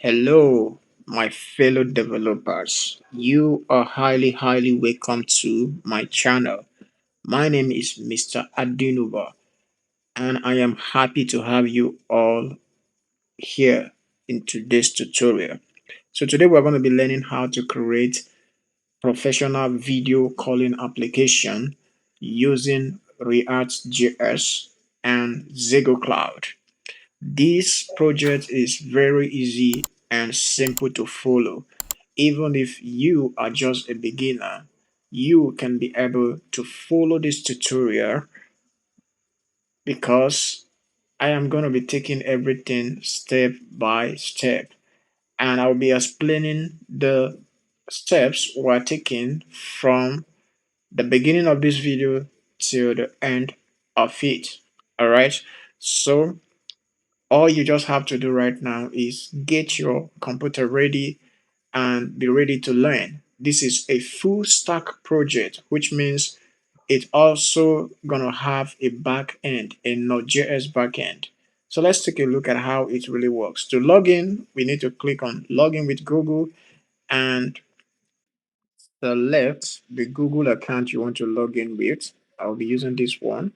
Hello, my fellow developers. You are highly welcome to my channel. My name is Mr. Adinuba, and I am happy to have you all here in today's tutorial. So today we're going to be learning how to create professional video calling application using REACTJS and ZegoCloud. This project is very easy and simple to follow. Even if you are just a beginner, you can be able to follow this tutorial because I am going to be taking everything step by step, and I'll be explaining the steps we're taking from the beginning of this video till the end of it. All right. So all you just have to do right now is get your computer ready and be ready to learn. This is a full stack project, which means it's also gonna have a back end, a Node.js backend. So let's take a look at how it really works. To log in, we need to click on login with Google and select the Google account you want to log in with. I'll be using this one.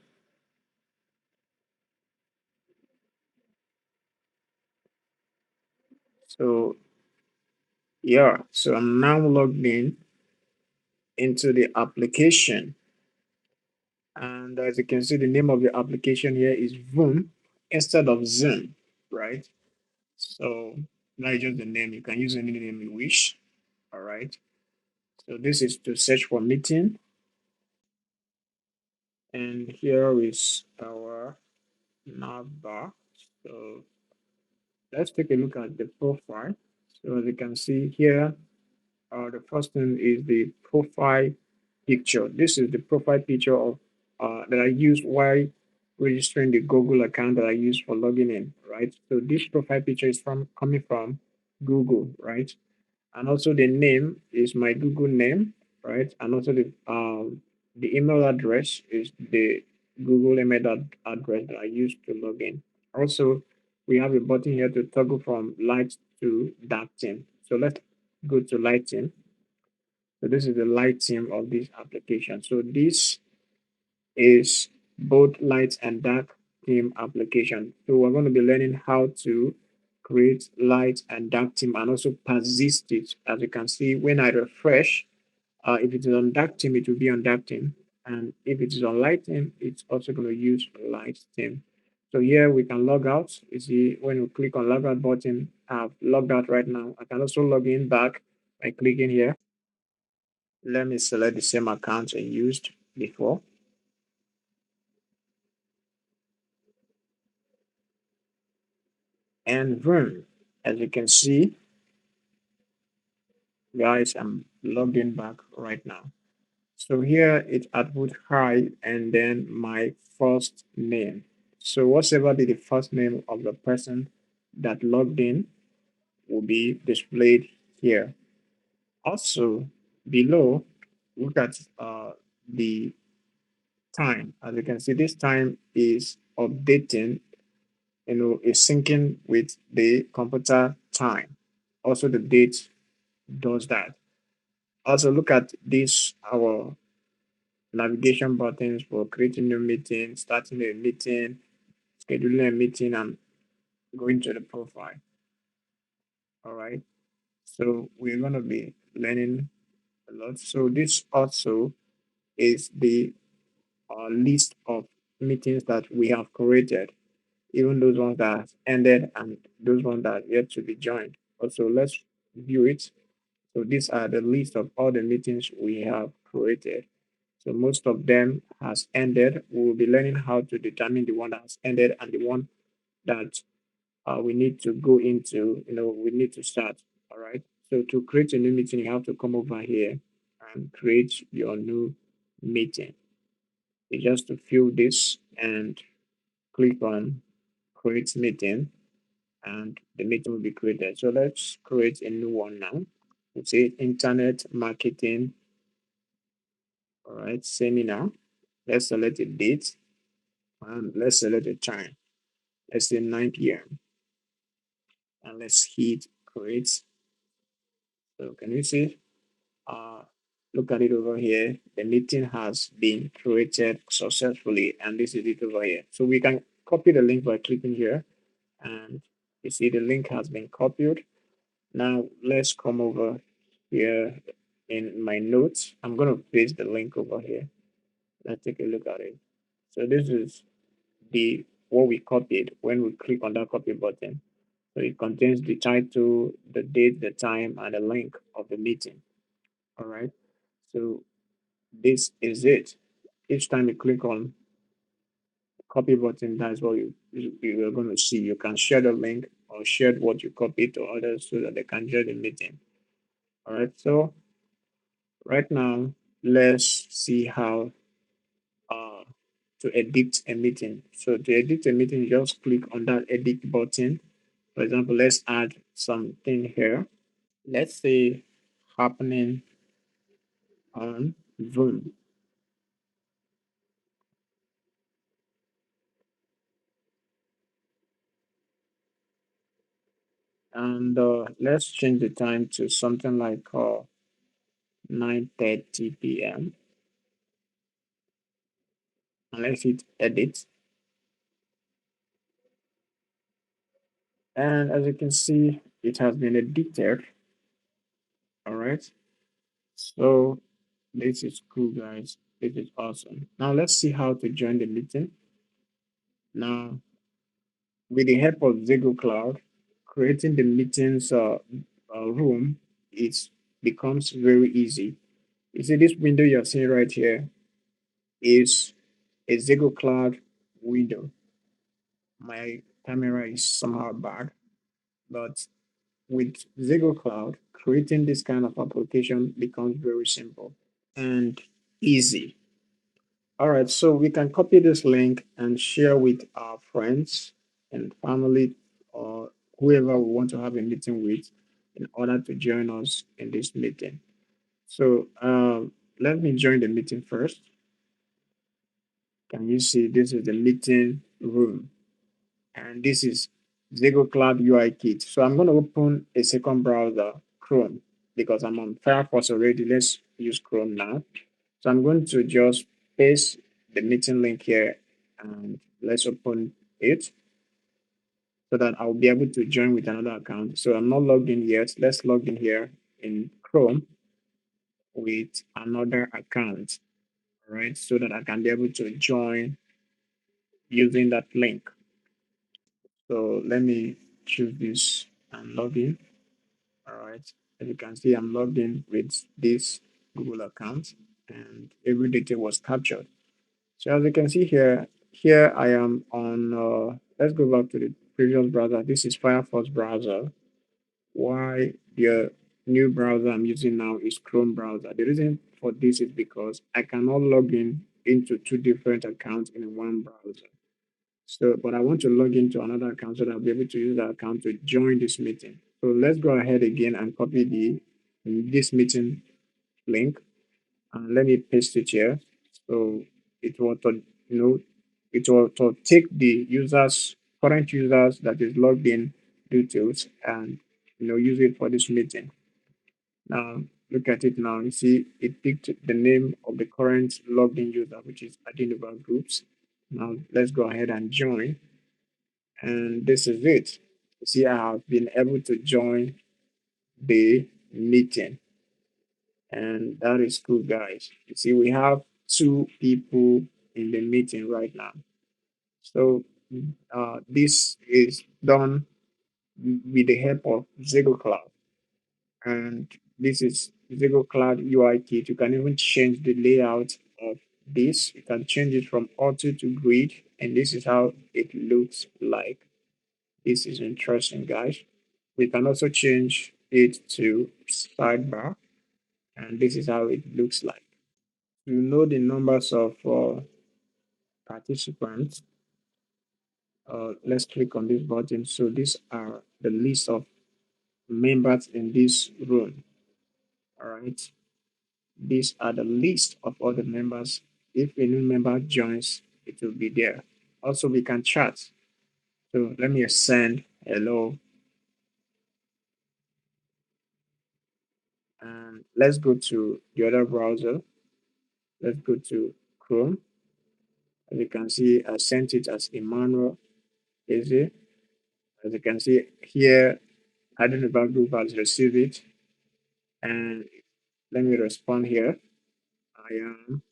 So yeah, so I'm now logged in into the application. And as you can see, the name of the application here is Voom instead of Zoom, right? So that is just the name. You can use any name you wish. All right. So this is to search for meeting. And here is our navbar. So let's take a look at the profile. So as you can see here, the first thing is the profile picture. This is the profile picture of that I use while registering the Google account that I use for logging in, right? So this profile picture is from coming from Google, right? And also the name is my Google name, right? And also the email address is the Google email address that I use to log in. Also, we have a button here to toggle from light to dark theme. So let's go to light theme. So this is the light theme of this application. So this is both light and dark theme application. So we're going to be learning how to create light and dark theme and also persist it. As you can see, when I refresh, if it is on dark theme, it will be on dark theme. And if it is on light theme, it's also going to use light theme. So here we can log out. You see, when we click on log out button, I've logged out right now. I can also log in back by clicking here. Let me select the same account I used before. And boom, as you can see, guys, I'm logged in back right now. So here it output hi and then my first name. So whatever be the first name of the person that logged in will be displayed here. Also below, look at the time. As you can see, this time is updating, is syncing with the computer time. Also the date does that. Also look at this, our navigation buttons for creating new meeting, starting a meeting, scheduling a meeting, and going to the profile. All right. So we're going to be learning a lot. So this also is the list of meetings that we have created, even those ones that have ended and those ones that are yet to be joined. Also, let's view it. So these are the list of all the meetings we have created. So most of them has ended. We will be learning how to determine the one that has ended and the one that we need to go into, we need to start. All right. So to create a new meeting, you have to come over here and create your new meeting. You just to fill this and click on create meeting and the meeting will be created. So let's create a new one now. Let's say internet marketing. All right, seminar. Let's select a date and let's select a time. Let's say 9 p.m. and let's hit create. So can you see? Uh, Look at it over here. The meeting has been created successfully, and this is it over here. So we can copy the link by clicking here, and you see the link has been copied. Now let's come over here in my notes. I'm going to paste the link over here. Let's take a look at it. So this is the what we copied when we click on that copy button. So it contains the title, the date, the time, and the link of the meeting. All right. So this is it. Each time you click on copy button, that's what you are going to see. You can share the link or share what you copied to others so that they can join the meeting. All right. So right now, let's see how uh, to edit a meeting. So to edit a meeting, just click on that edit button. For example, let's add something here. Let's say happening on Zoom. And let's change the time to something like 9:30 p.m. And let's hit edit. And as you can see, it has been edited. All right. So this is cool, guys. This is awesome. Now let's see how to join the meeting. Now, with the help of ZegoCloud, creating the meetings room, it becomes very easy. You see this window you're seeing right here is a ZegoCloud window. My camera is somehow bad, but with ZegoCloud, creating this kind of application becomes very simple and easy. All right, so we can copy this link and share with our friends and family or whoever we want to have a meeting with in order to join us in this meeting. So let me join the meeting first. Can you see this is the meeting room and this is ZegoCloud UI Kit. So I'm going to open a second browser, Chrome, because I'm on Firefox already. Let's use Chrome now. So I'm going to just paste the meeting link here and let's open it so that I'll be able to join with another account. So I'm not logged in yet. Let's log in here in Chrome with another account, all right, so that I can be able to join using that link. So let me choose this and log in. All right. As you can see, I'm logged in with this Google account and every detail was captured. So as you can see here, here I am on, let's go back to the previous browser. This is Firefox browser. Why the new browser I'm using now is Chrome browser. The reason for this is because I cannot log in into two different accounts in one browser. So, but I want to log into another account so that I'll be able to use that account to join this meeting. So let's go ahead again and copy this meeting link and let me paste it here. So it will to, it will to take the current users that is logged in details and use it for this meeting. Now look at it now. You see it picked the name of the current logged in user, which is Adinova Groups. Now let's go ahead and join. And this is it. You see, I have been able to join the meeting. And that is cool, guys. You see, we have two people in the meeting right now. So this is done with the help of ZegoCloud. And this is ZegoCloud UI kit. You can even change the layout of this. You can change it from auto to grid. And this is how it looks like. This is interesting, guys. We can also change it to sidebar. And this is how it looks like. To know the numbers of participants, let's click on this button. So these are the list of members in this room. All right. These are the list of all the members. If a new member joins, it will be there. Also, we can chat. So let me send hello And let's go to the other browser. Let's go to Chrome. As you can see, I sent it as Emmanuel Easy. As you can see here, Identify Group has received it. And let me respond here. I am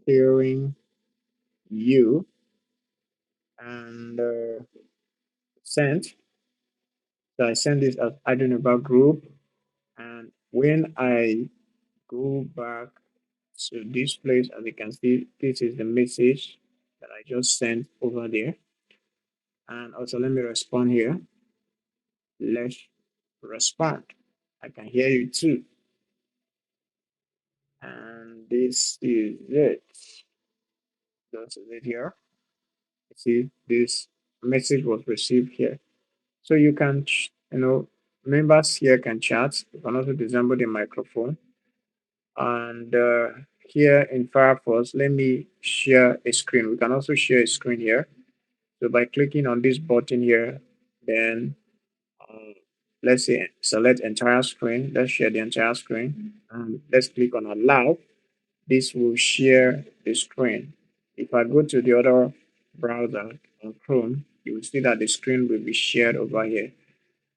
hearing you and sent. So I send this as Identify Group. And when I go back to this place, as you can see, this is the message that I just sent over there. And also let me respond here. Let's respond. I can hear you too. And this is it. This is it here. See, this message was received here. So you can, members here can chat. You can also disable the microphone. And here in Firefox, let me share a screen. We can also share a screen here. So by clicking on this button here, then let's say select entire screen. Let's share the entire screen. And let's click on allow. This will share the screen. If I go to the other browser on Chrome, you will see that the screen will be shared over here.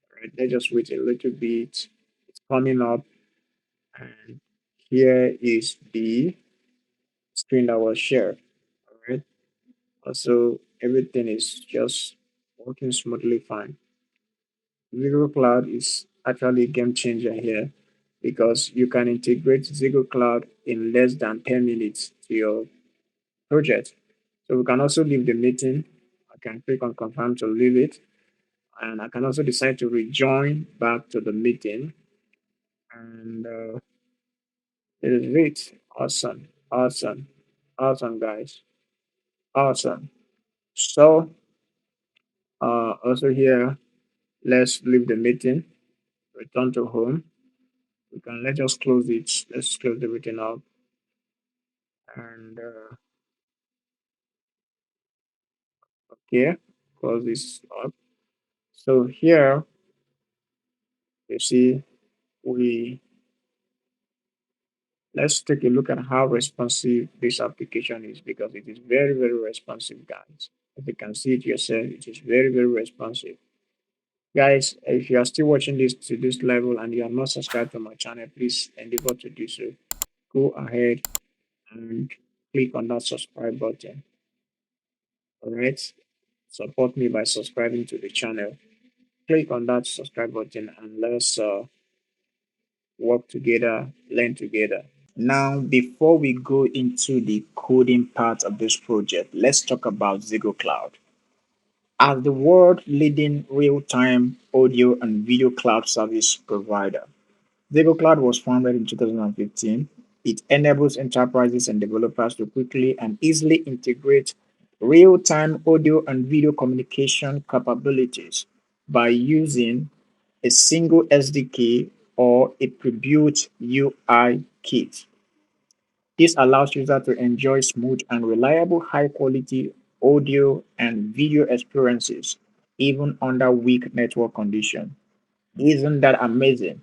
All right, let's just wait a little bit. It's coming up, and here is the screen that was shared. All right. Also, everything is just working smoothly fine. ZegoCloud is actually a game changer here because you can integrate ZegoCloud in less than 10 minutes to your project. So we can also leave the meeting. I can click on confirm to leave it. And I can also decide to rejoin back to the meeting. And it is it. Awesome. Awesome. Awesome, guys. Awesome. So also here, let's leave the meeting, return to home. We can let's just close it. Let's close everything up. And okay, close this up. So here you see we let's take a look at how responsive this application is because it is very, very responsive, guys. If you can see it yourself, it is very, very responsive. Guys, if you are still watching this to this level and you are not subscribed to my channel, please endeavor to do so. Go ahead and click on that subscribe button. All right. Support me by subscribing to the channel. Click on that subscribe button and let's work together, learn together. Now, before we go into the coding part of this project, let's talk about ZegoCloud. As the world leading real-time audio and video cloud service provider, ZegoCloud was founded in 2015. It enables enterprises and developers to quickly and easily integrate real-time audio and video communication capabilities by using a single SDK or a pre-built UI kit. This allows users to enjoy smooth and reliable high-quality audio and video experiences, even under weak network conditions. Isn't that amazing?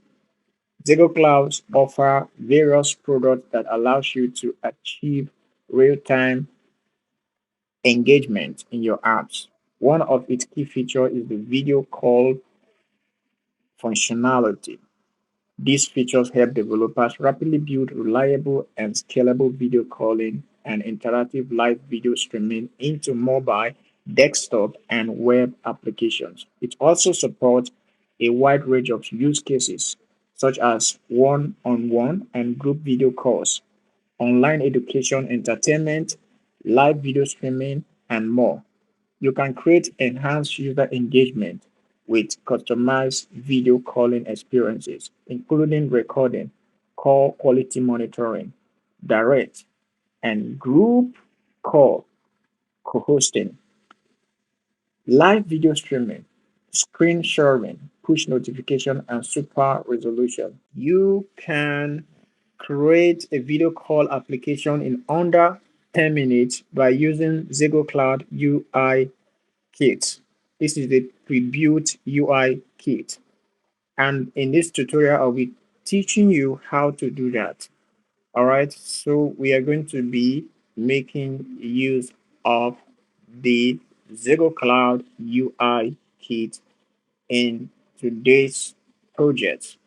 ZegoClouds offer various products that allows you to achieve real-time engagement in your apps. One of its key features is the video call functionality. These features help developers rapidly build reliable and scalable video calling and interactive live video streaming into mobile, desktop, and web applications. It also supports a wide range of use cases, such as one-on-one and group video calls, online education, entertainment, live video streaming, and more. You can create enhanced user engagement with customized video calling experiences, including recording, call quality monitoring, direct and group call co-hosting, live video streaming, screen sharing, push notification, and super resolution. You can create a video call application in under 10 minutes by using ZegoCloud UI kit. This is the pre-built UI kit. And in this tutorial, I'll be teaching you how to do that. All right, so we are going to be making use of the ZegoCloud UI kit in today's project.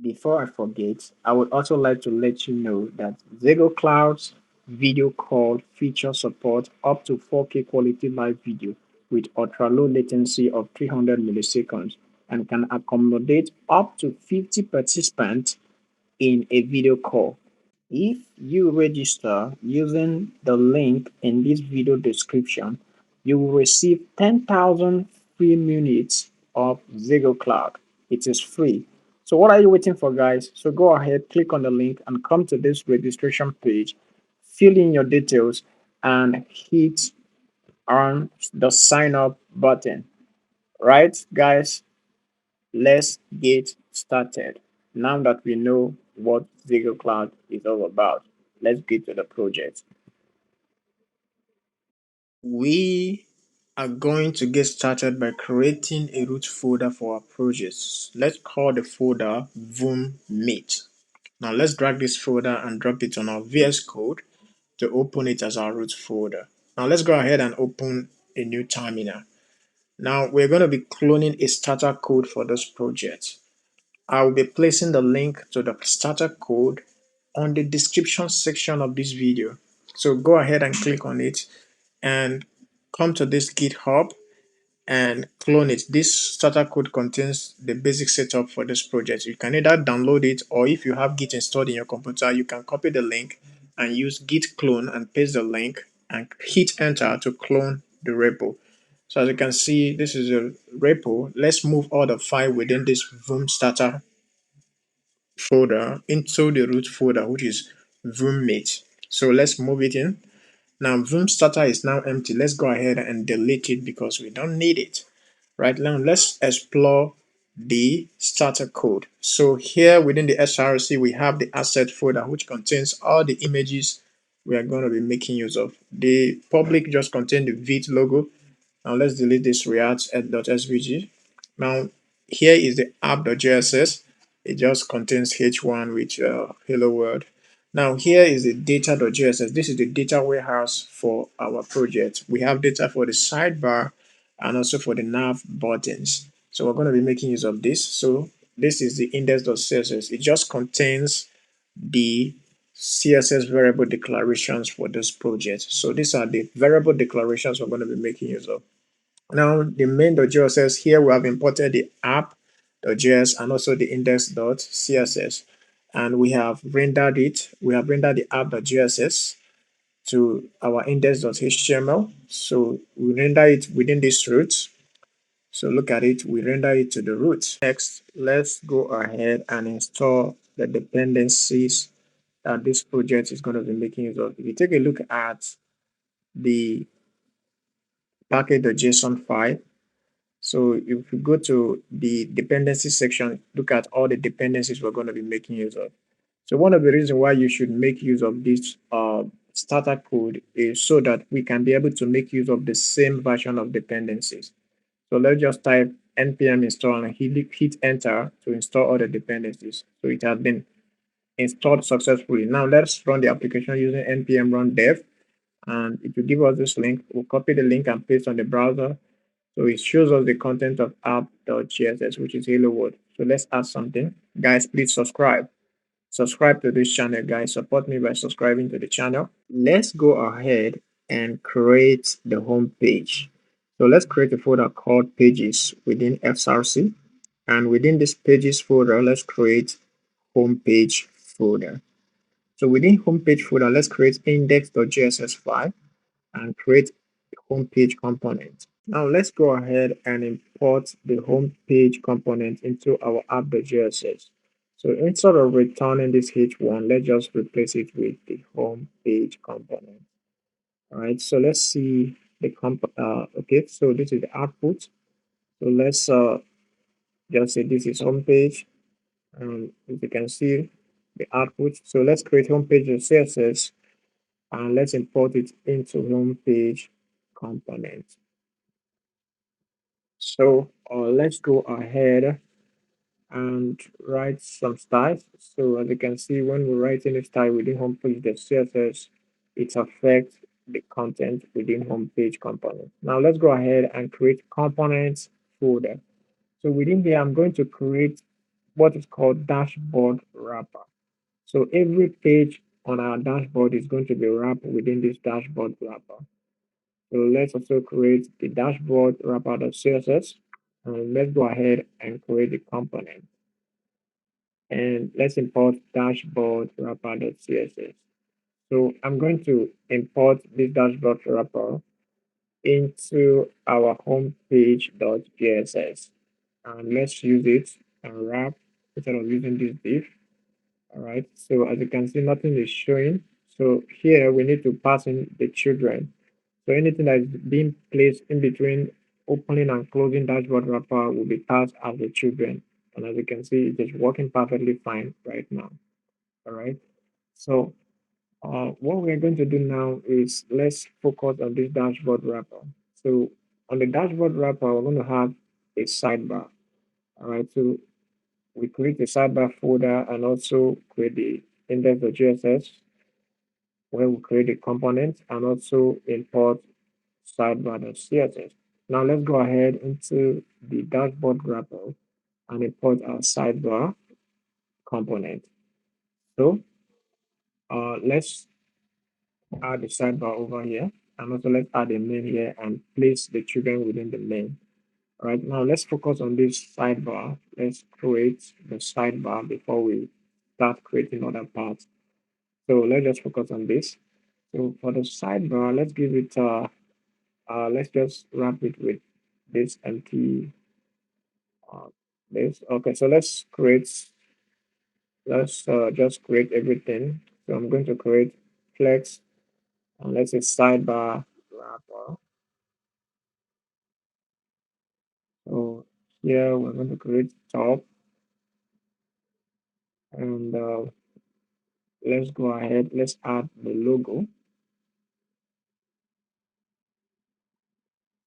Before I forget, I would also like to let you know that ZegoCloud's video call feature support up to 4K quality live video with ultra low latency of 300 milliseconds and can accommodate up to 50 participants in a video call. If you register using the link in this video description, you will receive 10,000 free minutes of ZegoCloud. It is free. So what are you waiting for, guys? So go ahead, click on the link and come to this registration page, fill in your details and hit on the sign up button. Right, guys? Let's get started. Now that we know what ZegoCloud is all about, let's get to the project. We are going to get started by creating a root folder for our project. Let's call the folder Voom Meet. Now let's drag this folder and drop it on our VS Code to open it as our root folder. Now let's go ahead and open a new terminal. Now we're going to be cloning a starter code for this project. I will be placing the link to the starter code on the description section of this video. So go ahead and click on it and come to this GitHub and clone it. This starter code contains the basic setup for this project. You can either download it, or if you have Git installed in your computer, you can copy the link and use git clone and paste the link and hit enter to clone the repo. So as you can see, this is a repo. Let's move all the file within this Voom starter folder into the root folder, which is Voommate. So let's move it in. Now Voom starter is now empty. Let's go ahead and delete it because we don't need it. Right now, let's explore the starter code. So here within the SRC, we have the asset folder, which contains all the images we are going to be making use of. The public just contains the Vite logo. Now let's delete this react.svg. Now here is the app.js. It just contains h1 with hello world. Now here is the data.js. This is the data warehouse for our project. We have data for the sidebar and also for the nav buttons. So we're going to be making use of this. So this is the index.css. It just contains the CSS variable declarations for this project. So these are the variable declarations we're going to be making use of. Now, the main.js, here we have imported the app.js and also the index.css. And we have rendered it. We have rendered the app.js to our index.html. So we render it within this root. So look at it, we render it to the root. Next, let's go ahead and install the dependencies that this project is going to be making use of. If you take a look at the package.json file, so if you go to the dependency section, look at all the dependencies we're going to be making use of. So one of the reasons why you should make use of this starter code is so that we can be able to make use of the same version of dependencies. So let's just type npm install and hit enter to install all the dependencies. So it has been installed successfully. Now let's run the application using npm run dev. And if you give us this link, we'll copy the link and paste on the browser. So it shows us the content of app.css, which is hello world. So let's add something. Guys, please subscribe. Subscribe to this channel, guys. Support me by subscribing to the channel. Let's go ahead and create the home page. So let's create a folder called pages within FSRC. And within this pages folder, let's create home page folder. So within home page folder, let's create index.js file and create a home page component. Now let's go ahead and import the home page component into our app.js. So instead of returning this h1, let's just replace it with the home page component. All right, so let's see the okay, so this is the output. So let's just say this is home page. As you can see the output. So let's create home page CSS and let's import it into home page component. So let's go ahead and write some styles. So as you can see, when we write any style within homepage, the CSS, it affects the content within homepage component. Now let's go ahead and create components folder. So within here, I'm going to create what is called dashboard wrapper. So every page on our dashboard is going to be wrapped within this dashboard wrapper. So let's also create the dashboard wrapper.css, and let's go ahead and create the component. And let's import dashboard wrapper.css. So I'm going to import this dashboard wrapper into our homepage.js. And let's use it and wrap instead of using this div. All right. So as you can see, nothing is showing. So here we need to pass in the children. So anything that is being placed in between opening and closing dashboard wrapper will be passed as the children. And as you can see, it is working perfectly fine right now. All right. So what we're going to do now is let's focus on this dashboard wrapper. So on the dashboard wrapper, we're going to have a sidebar. All right. So we create a sidebar folder and also create the index.js where we create a component and also import sidebar.css. Now let's go ahead into the dashboard wrapper and import our sidebar component. So let's add the sidebar over here, and also let's add a main here and place the children within the main. All right, now let's focus on this sidebar. Let's create the sidebar before we start creating other parts. So let's just focus on this. So for the sidebar, let's give it let's just wrap it with this empty uh, this. Okay, so let's just create everything. So I'm going to create flex and let's say sidebar wrapper. So here we're going to create top and let's go ahead. Let's add the logo.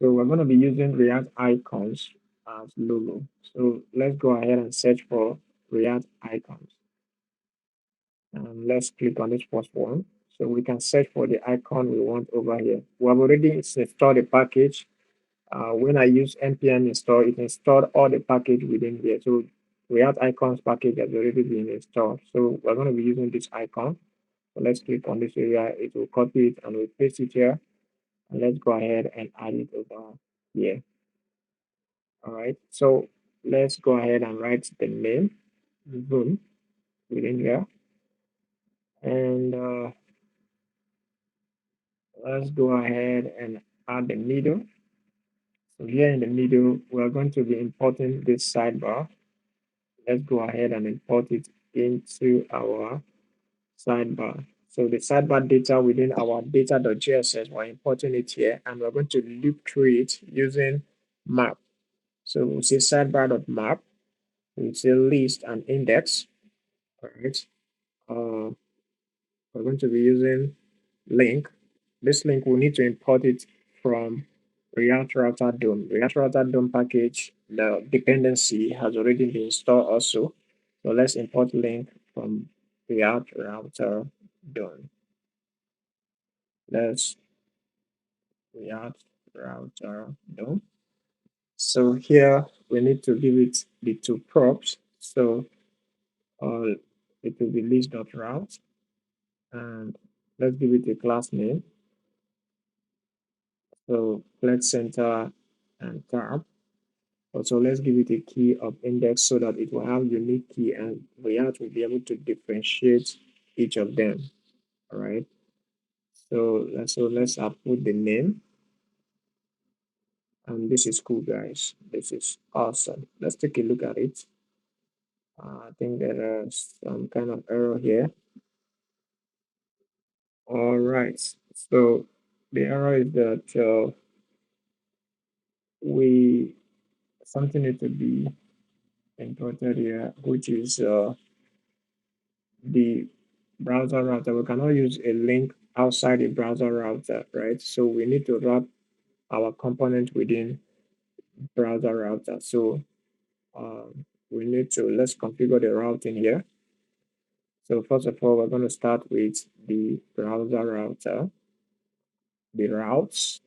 So we're going to be using React icons as logo. So let's go ahead and search for React icons. And let's click on this first one. So we can search for the icon we want over here. We have already installed the package. When I use npm install, it installed all the package within here. So React icons package has already been installed. So we're going to be using this icon. So let's click on this area. It will copy it and we'll paste it here. And let's go ahead and add it over here. All right. So let's go ahead and write the name zoom within here. And let's go ahead and add the middle. So here in the middle, we're going to be importing this sidebar. Let's go ahead and import it into our sidebar. So the sidebar data within our data.js, we're importing it here, and we're going to loop through it using map. So we'll say sidebar.map, we'll say list and index. All right. We're going to be using link. This link we need to import it from React Router DOM. React Router DOM package, the dependency has already been installed also. So let's import link from React Router DOM. Let's React Router DOM. So here we need to give it the two props. So it will be list.route and let's give it a class name. So let's center and tab. Also, let's give it a key of index so that it will have unique key and React will be able to differentiate each of them. All right. So let's put the name. And this is cool, guys. This is awesome. Let's take a look at it. I think there is some kind of error here. All right. So the error is that we something need to be imported here, which is the browser router. We cannot use a link outside the browser router, right? So we need to wrap our component within browser router. So we need to, let's configure the routing here. So first of all, we're going to start with the browser router, the routes,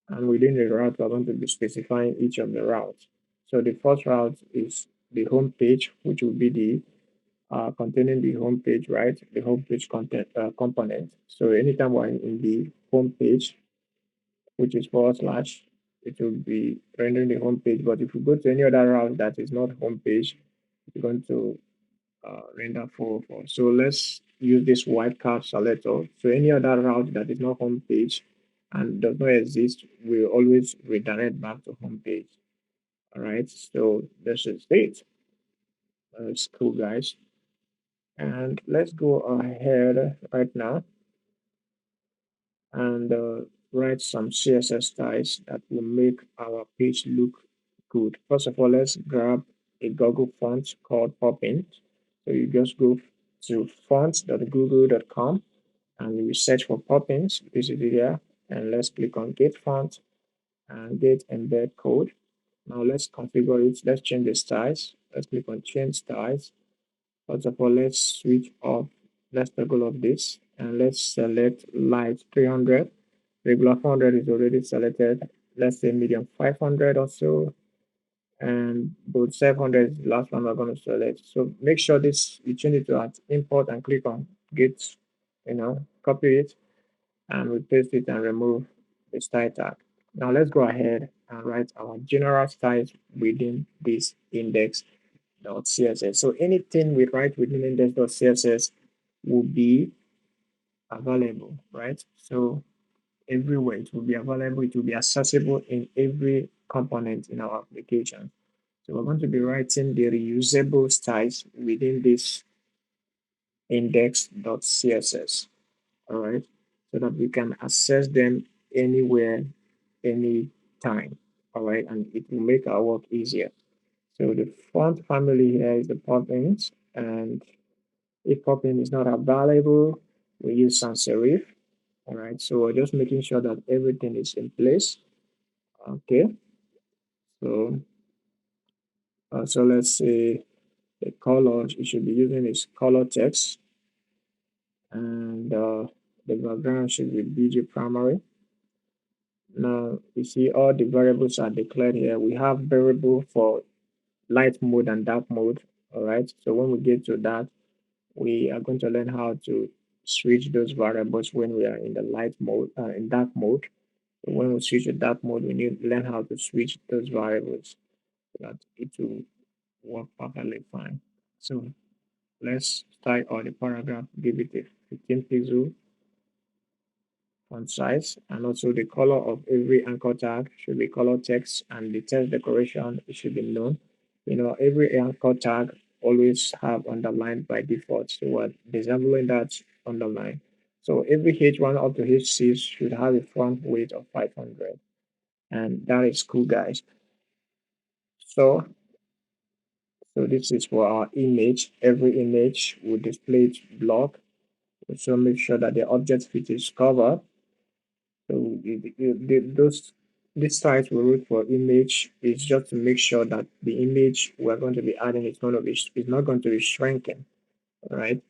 and within the route, we're going to be specifying each of the routes. So the first route is the home page, which will be the containing the home page, right? The home page content component. So anytime we're in the home page, which is forward slash, it will be rendering the home page. But if you go to any other route that is not home page, it's going to render 404. So let's use this wildcard selector. So any other route that is not home page and does not exist will always redirect back to home page. All right, so this is it. That's cool, guys. And let's go ahead right now and write some CSS styles that will make our page look good. First of all, let's grab a Google font called Poppin. So you just go to fonts.google.com and you search for Poppins. This is here, and let's click on Get Font and Get Embed Code. Now let's configure it. Let's change the styles. Let's click on Change Styles. First of all, let's switch off. Let's toggle off this and let's select light 300. Regular 400 is already selected. Let's say medium 500 or so. And both 700 is the last one we're going to select. So make sure this, you change it to at import and click on Git, copy it and we paste it and remove the style tag. Now let's go ahead and write our general styles within this index.css. So anything we write within index.css will be available, right? So everywhere it will be available, it will be accessible in every component in our application. So we're going to be writing the reusable styles within this index.css, all right, so that we can access them anywhere, anytime, all right, and it will make our work easier. So the font family here is the Poppins, and if Poppin is not available, we use sans serif. All right, so we're just making sure that everything is in place. Okay, so so let's say the color you should be using is color text, and the background should be BG primary. Now you see all the variables are declared here. We have variable for light mode and dark mode. All right, so when we get to that, we are going to learn how to switch those variables when we are in the light mode, in dark mode. So when we switch to dark mode, we need to learn how to switch those variables so that it will work perfectly fine. So let's start on the paragraph, give it a 15 pixel font size, and also the color of every anchor tag should be color text, and the text decoration it should be known. Every anchor tag always have underlined by default, so we're disabling that underline. So every H1 up to H6 should have a font weight of 500, and that is cool, guys. So this is for our image. Every image will display its block. So make sure that the object fit is covered. So this site we wrote for image is just to make sure that the image we're going to be adding is not going to be shrinking, right?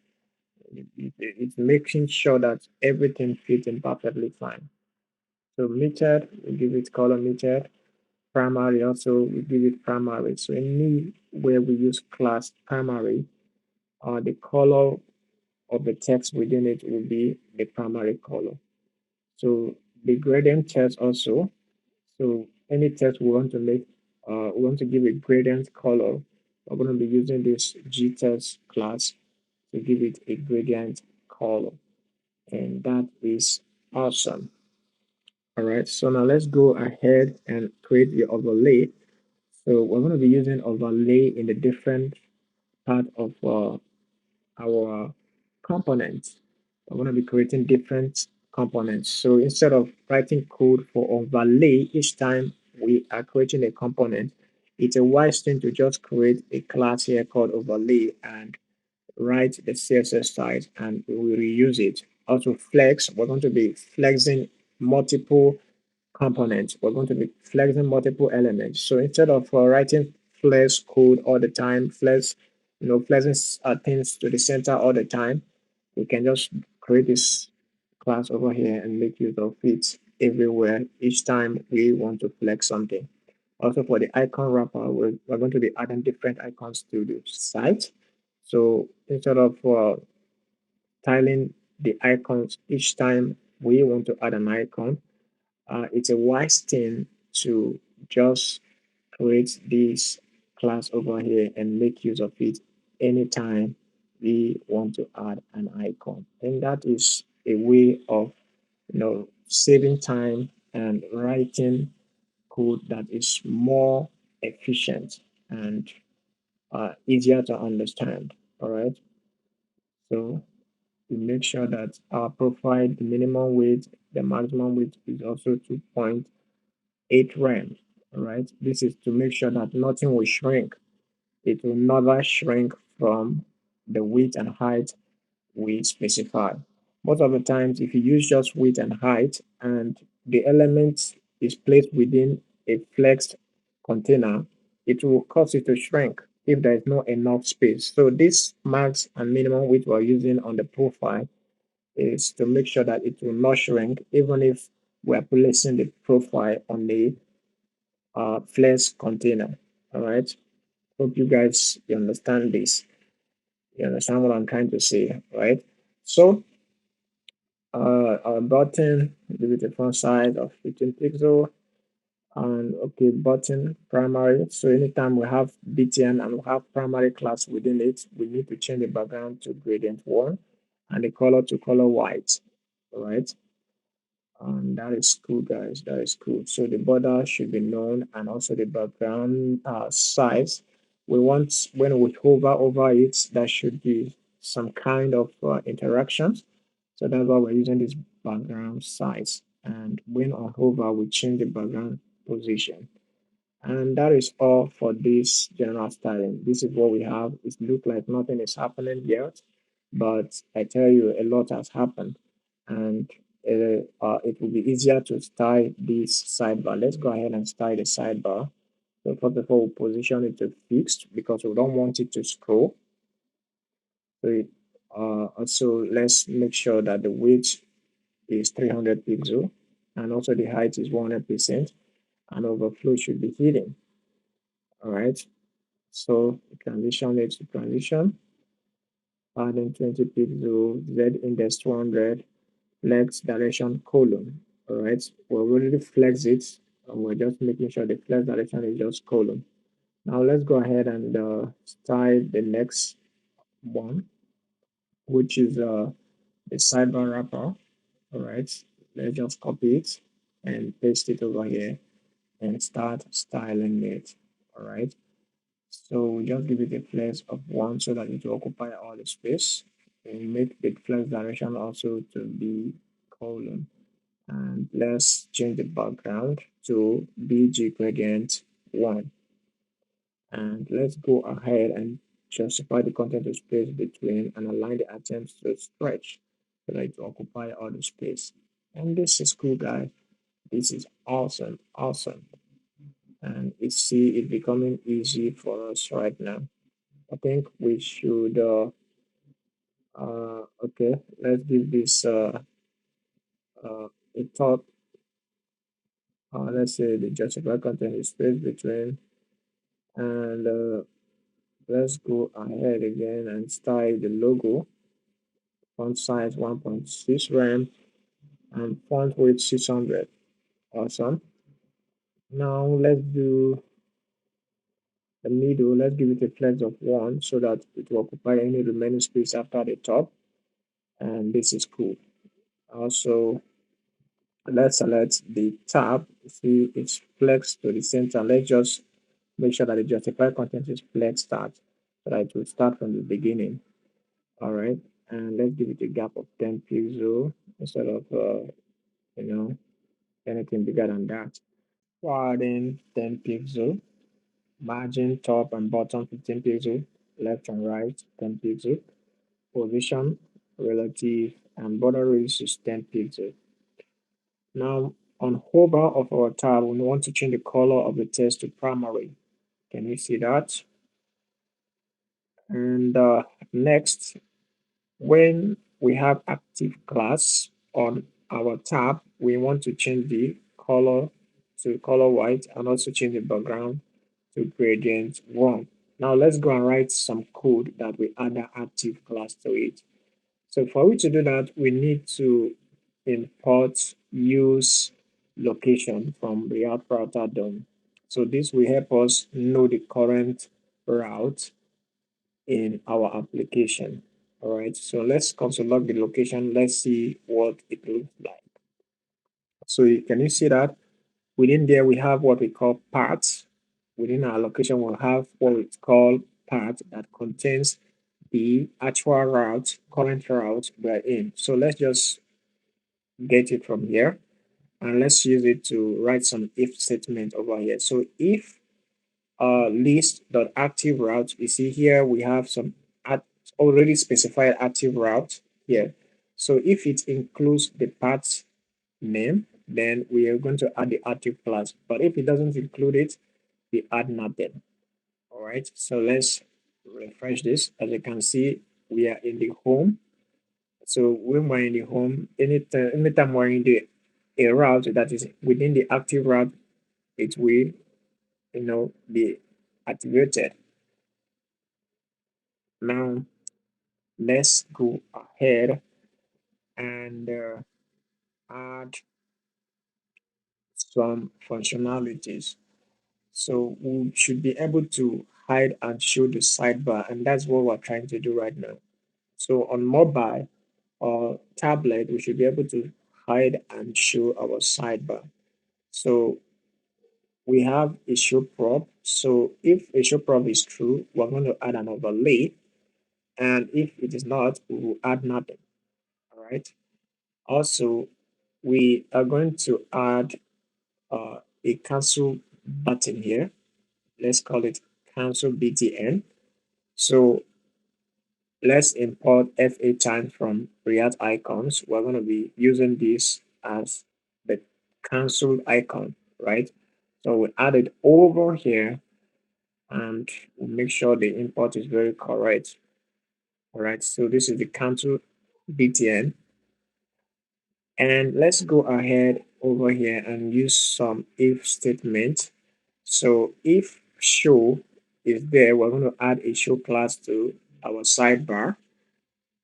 It's making sure that everything fits in perfectly fine. So metered, we give it color metered. Primary also we give it primary. So anywhere we use class primary, the color of the text within it will be the primary color. So the gradient text also. So any text we want to make, we want to give a gradient color. We're going to be using this gtext class to give it a gradient color, and that is awesome. All right, so now let's go ahead and create the overlay. So we're going to be using overlay in the different part of our components. We're going to be creating different components. So instead of writing code for overlay each time we are creating a component, it's a wise thing to just create a class here called overlay and write the CSS style and we will reuse it. Also flex, we're going to be flexing multiple components. We're going to be flexing multiple elements. So instead of writing flex code all the time, flex, flexing things to the center all the time, we can just create this class over here and make use of it everywhere each time we want to flex something. Also for the icon wrapper, we're going to be adding different icons to the site. So instead of tiling the icons each time we want to add an icon, it's a wise thing to just create this class over here and make use of it anytime we want to add an icon. And that is a way of saving time and writing code that is more efficient and easier to understand. All right. So we make sure that our profile, the minimum weight, the maximum weight is also 2.8 RAM. All right. This is to make sure that nothing will shrink. It will never shrink from the width and height we specify. Most of the times, if you use just width and height and the element is placed within a flexed container, it will cause it to shrink if there is not enough space. So this max and minimum width we're using on the profile is to make sure that it will not shrink even if we're placing the profile on the flex container. All right. Hope you guys you understand this. You understand what I'm trying to say, right? So our button with a font size of 15 pixel and okay button primary. So anytime we have btn and we have primary class within it, we need to change the background to gradient 1 and the color to color white. All right. That is cool, guys. That is cool. So the border should be known and also the background size. We want when we hover over it, there should be some kind of interactions. So that's why we're using this background size. And when on hover, we change the background position. And that is all for this general styling. This is what we have. It looks like nothing is happening yet, but I tell you, a lot has happened. And it will be easier to style this sidebar. Let's go ahead and style the sidebar. So first of all, we'll position it to fixed because we don't want it to scroll. So also, let's make sure that the width is 300 pixel and also the height is 100% and overflow should be hidden. All right. So transition it to transition, adding 20 pixel, Z index 200, flex direction colon. All right. We already flex it and we're just making sure the flex direction is just colon. Now let's go ahead and style the next one, which is the sidebar wrapper. All right. Let's just copy it and paste it over here and start styling it. All right. So we just give it a flex of 1 so that it will occupy all the space. And make the flex direction also to be colon. And let's change the background to BG gradient 1. And let's go ahead and justify the content to space between and align the items to stretch so that it will occupy all the space. And this is cool, guys. This is awesome, awesome. And it's becoming easy for us right now. I think we should okay, let's give this a thought. Let's say the justified content is space between, and let's go ahead again and style the logo. Font size 1.6 RAM and font weight 600. Awesome. Now let's do the middle. Let's give it a flex of 1 so that it will occupy any remaining space after the top. And this is cool. Also, let's select the tab. See, it's flexed to the center. Let's just make sure that the justified content is flex start so that it will start from the beginning. All right. And let's give it a gap of 10 pixel instead of, anything bigger than that. Adding 10 pixel, margin top and bottom 15 pixel, left and right 10 pixel, position, relative, and border radius is 10 pixel. Now, on hover of our tab, we want to change the color of the text to primary. Can you see that? And next, when we have active class on our tab, we want to change the color to color white and also change the background to gradient 1. Now let's go and write some code that will add an active class to it. So for we to do that, we need to import use location from React Router DOM. So this will help us know the current route in our application. All right, so let's console log the location. Let's see what it looks like. So can you see that within there we have what we call paths. Within our location, we'll have what we call path that contains the actual route, current route we're in. So let's just get it from here and let's use it to write some if statement over here. So if list.active route, you see here we have some already specified active route here. So if it includes the path name, then we are going to add the active class. But if it doesn't include it, we add nothing. All right, so let's refresh this. As you can see, we are in the home. So when we're in the home, anytime we're in a route that is within the active route, it will, be activated. Now let's go ahead and add some functionalities. So we should be able to hide and show the sidebar, and that's what we're trying to do right now. So on mobile or tablet, we should be able to hide and show our sidebar. So we have a show prop. So if a show prop is true, we're going to add an overlay. And if it is not, we will add nothing. All right. Also, we are going to add a cancel button here. Let's call it cancel BTN. So let's import FA time from React icons. We're going to be using this as the cancel icon, right? So we add it over here and we'll make sure the import is very correct. All right, so this is the cancel BTN. And let's go ahead over here and use some if statement. So if show is there, we're going to add a show class to our sidebar.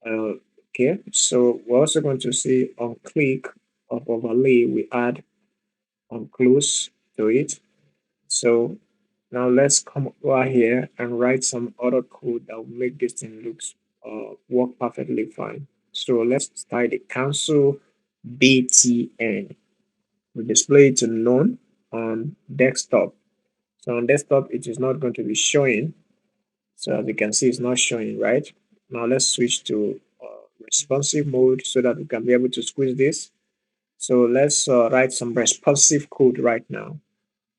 Okay, so we're also going to see on click of overlay, we add on close to it. So now let's come over here and write some other code that will make this thing work perfectly fine. So let's start the cancel BTN. We display it to none on desktop. So on desktop, it is not going to be showing. So as you can see, it's not showing, right? Now let's switch to responsive mode so that we can be able to squeeze this. So let's write some responsive code right now.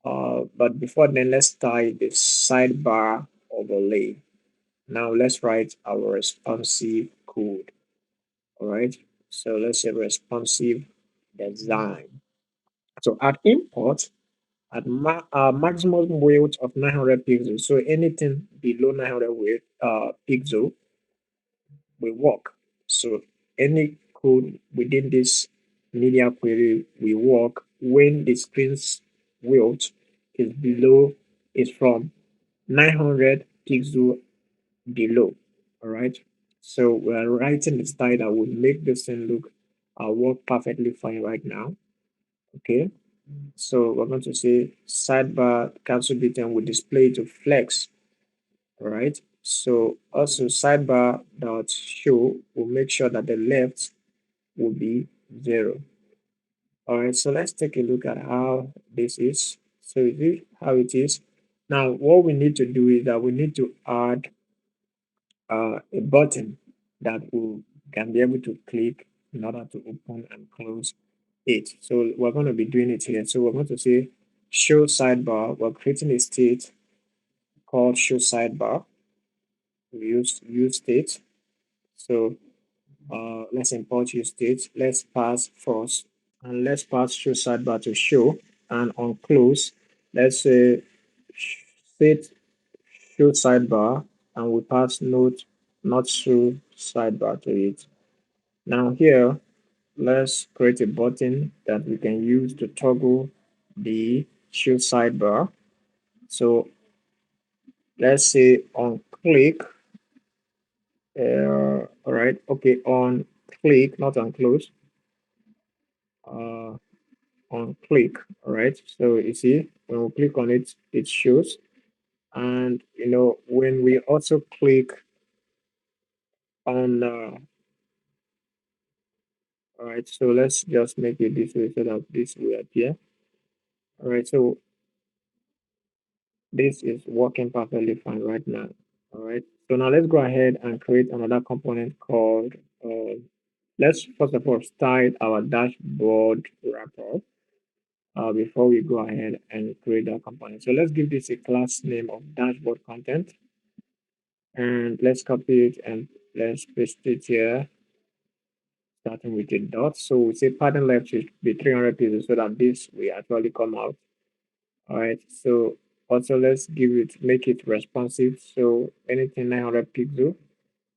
But before then, let's tie the sidebar overlay. Now let's write our responsive code. All right. So let's say responsive design. So at import, at maximum weight of 900 pixels. So anything below 900 pixel will work. So any code within this media query will work when the screen's width is from 900 pixel below. All right. So we're writing the style that will make this thing work perfectly fine right now. Okay. So we're going to say sidebar cancel button will display to flex. All right. So also sidebar dot show will make sure that the left will be 0. All right. So let's take a look at how this is. So this is how it is. Now what we need to do is that we need to add a button that we can be able to click in order to open and close it. So we're going to be doing it here. So we're going to say show sidebar. We're creating a state called show sidebar. We use state. So let's import use state. Let's pass first and let's pass show sidebar to show, and on close, let's say set show sidebar, and we pass note not show sidebar to it. Now here, let's create a button that we can use to toggle the show sidebar. So let's say on click, all right, okay, on click, not on close, uh, on click, all right. So you see, when we click on it, it shows. And when we also click on, all right, so let's just make it this way so that this will appear. All right, so this is working perfectly fine right now. All right, so now let's go ahead and create another component called, let's first of all style our dashboard wrapper before we go ahead and create that component. So let's give this a class name of dashboard content, and let's copy it and let's paste it here, starting with a dot. So we say pattern left should be 300 pixels so that this will actually come out. All right, so also let's make it responsive. So anything 900 pixel,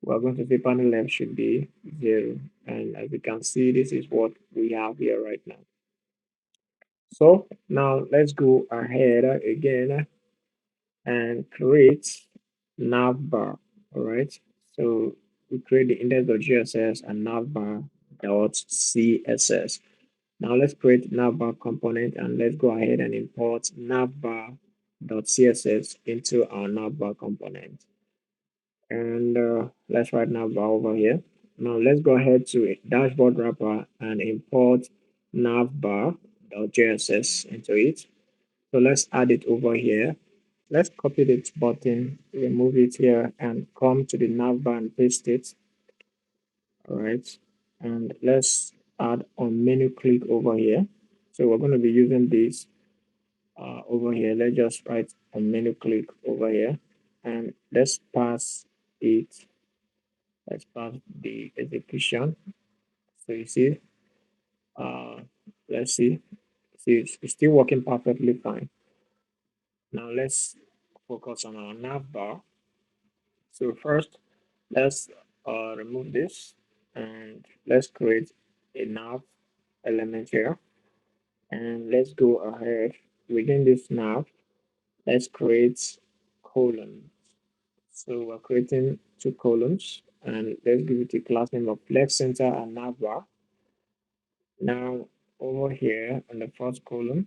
we're going to say pattern left should be 0. And as you can see, this is what we have here right now. So now let's go ahead again and create navbar. All right, so we create the index.gss and navbar.css. Now let's create navbar component and let's go ahead and import navbar.css into our navbar component. And let's write navbar over here. Now let's go ahead to dashboard wrapper and import navbar.js into it. So let's add it over here. Let's copy this button, remove it here, and come to the navbar and paste it. All right, and let's add on menu click over here. So we're going to be using this over here. Let's just write a menu click over here, and let's pass it. Let's pass the execution. So you see, uh, let's see, it's still working perfectly fine. Now let's focus on our navbar. So first, let's remove this and let's create a nav element here. And let's go ahead within this nav. Let's create columns. So we're creating two columns and let's give it a class name of flex center and navbar. Now over here on the first column,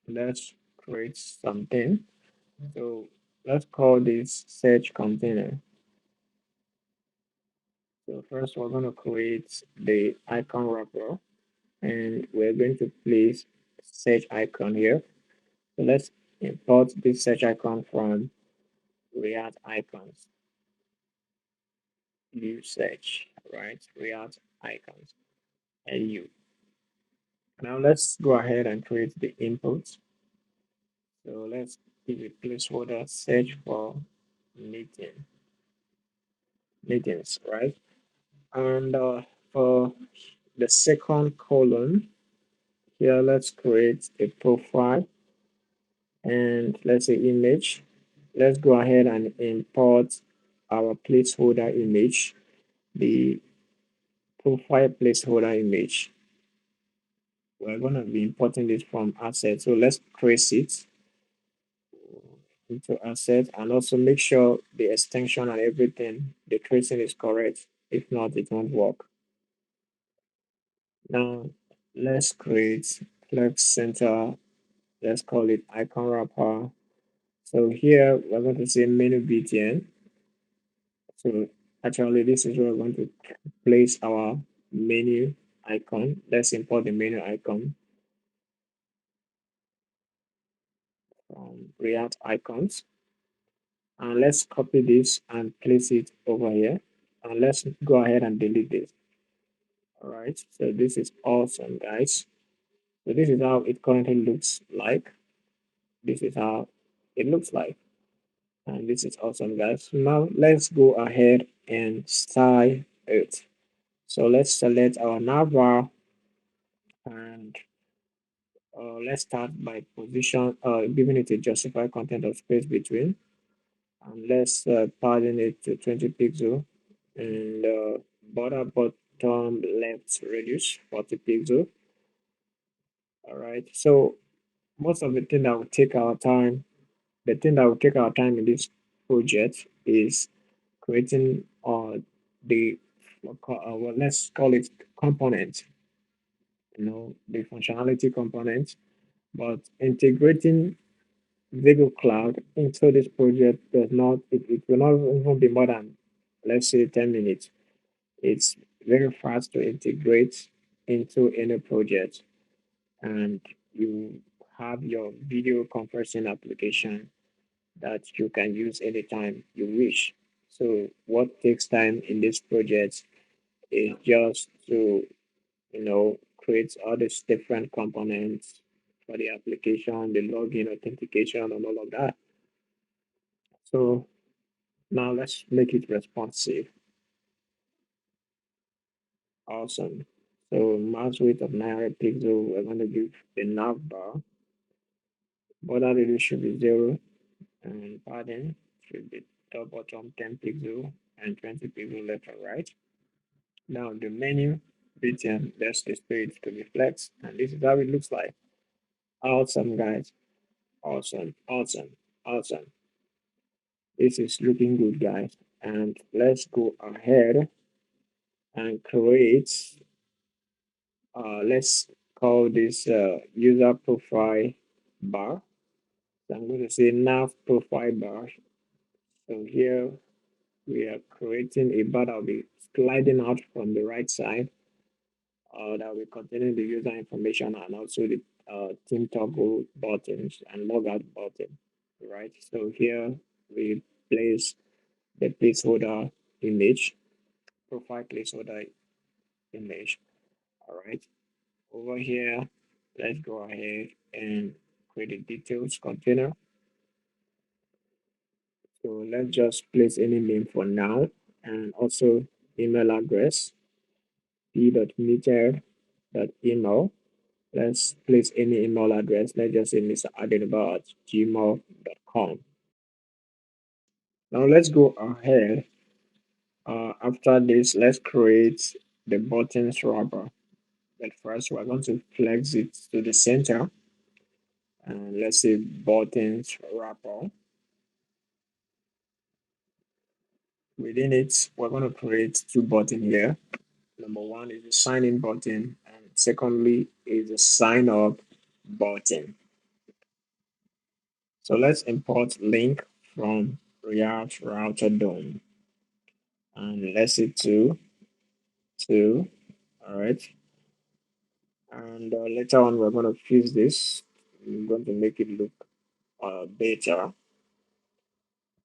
let's create something. So let's call this search container. So first we're going to create the icon wrapper and we're going to place search icon here. So let's import this search icon from React icons. New search, right? React icons and you. Now let's go ahead and create the input. So let's give a placeholder search for meeting, meetings, right? And for the second column here, let's create a profile and let's say image. Let's go ahead and import our placeholder image, the profile placeholder image. We're going to be importing this from asset. So let's trace it into asset and also make sure the extension and everything, the tracing is correct. If not, it won't work. Now let's create flex center. Let's call it icon wrapper. So here we're going to say menu btn. So actually this is where we're going to place our menu icon. Let's import the menu icon from React icons. And let's copy this and place it over here. And let's go ahead and delete this. All right, so this is awesome, guys. So this is how it currently looks like. This is how it looks like. And this is awesome, guys. So now let's go ahead and style it. So let's select our navbar and let's start by position, giving it a justified content of space between. and let's padding it to 20 pixel, and border bottom left radius 40 pixel. All right, so most of the thing that will take our time, the thing that will take our time in this project is creating the well, let's call it component, the functionality component, but integrating ZegoCloud into this project does not, it will not even be more than, let's say, 10 minutes. It's very fast to integrate into any project, and you have your video conferencing application that you can use anytime you wish. So what takes time in this project is just to, create all these different components for the application, the login, authentication, and all of that. So now let's make it responsive. Awesome. So max width of 900 pixel, we're going to give the navbar. Border radius should be 0, and padding should be top bottom 10 pixel and 20 pixel left and right. Now the menu btn, let's display it to reflect, and this is how it looks like. Awesome, guys. Awesome, awesome, awesome. This is looking good, guys. And let's go ahead and create, let's call this user profile bar. So I'm going to say nav profile bar. So here we are creating a bar that will be sliding out from the right side, that will containing the user information and also the team toggle buttons and logout button, right? So here we place the placeholder image, profile placeholder image. All right. Over here, let's go ahead and create a details container. So let's just place any name for now, and also email address p.meter.email. Let's place any email address. Let's just say Mr. Adenaba at gmail.com. Now let's go ahead. After this, let's create the buttons wrapper. But first, we're going to flex it to the center, and let's say buttons wrapper. Within it, we're going to create two buttons here. Number one is the sign in button, and secondly is the sign up button. So let's import link from React Router DOM, and let's say two. All right. And later on, we're going to fix this. We're going to make it look better.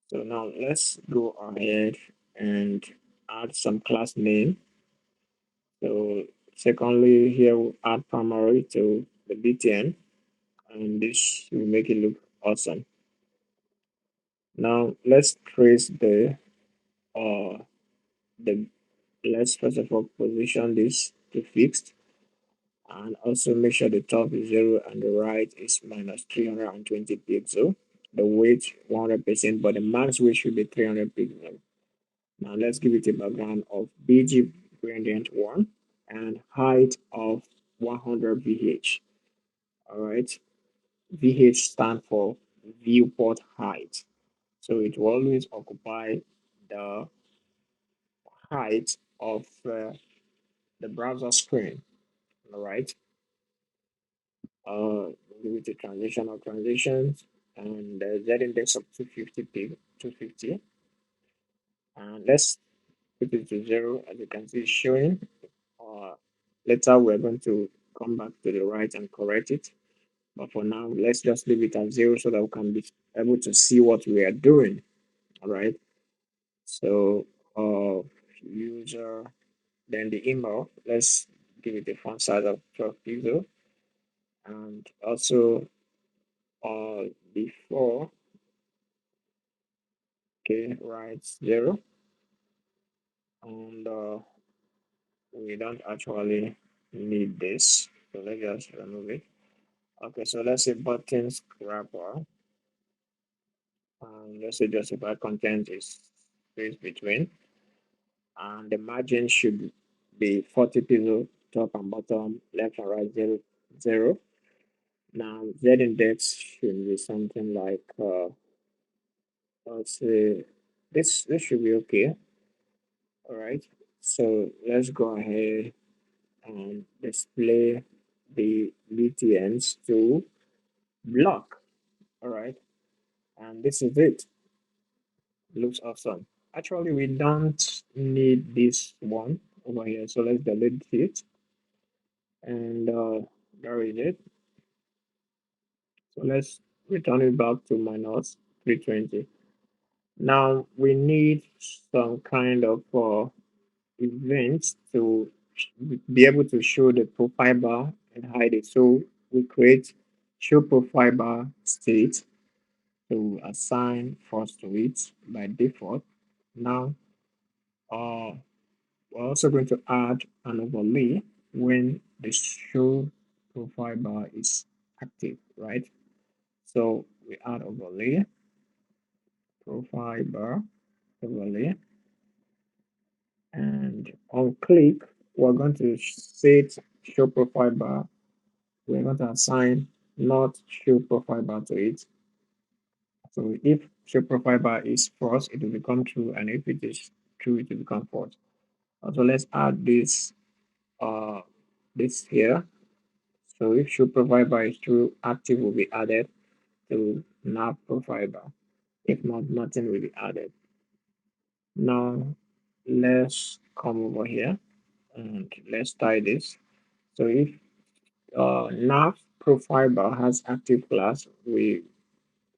So now let's go ahead and add some class name. So secondly, here we'll add primary to the btn, and this will make it look awesome. Now let's trace uh the let's first of all position this to fixed, and also make sure the top is 0 and the right is minus 320 pixel. The weight 100%, but the max weight should be 300 pixel. Now let's give it a background of BG gradient 1 and height of 100 VH. All right, VH stand for viewport height. So it will always occupy the height of the browser screen. All right. Give it a transition of transitions, and the Z index of 250 pig 250. And let's put it to 0, as you can see showing. Later we're going to come back to the right and correct it. But for now, let's just leave it at 0 so that we can be able to see what we are doing. All right. So user, then the email, let's give it a font size of 12 pixel, and also before, okay, right, 0, and we don't actually need this, so let's just remove it. Okay, so let's say buttons wrapper, Let's say justified content is space between, and the margin should be 40 pixels top and bottom, left and right 0, 0. Now Z index should be something like let's say this should be okay. All right. So let's go ahead and display the BTNs to block. All right. And this is it. Looks awesome. Actually, we don't need this one over here. So let's delete it. And there is it. So let's return it back to minus 320. Now we need some kind of events to be able to show the profile bar and hide it. So we create show profile bar state to assign false to it by default. Now we're also going to add an overlay when the show profile bar is active, right? So we add overlay, profile bar, overlay, and on click, we're going to set show profile bar. We're going to assign not show profile bar to it. So if show profile bar is false, it will become true, and if it is true, it will become false. Also, let's add uh this here. So if show profile bar is true, active will be added to nav profile bar. If not, nothing will be added. Now let's come over here and let's tie this. So if nav profile bar has active class, we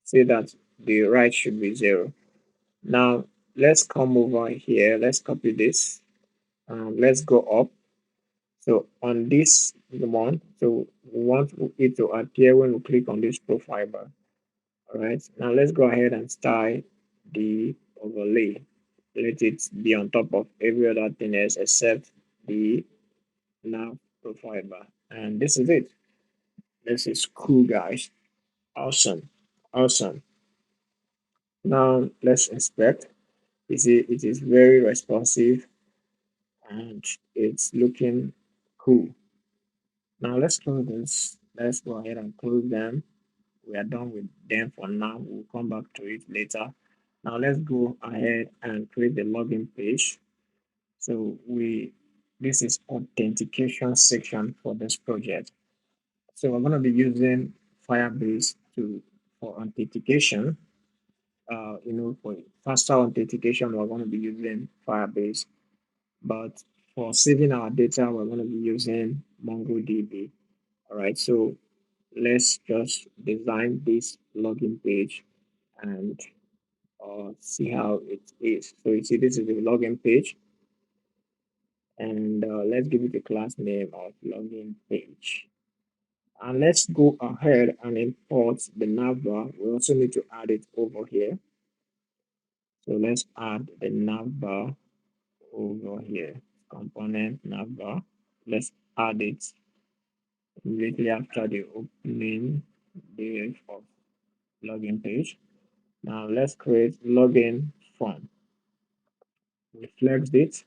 say that the right should be 0. Now let's come over here. Let's copy this. Let's go up. So on this one, so we want it to appear when we click on this profile bar. All right. Now let's go ahead and style the overlay. Let it be on top of every other thing else except the nav profile bar. And this is it. This is cool, guys. Awesome. Awesome. Now let's inspect. You see, it is very responsive and it's looking cool. Now let's close this. Let's go ahead and close them. We are done with them for now. We'll come back to it later. Now let's go ahead and create the login page. So this is authentication section for this project. So we're going to be using Firebase for authentication. For faster authentication, we're going to be using Firebase. But for saving our data, we're going to be using MongoDB. All right, so let's just design this login page and see how it is. So you see, this is the login page, and let's give it a class name of login page. And let's go ahead and import the navbar. We also need to add it over here. So let's add the navbar over here. Component navbar. Let's add it immediately after the opening of login page. Now let's create login form. Reflect it.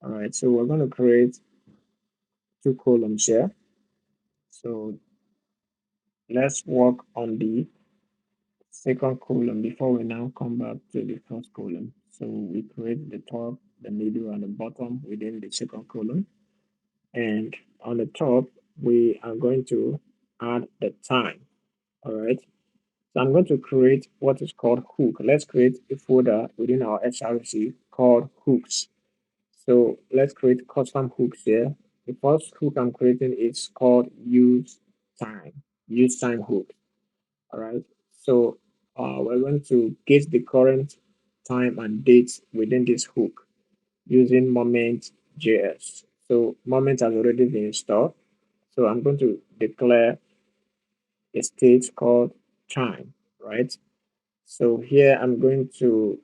All right, so we're going to create 2 columns here. So let's work on the second column before we now come back to the first column. So we create the top, the middle, and the bottom within the second column. And on the top, we are going to add the time. All right. So I'm going to create what is called hook. Let's create a folder within our SRC called hooks. So let's create custom hooks here. The first hook I'm creating is called use time hook. All right. So we're going to get the current time and date within this hook using moment.js. So moment has already been installed. So I'm going to declare a state called time, right? So here I'm going to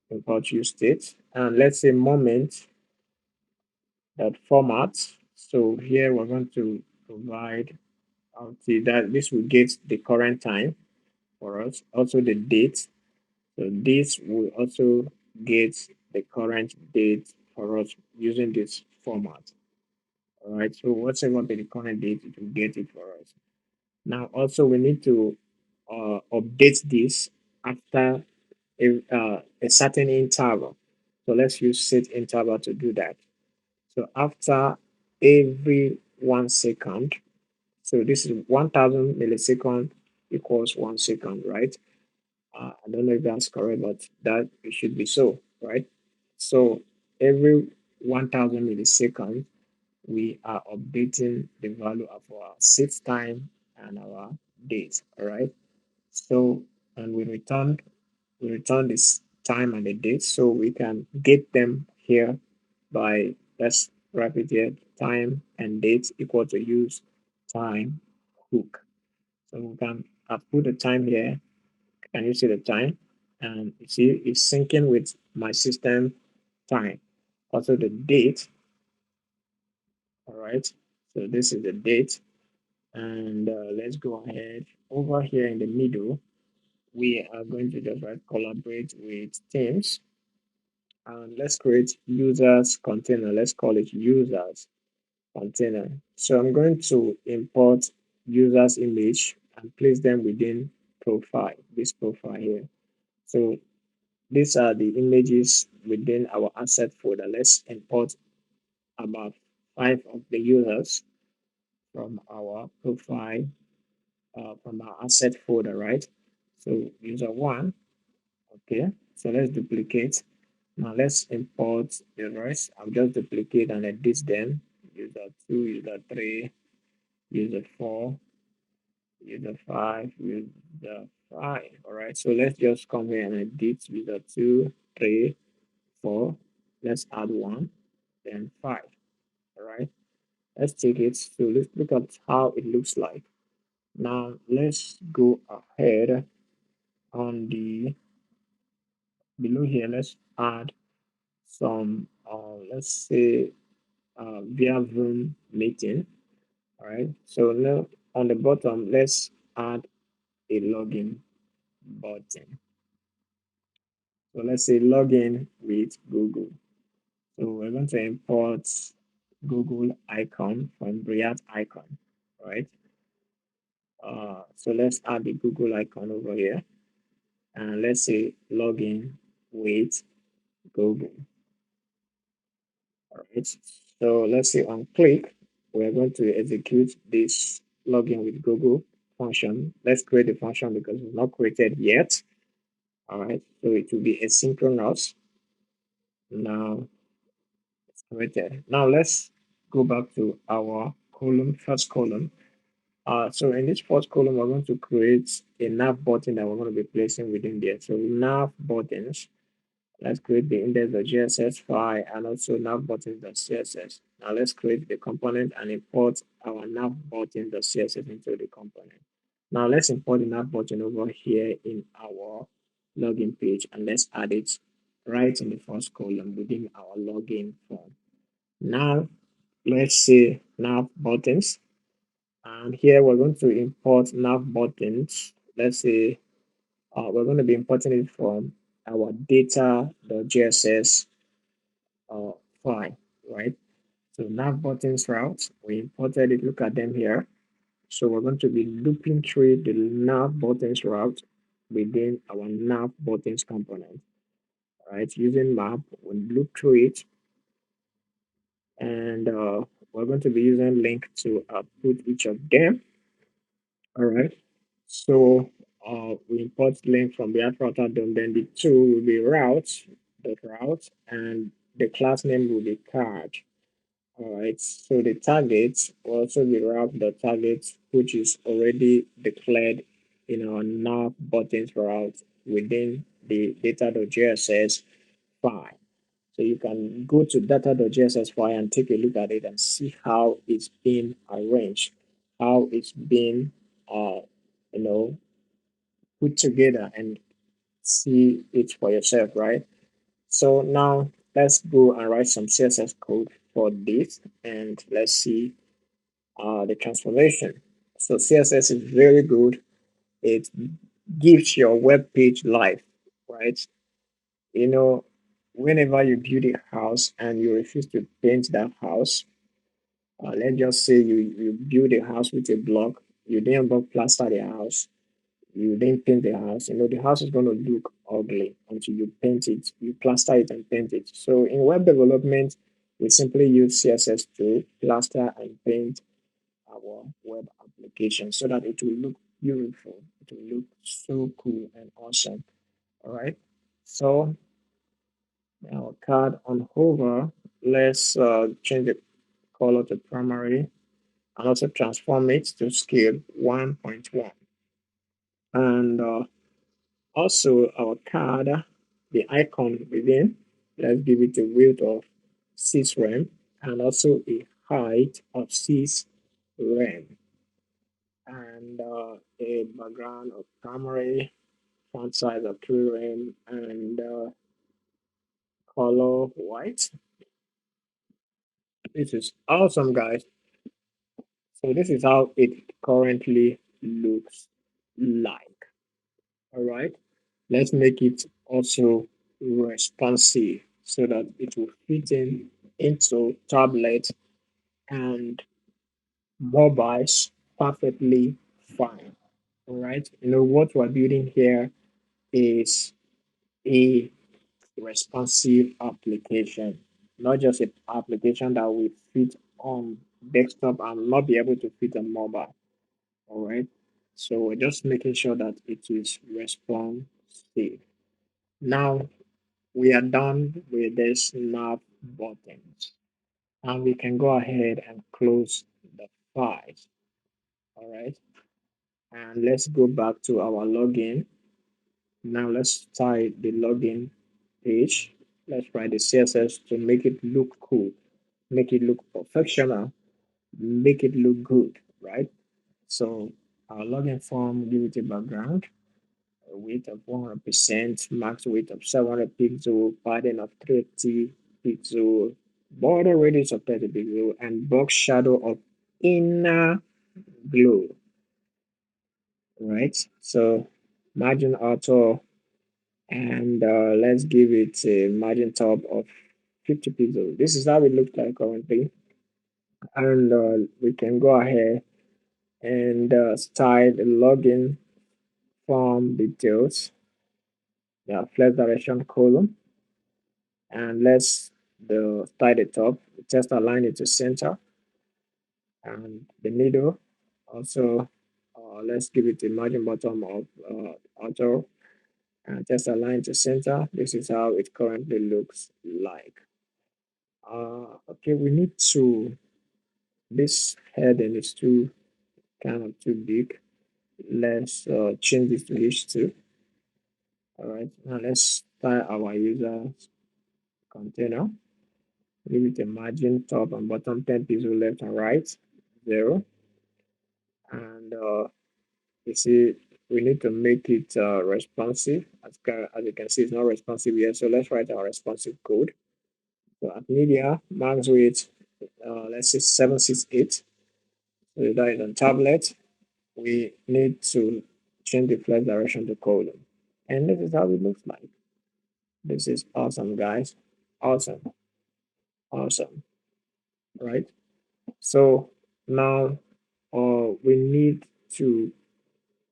import use state and let's say moment that format. So here we're going to provide see that this will get the current time for us, also the date, So this will also get the current date for us using this format. All right. So whatever be the current date, it will get it for us. Now also we need to update this after a certain interval. So let's use set interval to do that. So after every 1 second, so this is 1000 millisecond equals 1 second, right? I don't know if that's correct, but that it should be so, right? So every 1000 milliseconds, we are updating the value of our set time and our date, all right? So, and we return this time and the date, so we can get them here by, let's write it here, time and date equal to use time hook. So we can put the time here. Can you see the time? And you see it's syncing with my system time. Also the date. All right. So this is the date. And let's go ahead. Over here in the middle, we are going to just write collaborate with teams. And let's create users container. Let's call it users container. So I'm going to import users image and place them within profile, this profile here. So these are the images within our asset folder. Let's import about 5 of the users from our profile, from our asset folder, right? So user 1, okay. So let's duplicate. Now let's import the rest. I'll just duplicate and edit them. User 2, user 3, user 4, user 5, user 5. All right. So let's just come here and edit user 2, 3, 4. Let's add 1, then 5. All right. Let's take it. So let's look at how it looks like. Now let's go ahead on the below here. Let's add some, let's say, via Zoom meeting. All right. So now on the bottom, let's add a login button. So let's say login with Google. So we're going to import Google icon from React icon, right? So let's add the Google icon over here, and let's say login with Google. All right. So let's say on click, we're going to execute this login with Google function. Let's create the function because it's not created yet. All right. So it will be asynchronous. Now it's created. Now let's go back to our column, first column. So in this first column, we're going to create a nav button that we're going to be placing within there. So nav buttons. Let's create the index.js file and also nav buttons.css. Now let's create the component and import our nav buttons.css into the component. Now let's import the nav button over here in our login page and let's add it right in the first column within our login form. Now let's say nav buttons, and here we're going to import nav buttons. Let's say we're going to be importing it from our data.js uh, file, right? So nav buttons route, we imported it. Look at them here. So we're going to be looping through the nav buttons route within our nav buttons component, right? Using map, we loop through it, and we're going to be using link to put each of them. All right. So we import link from the router DOM, then the tool will be route, and the class name will be card. All right, so the target will also be route.target, which is already declared in our nav buttons route within the data.js file. So you can go to data.js file and take a look at it and see how it's been arranged, how it's been, you know, put together, and see it for yourself, right? So now let's go and write some CSS code for this, and let's see the transformation. So CSS is very good. It gives your web page life. right? You know, whenever you build a house and you refuse to paint that house, let's just say you build a house with a block, you didn't block plaster the house, you didn't paint the house, the house is going to look ugly until you paint it, you plaster it and paint it. So in web development, we simply use CSS to plaster and paint our web application so that it will look beautiful, it will look so cool and awesome. All right. So our card on hover, let's change the color to primary and also transform it to scale 1.1. And also our card, the icon within, let's give it a width of 6 rem and also a height of 6 rem and a background of primary, font size of 3 rem and color white. This is awesome, guys. So this is how it currently looks like. All right. Let's make it also responsive so that it will fit in into tablet and mobiles perfectly fine. All right. What we're building here is a responsive application, not just an application that will fit on desktop and not be able to fit on mobile. All right. So we're just making sure that it is responsive. Now we are done with the snap buttons and we can go ahead and close the files. All right. And let's go back to our login. Now let's start the login page. Let's write the CSS to make it look cool, make it look professional, make it look good, right? So our login form, give it a background, a width of 100%, max width of 700 pixel, padding of 30 pixel, border radius of 30 pixel, and box shadow of inner glow, right? So margin auto, and let's give it a margin top of 50 pixels. This is how it looks like currently. And we can go ahead and style the login form details, the flex direction column, and let's style the top, just align it to center and the middle. Also, let's give it a margin bottom of auto and just align to center. This is how it currently looks like. Okay, we need to, this heading is too kind of too big. Let's change this to H2. All right, now let's style our user container. Give it a margin top and bottom 10 pixel left and right, 0. And you see, we need to make it responsive. As you can see, it's not responsive yet. So let's write our responsive code. So at media, max width, let's say 768. So that is on tablet. We need to change the flex direction to column. And this is how it looks like. This is awesome, guys. Awesome. Awesome. Right? So now we need to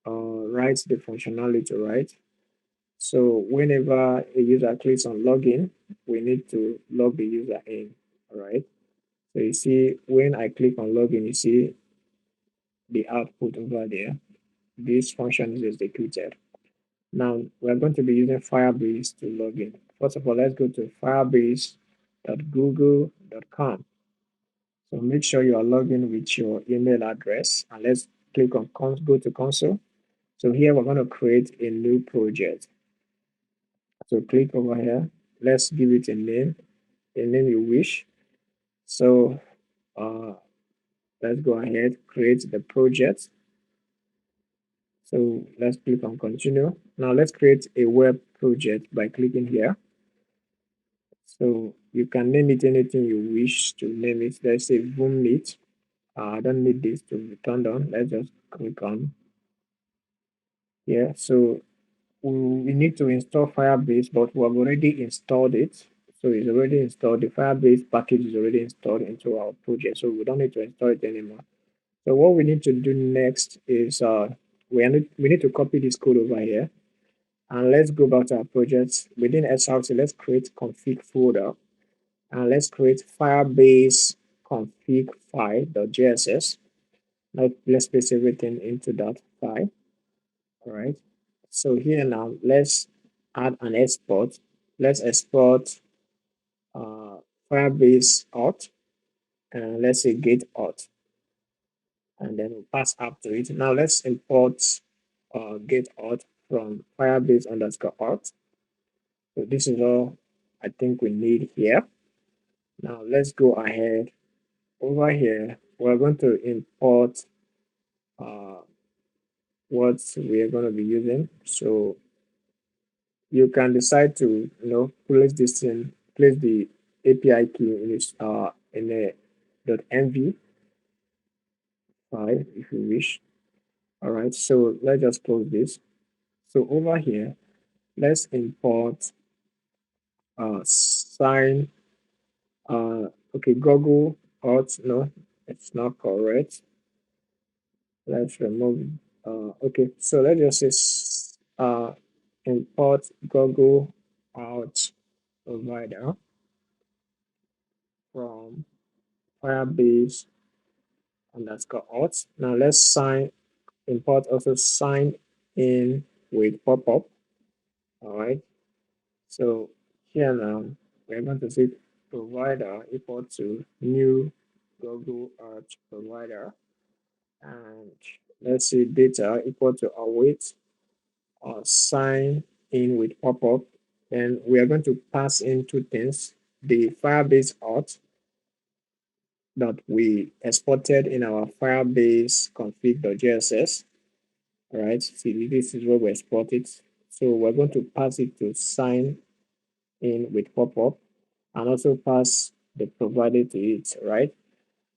write the functionality, right? So whenever a user clicks on login, we need to log the user in. All right. So you see, when I click on login, you see the output over there. This function is executed. Now we're going to be using Firebase to log in. First of all, let's go to firebase.google.com. So make sure you are logged in with your email address and let's click on go to console. So here we're going to create a new project. So click over here. Let's give it a name you wish. So let's go ahead, create the project. So let's click on continue. Now let's create a web project by clicking here. So you can name it anything you wish to name it. Let's say Boomlit. I don't need this to be turned on. Let's just click on here. So we need to install Firebase, but we have already installed it. So it's already installed. The Firebase package is already installed into our project, so we don't need to install it anymore. So what we need to do next is we need to copy this code over here, and let's go back to our project. Within SRC, let's create config folder, and let's create Firebase config file.jss. Now let's paste everything into that file. All right. So here now, let's add an export. Let's export uh, Firebase auth, and let's say get auth, and then we'll pass up to it. Now let's import get auth from Firebase underscore auth. So this is all I think we need here. Now let's go ahead over here. We're going to import uh, what we are going to be using. So you can decide to place this in place the API key in a .mv file if you wish. All right, so let's just close this. So over here, let's import sign okay, Google auth. No, it's not correct. Let's remove okay, so let's just say import Google auth provider from Firebase underscore auth. Now let's import also sign in with pop-up. All right. So here now we're going to say provider equal to new Google Earth provider, and let's say data equal to await or sign in with pop-up. And we are going to pass in two things: the Firebase auth that we exported in our Firebase config.js. All right, see, this is where we export it. So we're going to pass it to sign in with pop-up, and also pass the provider to it, right?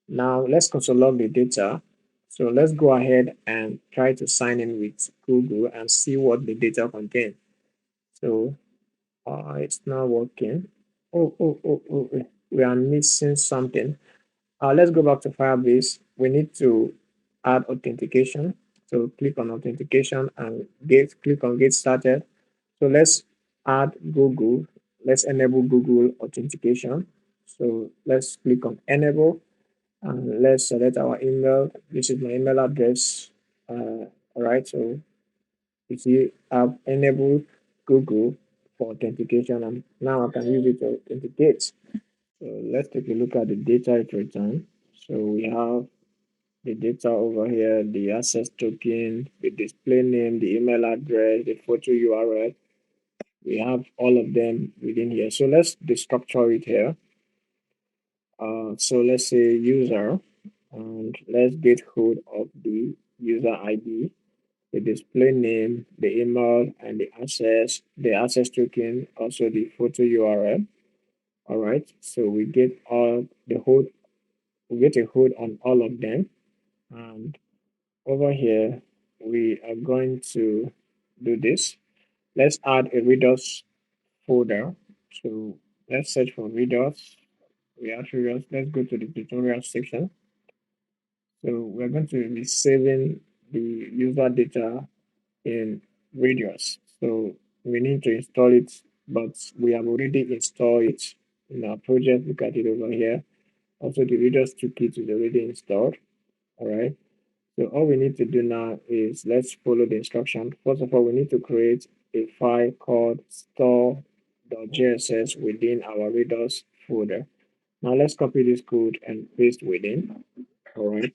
Now let's console log the data. So let's go ahead and try to sign in with Google and see what the data contains. So it's not working. We are missing something. Let's go back to Firebase. We need to add authentication. So click on authentication and click on get started. So let's add Google. Let's enable Google authentication. So let's click on enable, and let's select our email. This is my email address. All right. So you see, I've enabled Google for authentication, and now I can use it to authenticate. So let's take a look at the data it returns. So we have the data over here, the access token, the display name, the email address, the photo URL. We have all of them within here. So let's destructure it here. So let's say user, and let's get hold of the user ID, the display name, the email, and the access token, also the photo URL. All right. So we get we get a hold on all of them. And over here, we are going to do this. Let's add a Redux folder. So let's search for Redux. Let's go to the tutorial section. So we're going to be saving the user data in Redux. So we need to install it, but we have already installed it in our project. Look at it over here. Also, the Redux toolkit is already installed. All right. So all we need to do now is let's follow the instruction. First of all, we need to create a file called store.js within our Redux folder. Now let's copy this code and paste within. All right.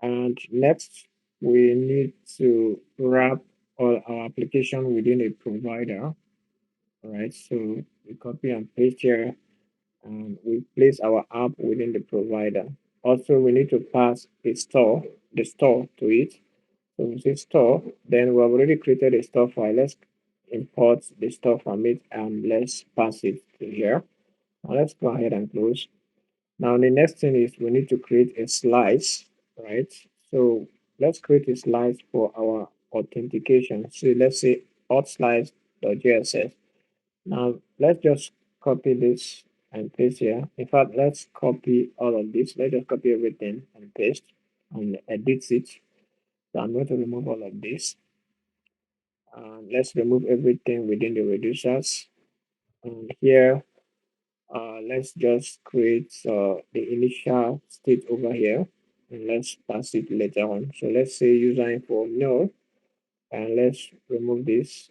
And next, we need to wrap all our application within a provider. All right. So we copy and paste here, and we place our app within the provider. Also, we need to pass the store to it. So we say store, then we have already created a store file. Let's import the store from it and let's pass it to here. Now let's go ahead and close. Now the next thing is we need to create a slice, right? So let's create a slice for our authentication. So let's say auth/slides.js. Now let's just copy this and paste here. In fact, let's copy all of this. Let's just copy everything and paste and edit it. So I'm going to remove all of this. Let's remove everything within the reducers. And here, let's just create the initial state over here. And let's pass it later on. So let's say user info no. And let's remove this.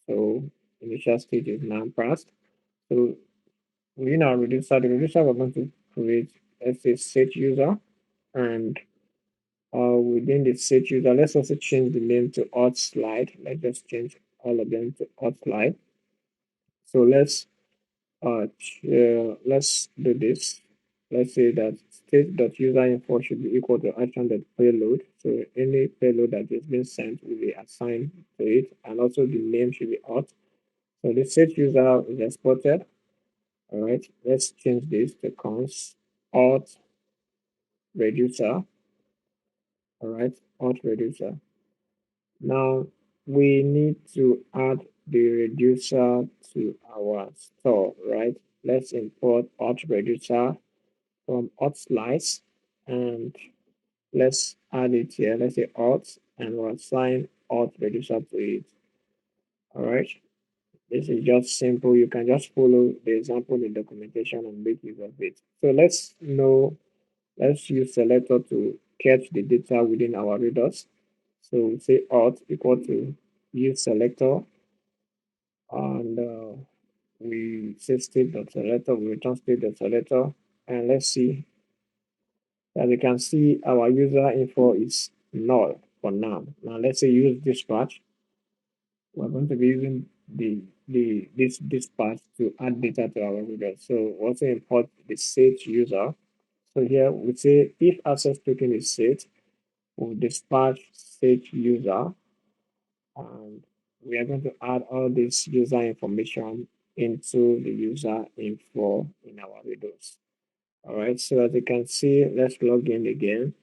So initial state is now passed. So within our reducer, the reducer we're going to create, let's say set user, and within the set user, let's also change the name to auth slide. Let's just change all of them to auth slide. So let's do this. Let's say that state.userinfo should be equal to action.payload. So any payload that is being sent will be assigned to it, and also the name should be auth. So the set user is exported. All right, let's change this to const auth reducer. All right, auth reducer. Now we need to add the reducer to our store, right? Let's import auth reducer from auth slice, and let's add it here. Let's say auth, and we'll assign auth reducer to it. All right. This is just simple. You can just follow the example in the documentation and make use of it. So let's use selector to catch the data within our readers. So say auth equal to use selector, and we say state.selector, we return state.selector, and let's see. As you can see, our user info is null for now. Now let's say use dispatch. We're going to be using this dispatch to add data to our reader. So also import the set user. So here we say if access token is set, we'll dispatch set user, and we are going to add all this user information into the user info in our readers. All right, so as you can see, let's log in again.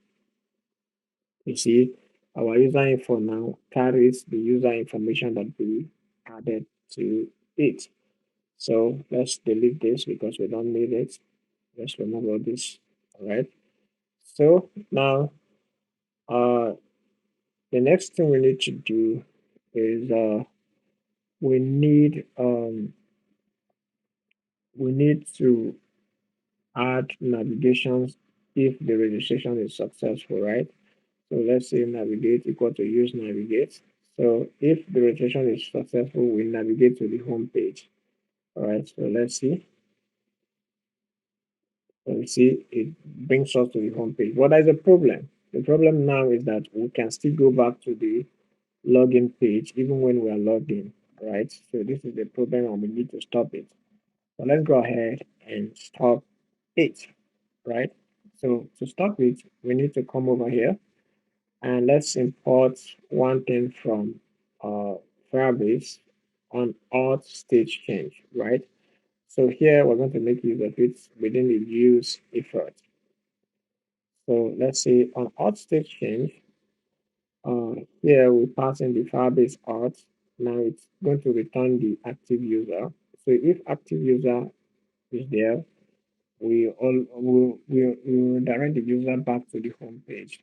You see, our user info now carries the user information that we added to it. So let's delete this because we don't need it. Let's remove all this. All right. So now, the next thing we need to do is we need um, we need to add navigations if the registration is successful, right? So let's say navigate equal to use navigate. So if the registration is successful, we navigate to the home page. All right, so let's see. So we see it brings us to the home page. But there's a problem. The problem now is that we can still go back to the login page even when we are logged in, right? So this is the problem and we need to stop it. So let's go ahead and stop it, right? So to stop it, we need to come over here and let's import one thing from uh, Firebase on auth stage change, right? So here we're going to make use of it within the views effort. So let's say on auth stage change, here we pass in the Firebase auth. Now it's going to return the active user. So if active user is there, we will direct the user back to the home page.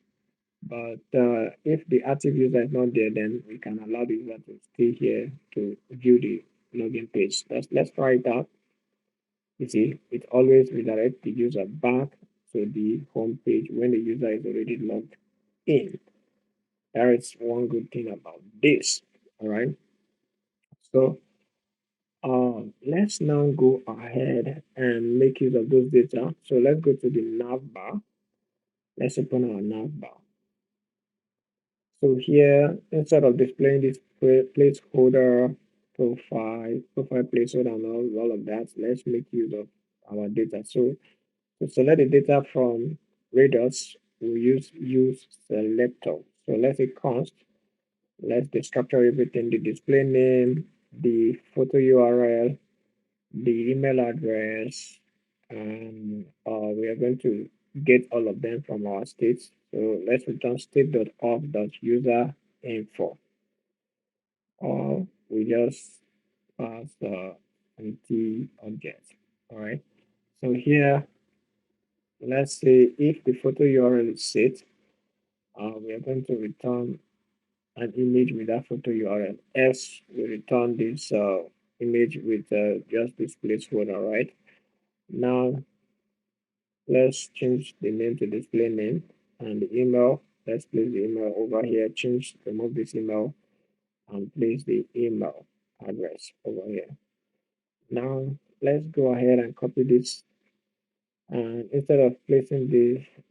But if the active user is not there, then we can allow the user to stay here to view the login page. Let's try it out. You see, it always redirects the user back to the home page when the user is already logged in. That is one good thing about this. All right. So let's now go ahead and make use of those data. So let's go to the navbar. Let's open our navbar. So here, instead of displaying this placeholder, profile placeholder, and all of that, let's make use of our data. So to select the data from Rados, we use selector. So let's say const. Let's destructure everything: the display name, the photo URL, the email address, and we are going to get all of them from our states. So let's return state.auth.userinfo. we just pass the empty object. All right. So here, let's say if the photo URL is set, we are going to return an image with that photo URL. Else, we return this image with just this placeholder, right? Now, let's change the name to display name and the email. Let's place the email over here. Remove this email and place the email address over here. Now, let's go ahead and copy this. And instead of placing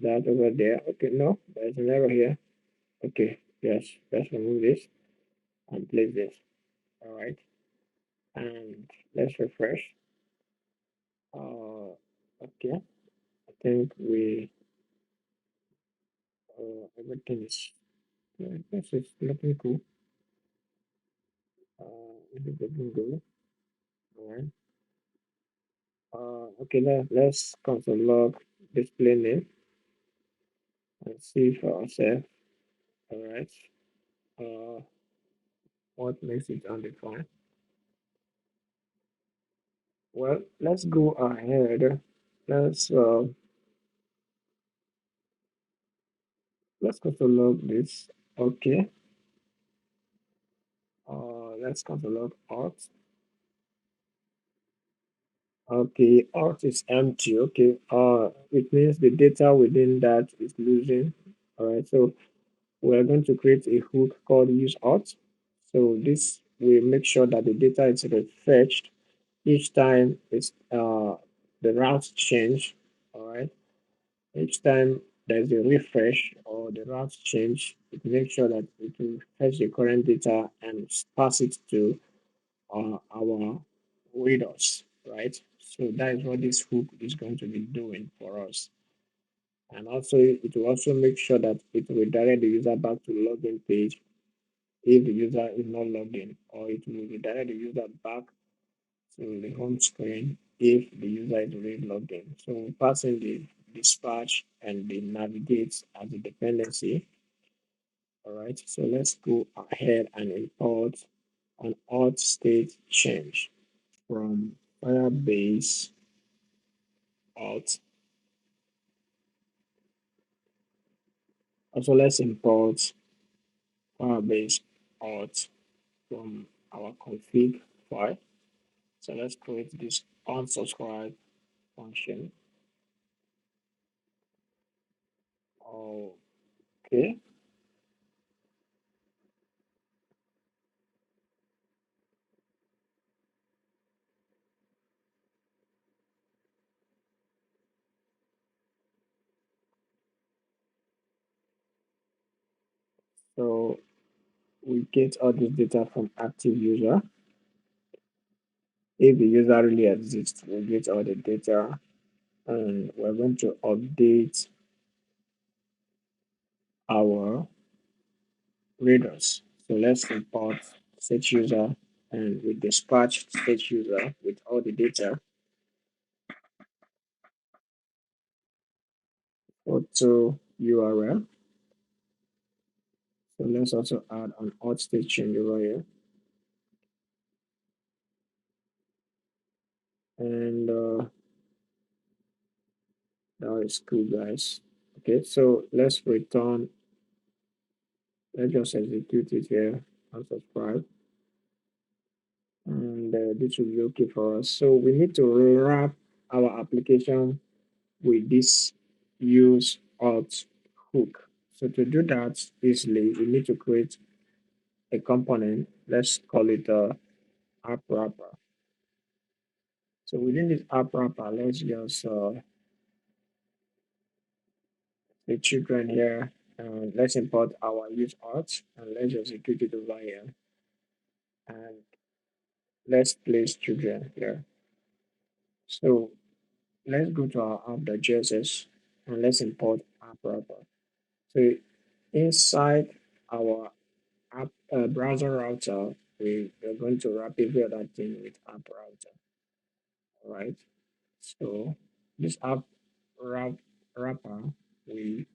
that over there, okay, no, there's an error here. Okay, yes, let's remove this and place this. All right, and let's refresh. Okay, I think everything is this is looking cool. This is looking good. All right. Okay, let's console log display name and see for ourselves. All right. Uh, what makes it undefined? Well, let's go ahead. Let's uh, let's console log this. Okay. Let's console log alt. Okay, alt is empty. Okay. It means the data within that is losing. All right. So we are going to create a hook called use alt. So this will make sure that the data is refreshed each time the route change. All right. Each time there's a refresh or the route change, it makes sure that it will fetch the current data and pass it to our readers, right? So that is what this hook is going to be doing for us. And also, it will also make sure that it will direct the user back to the login page if the user is not logged in, or it will redirect the user back to the home screen if the user is already logged in. So we pass in the dispatch and the navigate as a dependency. All right, so let's go ahead and import an auth state change from Firebase auth. Also, let's import Firebase auth from our config file. So let's create this unsubscribe function. Okay, so we get all this data from active user. If the user really exists, we get all the data and we're going to update our readers. So let's import set user and we dispatch set user with all the data. Auto URL. So let's also add an auth state change over here. And that is cool, guys. Okay, so let's just execute it here and subscribe. And this will be okay for us. So we need to wrap our application with this use auth hook. So to do that easily, we need to create a component. Let's call it a app wrapper. So within this app wrapper, let's just the children here. Let's import our use auth and let's just execute it over here. And let's place children here. So let's go to our app.js and let's import app wrapper. So inside our app browser router, we are going to wrap every other thing with app router. All right. So this app wrapper, we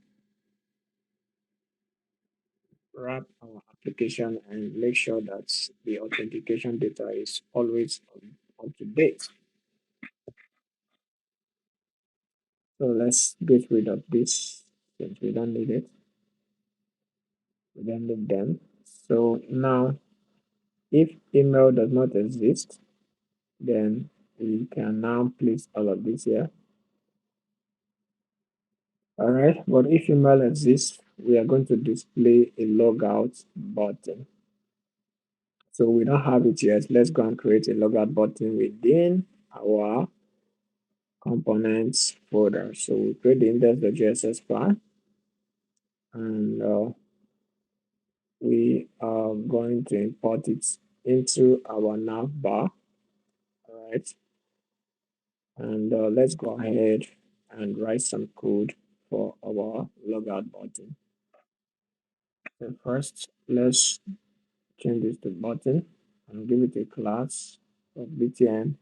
wrap our application and make sure that the authentication data is always up to date. So let's get rid of this since we don't need it. We don't need them. So now, if email does not exist, then we can now place all of this here. All right, but if email exists, we are going to display a logout button. So we don't have it yet. Let's go and create a logout button within our components folder. So we create the index.js file, and we are going to import it into our navbar. All right, and let's go ahead and write some code for our logout button. So first, let's change this to button and give it a class of btn,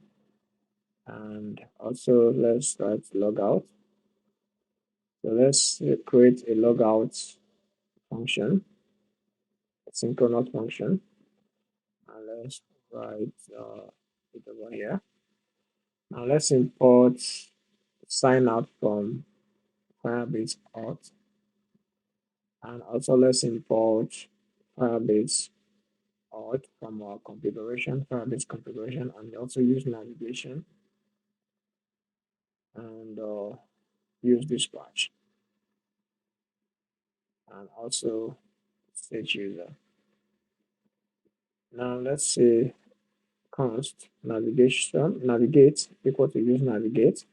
and also let's write logout. So let's create a logout function, a synchronous function, and let's write it over here. Now let's import sign out from Firebase auth, and also let's import Firebase auth from our configuration, Firebase configuration, and also use navigation and use dispatch, and also set user. Now let's say const navigate equal to use navigate,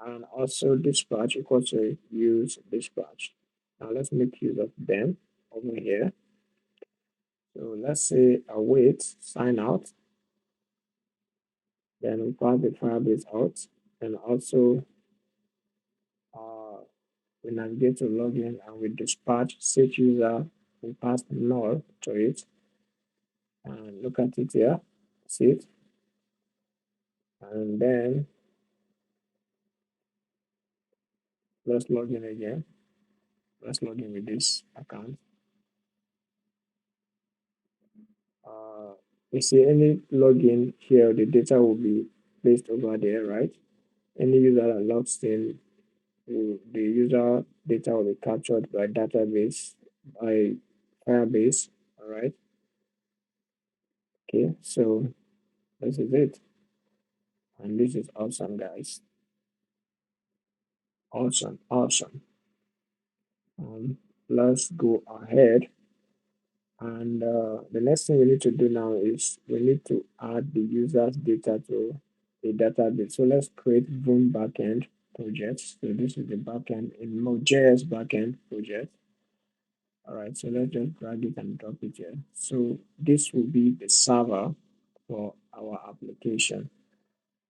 and also dispatch equal to use dispatch. Now let's make use of them over here. So let's say await sign out, then we pass the Firebase out, and also we navigate to login, and we dispatch set user, we pass null to it, and look at it here, see it, and then let's log in again. Let's log in with this account. You see any login here, the data will be placed over there, right? Any user that logs in, the user data will be captured by database, by Firebase, all right? Okay, so this is it. And this is awesome, guys. Awesome, awesome. Let's go ahead. And the next thing we need to do now is we need to add the user's data to a database. So let's create Vim backend project. So this is the backend in NODEJS backend project. All right, so let's just drag it and drop it here. So this will be the server for our application.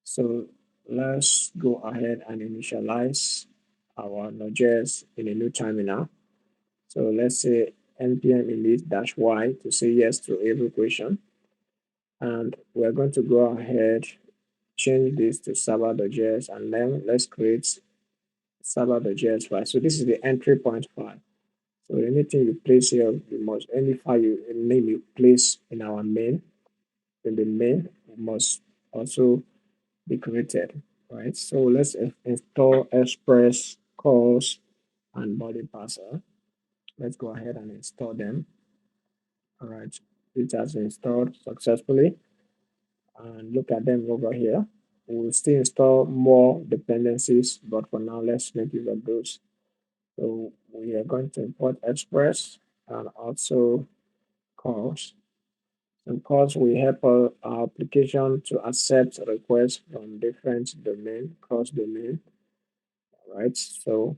So let's go ahead and initialize our NODEJS in a new terminal. So let's say npm init-y to say yes to every question. And we're going to go ahead, change this to server.js, and then let's create server.js file. So this is the entry point file. So anything you place here, you must, any file name you place in our main, in the main, must also be created, right? So let's install express calls and body parser. Let's go ahead and install them. All right, it has installed successfully, and look at them over here. We'll still install more dependencies, but for now, let's make use of those. So we are going to import express and also calls. And calls will help our application to accept requests from different domain, cross domain. All right, so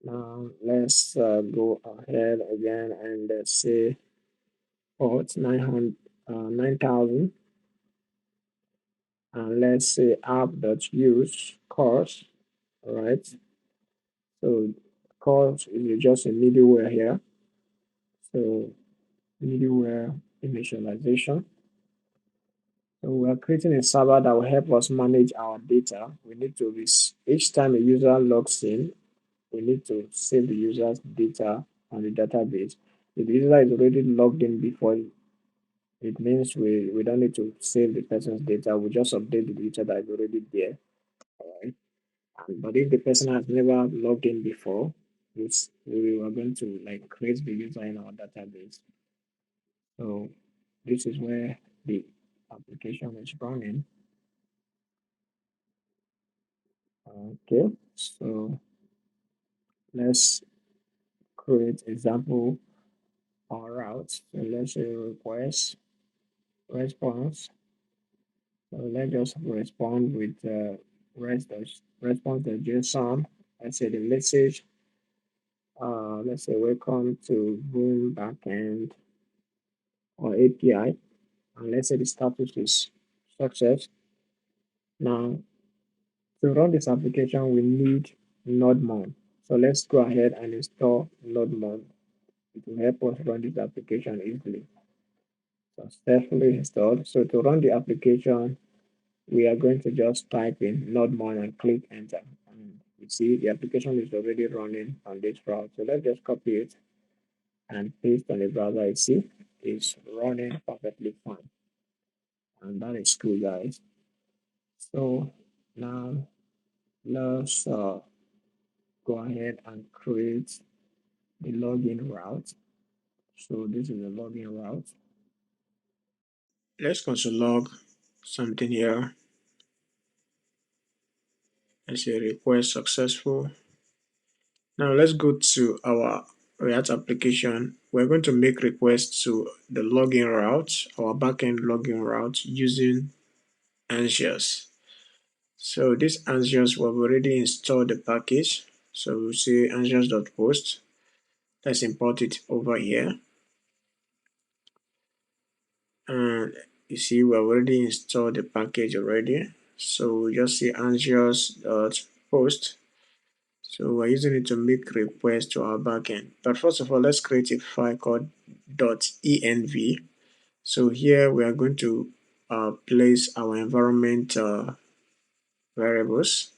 now let's go ahead again and say port 9000, and let's say app.use course. All right, so course is just a middleware here. So middleware initialization. So we are creating a server that will help us manage our data. We need to each time a user logs in, we need to save the user's data on the database. If the user is already logged in before, it means we don't need to save the person's data. We just update the data that is already there. All right. But if the person has never logged in before, we are going to like create the user in our database. So this is where the application is running. Okay, so let's create example or route. So let's say request response. So let's just respond with response the JSON. Let's say the message. Let's say welcome to Boom Backend or API. And let's say the status is success. Now to run this application, we need NodeMon. So let's go ahead and install NodeMon. It will help us run this application easily. Successfully installed. So to run the application, we are going to just type in NodeMon and click enter. And you see the application is already running on this route. So let's just copy it and paste on the browser. You see it's running perfectly fine. And that is cool, guys. So now let's go ahead and create the login route. So this is the login route. Let's console log something here. Let's say request successful. Now let's go to our React application. We're going to make requests to the login route, our backend login route using Ansios. So this Ansios, we've already installed the package. So we'll say ansios.post. Let's import it over here. And you see we have already installed the package already. So we just say ansios.post. So we're using it to make requests to our backend. But first of all, let's create a file called .env. So here we are going to place our environment variables.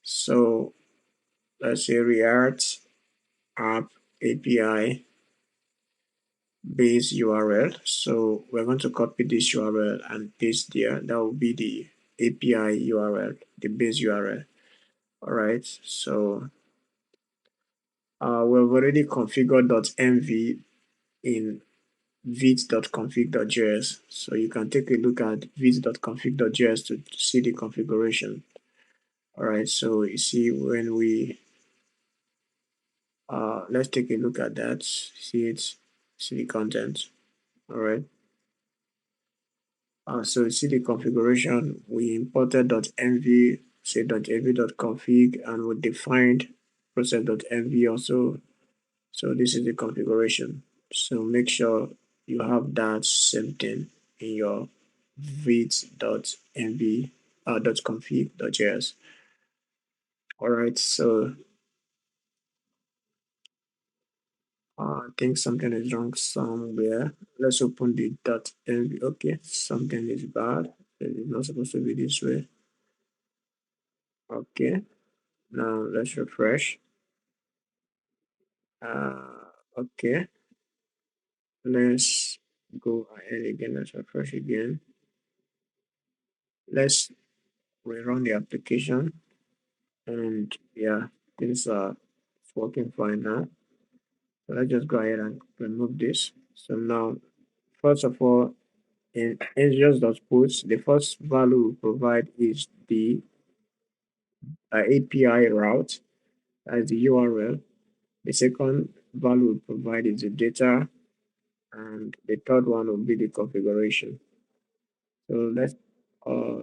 So let's say React app API base URL. So we're going to copy this URL and paste there. That will be the API URL, the base URL. All right. So we've already configured .env in vit.config.js. So you can take a look at vit.config.js to see the configuration. All right. So you see when we let's take a look at that. See it. See the content. All right. So you see the configuration, we imported .env, say .env.config, and we defined process.env also. So this is the configuration. So make sure you have that same thing in your vit.env .config.js. All right, so I think something is wrong somewhere. Let's open the .env. Okay, something is bad. It's not supposed to be this way. Okay. Now let's refresh. Okay, let's go ahead again. Let's refresh again. Let's rerun the application, and yeah, things are working fine now. So let's just go ahead and remove this. So now, first of all, in angels.post, the first value we provide is the API route, as the URL. The second value we provide is the data, and the third one will be the configuration. So let's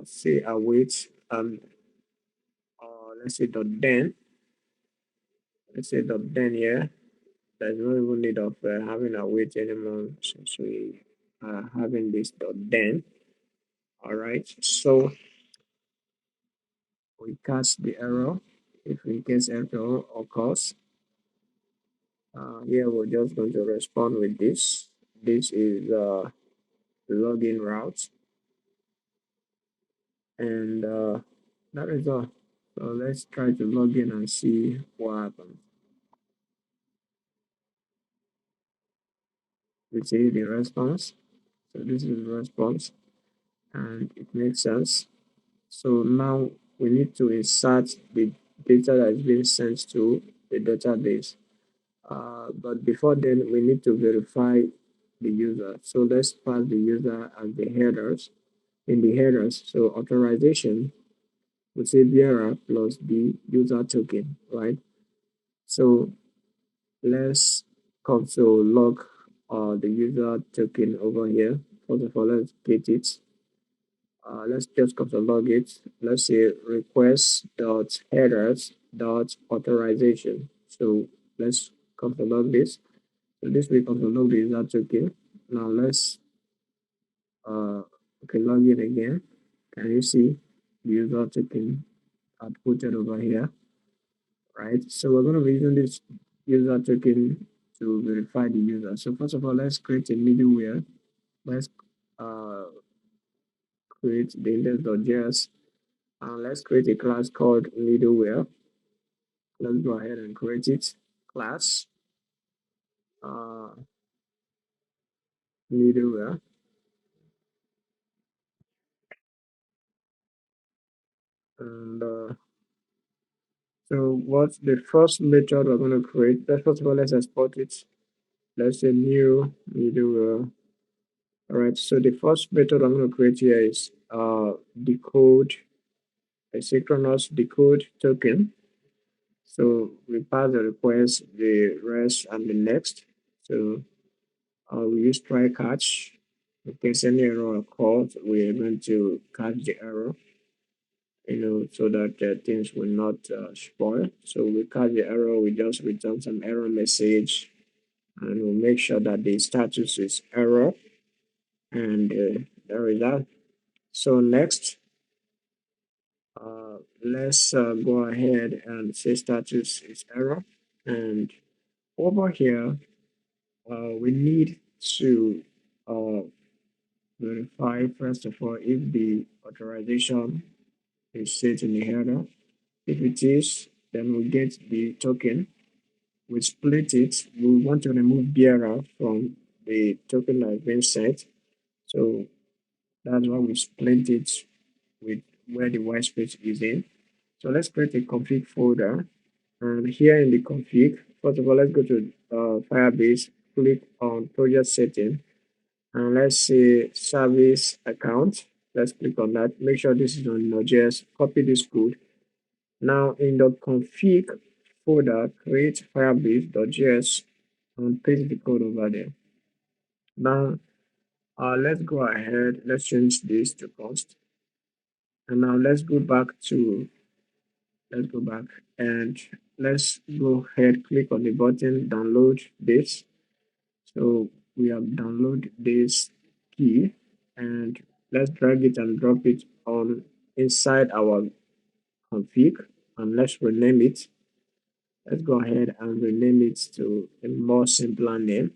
say await let's say .den. Let's say .den here. There's no even need of having await anymore since we are having this .den. All right. So we catch the error. If in case error occurs, here we're just going to respond with this. This is login route, and that is all. So let's try to log in and see what happens. we see the response. So this is the response, and it makes sense. So now we need to insert the data that is being sent to the database. But before then, we need to verify the user. So let's pass the user as the headers. In the headers, so authorization, we say bearer plus the user token, right? So let's console log the user token over here. First of all, let's get it. Let's just console log it. Let's say request dot headers dot authorization. So let's console log this. So this will console log the user token. Now let's okay, log in again. Can you see the user token outputted over here? Right. So we're going to be using this user token to verify the user. So first of all, let's create a middleware. Let's uh, create the index.js and let's create a class called middleware. Let's go ahead and create it. Class uh, middleware. And so what's the first method we're going to create? Let's first of all, let's export it. Let's say new middleware. All right. So the first method I'm going to create here is decode asynchronous decode token. So we pass the request, the rest, and the next. So we use try catch. In case any error occurs, we are going to catch the error, so that things will not spoil. So we catch the error, we just return some error message, and we'll make sure that the status is error, and there is that. So next, let's go ahead and say status is error, and over here, we need to uh, verify first of all if the authorization is set in the header. If it is, then we get the token. We split it. We want to remove bearer from the token that has been set. So that's why we split it with where the white space is in. So let's create a config folder. And here in the config, first of all, let's go to Firebase, click on project setting, and let's say service account. Let's click on that. Make sure this is on NODEJS. Copy this code. Now in the config folder, create firebase.js and paste the code over there. Now let's go ahead. Let's change this to const. And now let's go back and let's go ahead, click on the button, download this. So we have downloaded this key and let's drag it and drop it on inside our config and let's rename it. Let's go ahead and rename it to a more simpler name.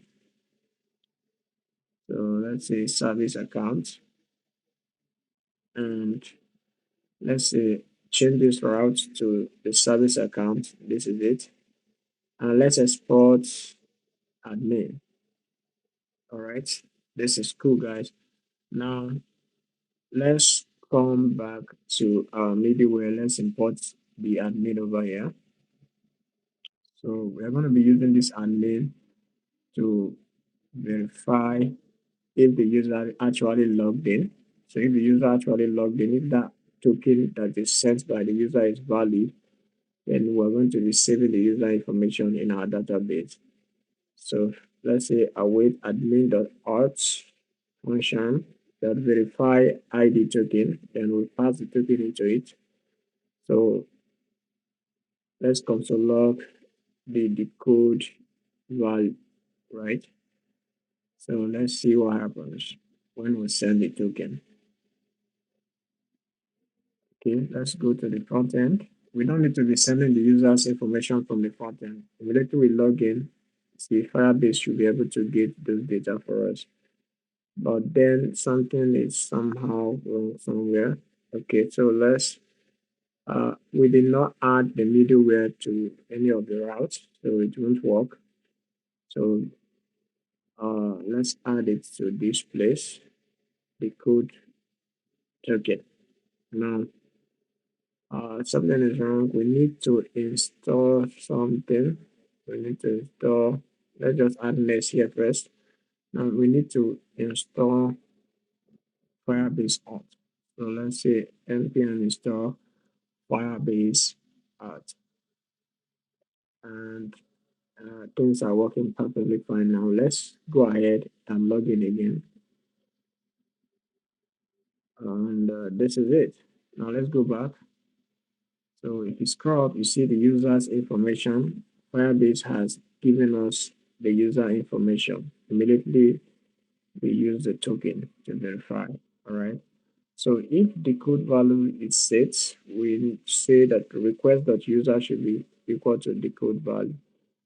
So let's say service account and let's say change this route to the service account. This is it. And let's export admin. All right. This is cool, guys. Now let's come back to our middleware. Let's import the admin over here. So we're going to be using this admin to verify if the user actually logged in. So if the user actually logged in, if that token that is sent by the user is valid, then we're going to be saving the user information in our database. So let's say await admin.auth function that verify ID token, then we pass the token into it. So let's console log the decode value, right? So let's see what happens when we send the token. Okay, let's go to the front end. We don't need to be sending the user's information from the front end. Immediately we log in, see Firebase should be able to get those data for us. But then something is somehow wrong somewhere. Okay, so we did not add the middleware to any of the routes, so it won't work. So let's add it to this place, the code token. Now, something is wrong. We need to install something. We need to install, let's just add Nest here first. Now we need to install Firebase auth. So let's say npm install Firebase auth, and things are working perfectly fine. Now let's go ahead and log in again, and this is it. Now let's go back. So if you scroll up, you see the user's information. Firebase has given us the user information. Immediately we use the token to verify. All right. So if the code value is set, we say that the request.user should be equal to the code value.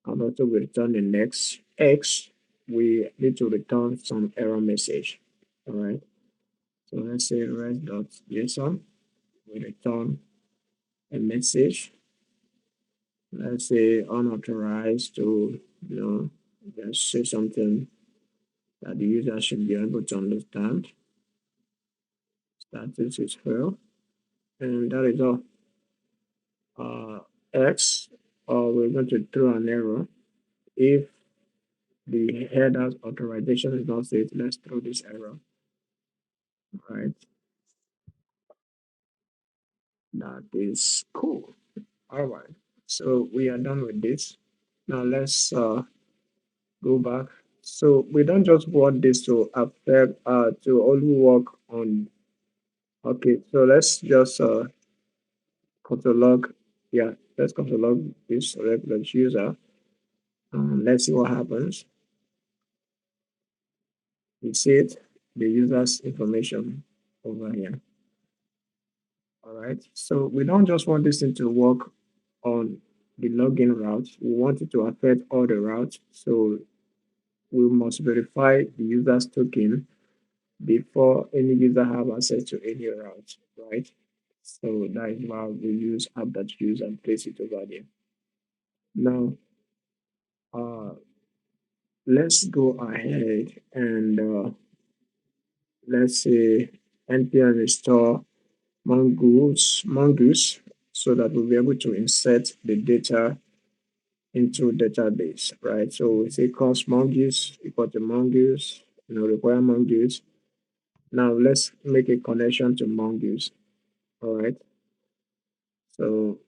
And also we return the next X, we need to return some error message. All right. So let's say res.json, we return a message. Let's say unauthorized to, just say something that the user should be able to understand. Status is fail. And that is all. X, we're going to throw an error. If the header's authorization is not set, let's throw this error. Right. That is cool. All right. So we are done with this. Now let's go back. So we don't just want this to affect to only work on. Okay. So let's just catalog. Yeah. Let's catalog this regular user. Let's see what happens. You see it, the user's information over here. All right. So we don't just want this thing to work on the login route. We want it to affect all the routes. So we must verify the user's token before any user have access to any route, right? So that is why we use app.use and place it over there. Now, uh, let's go ahead and let's say npm restore mongoose so that we'll be able to insert the data into database, right? So we say cost mongoose equal to mongoose, require mongoose. Now let's make a connection to mongoose, all right? So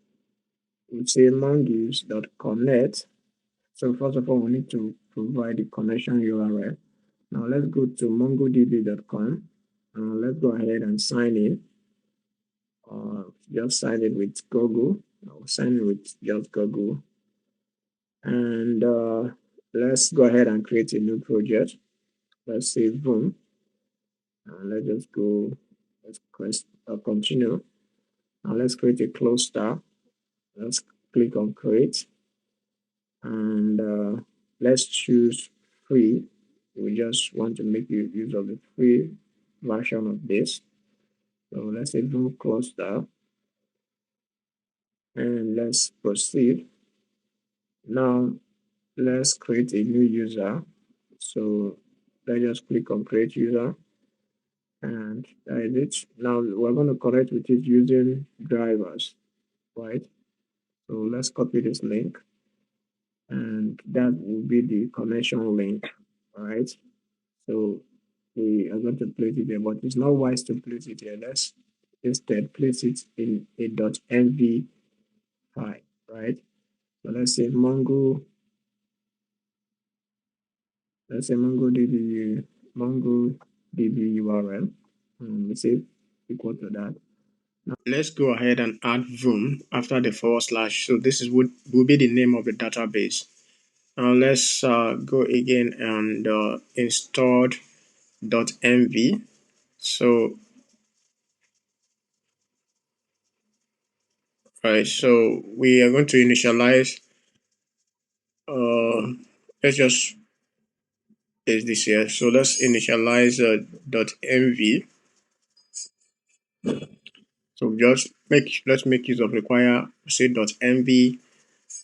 we say mongoose.connect. So first of all, we need to provide the connection URL. Now let's go to mongodb.com. Let's go ahead and sign in. Just sign in with Google. I'll sign in with just Google. And let's go ahead and create a new project. Let's say boom. And let's just go, let's press continue. Now let's create a closed tab. Let's click on create. And let's choose free. We just want to make use of the free version of this. So let's say boom close tab. And let's proceed. Now let's create a new user. So let's just click on create user, and that is it. Now we're going to connect with it using drivers, right? So let's copy this link, and that will be the connection link, right? So we are going to place it there, but it's not wise to place it here. Let's instead place it in a .mv file, right? So let's say MongoDB URL, and we say equal to that. Now let's go ahead and add Voom after the forward slash. So this is what will be the name of the database. Now let's go again and install .mv. So so we are going to initialize. Let's just paste this here. So let's initialize .mv. So let's make use of require say .mv.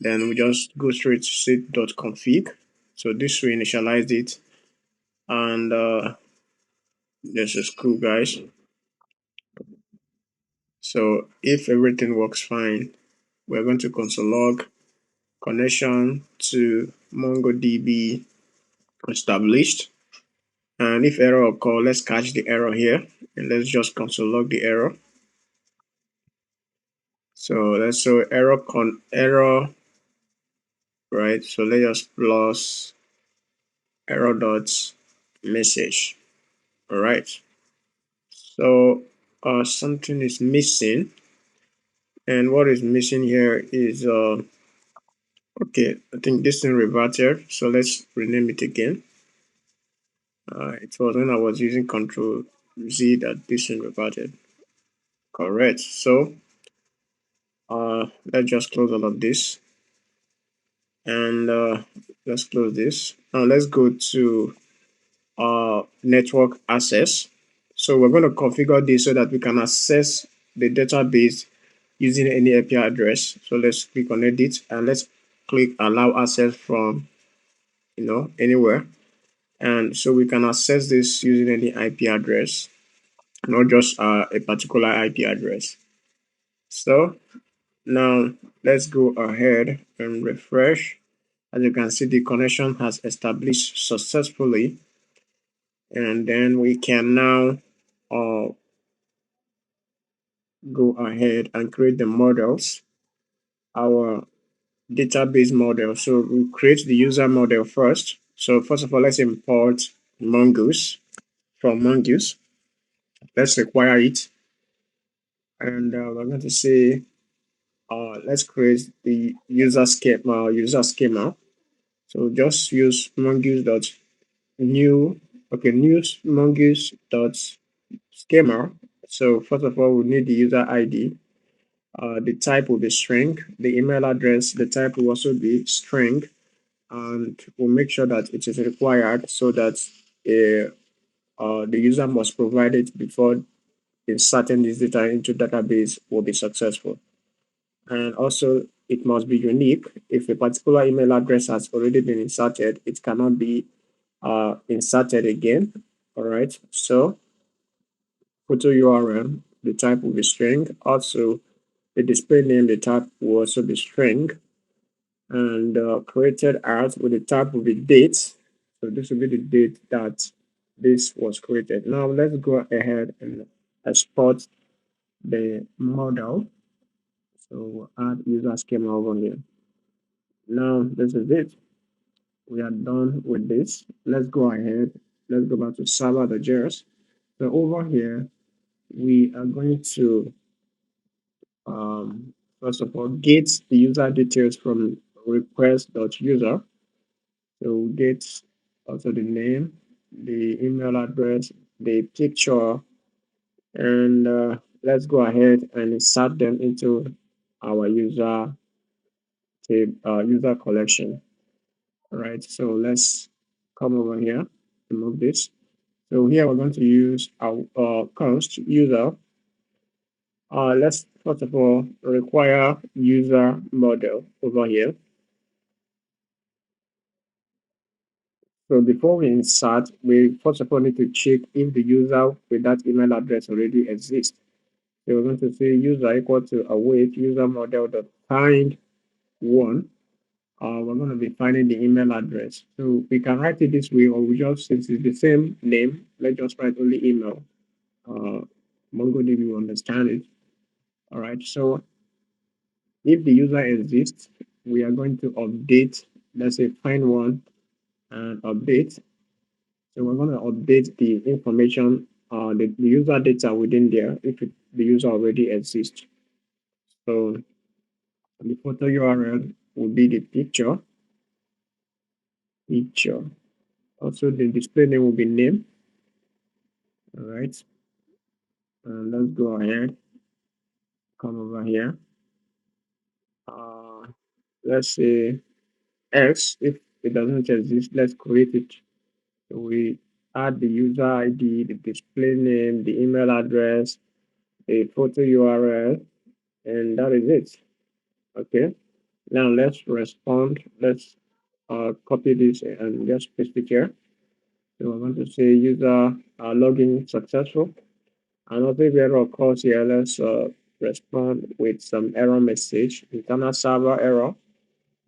Then we just go straight to say .config. So this will initialize it. And this is cool, guys. So if everything works fine, we're going to console log connection to MongoDB established. And if error occur, let's catch the error here and let's just console log the error. So let's show error, right? So let's just plus error dot message. All right. So something is missing, and what is missing here is okay. I think this thing reverted. So let's rename it again. It was when I was using Control Z that this thing reverted. Correct. So let's just close all of this, and let's close this. Now let's go to network access. So we're going to configure this so that we can access the database using any IP address. So let's click on edit and let's click allow access from anywhere. And so we can access this using any IP address, not just a particular IP address. So now let's go ahead and refresh. As you can see, the connection has established successfully, and then we can now uh, go ahead and create the models, our database model. So we create the user model first. So first of all, let's import Mongoose from Mongoose. Let's require it. And we're going to say, let's create the user schema. So just use mongoose dot new, okay, new mongoose dot schema. So first of all, we need the user ID. The type will be string. The email address, the type will also be string, and we'll make sure that it is required so that the user must provide it before inserting this data into database will be successful. And also, it must be unique. If a particular email address has already been inserted, it cannot be inserted again. All right. So, photo URL, the type will be string. Also, the display name, the type will also be string. And created as with the type will be date. So this will be the date that this was created. Now let's go ahead and export the model. So we'll add user schema over here. Now this is it. We are done with this. Let's go ahead. Let's go back to server.js. So over here, we are going to first of all get the user details from request.user. So we get also the name, the email address, the picture, and let's go ahead and insert them into our user collection. All right, so let's come over here, remove this. So here we're going to use our const user. Let's first of all require user model over here. So before we insert, we first of all need to check if the user with that email address already exists. So we're going to say user equal to await user model dot find one. We're going to be finding the email address. So we can write it this way, or we just, since it's the same name, let's just write only email. MongoDB will understand it. All right. So if the user exists, we are going to update, let's say find one and update. So we're going to update the information, the user data within there if the user already exists. So the photo URL will be the picture. Also, the display name will be name. All right. And let's go ahead, come over here. Uh, let's say X. If it doesn't exist, let's create it. So we add the user ID, the display name, the email address, the photo URL, and that is it. Okay. Now let's respond. Let's copy this and just paste it here. So we're going to say user login successful. And also if error occurs here, let's respond with some error message, internal server error,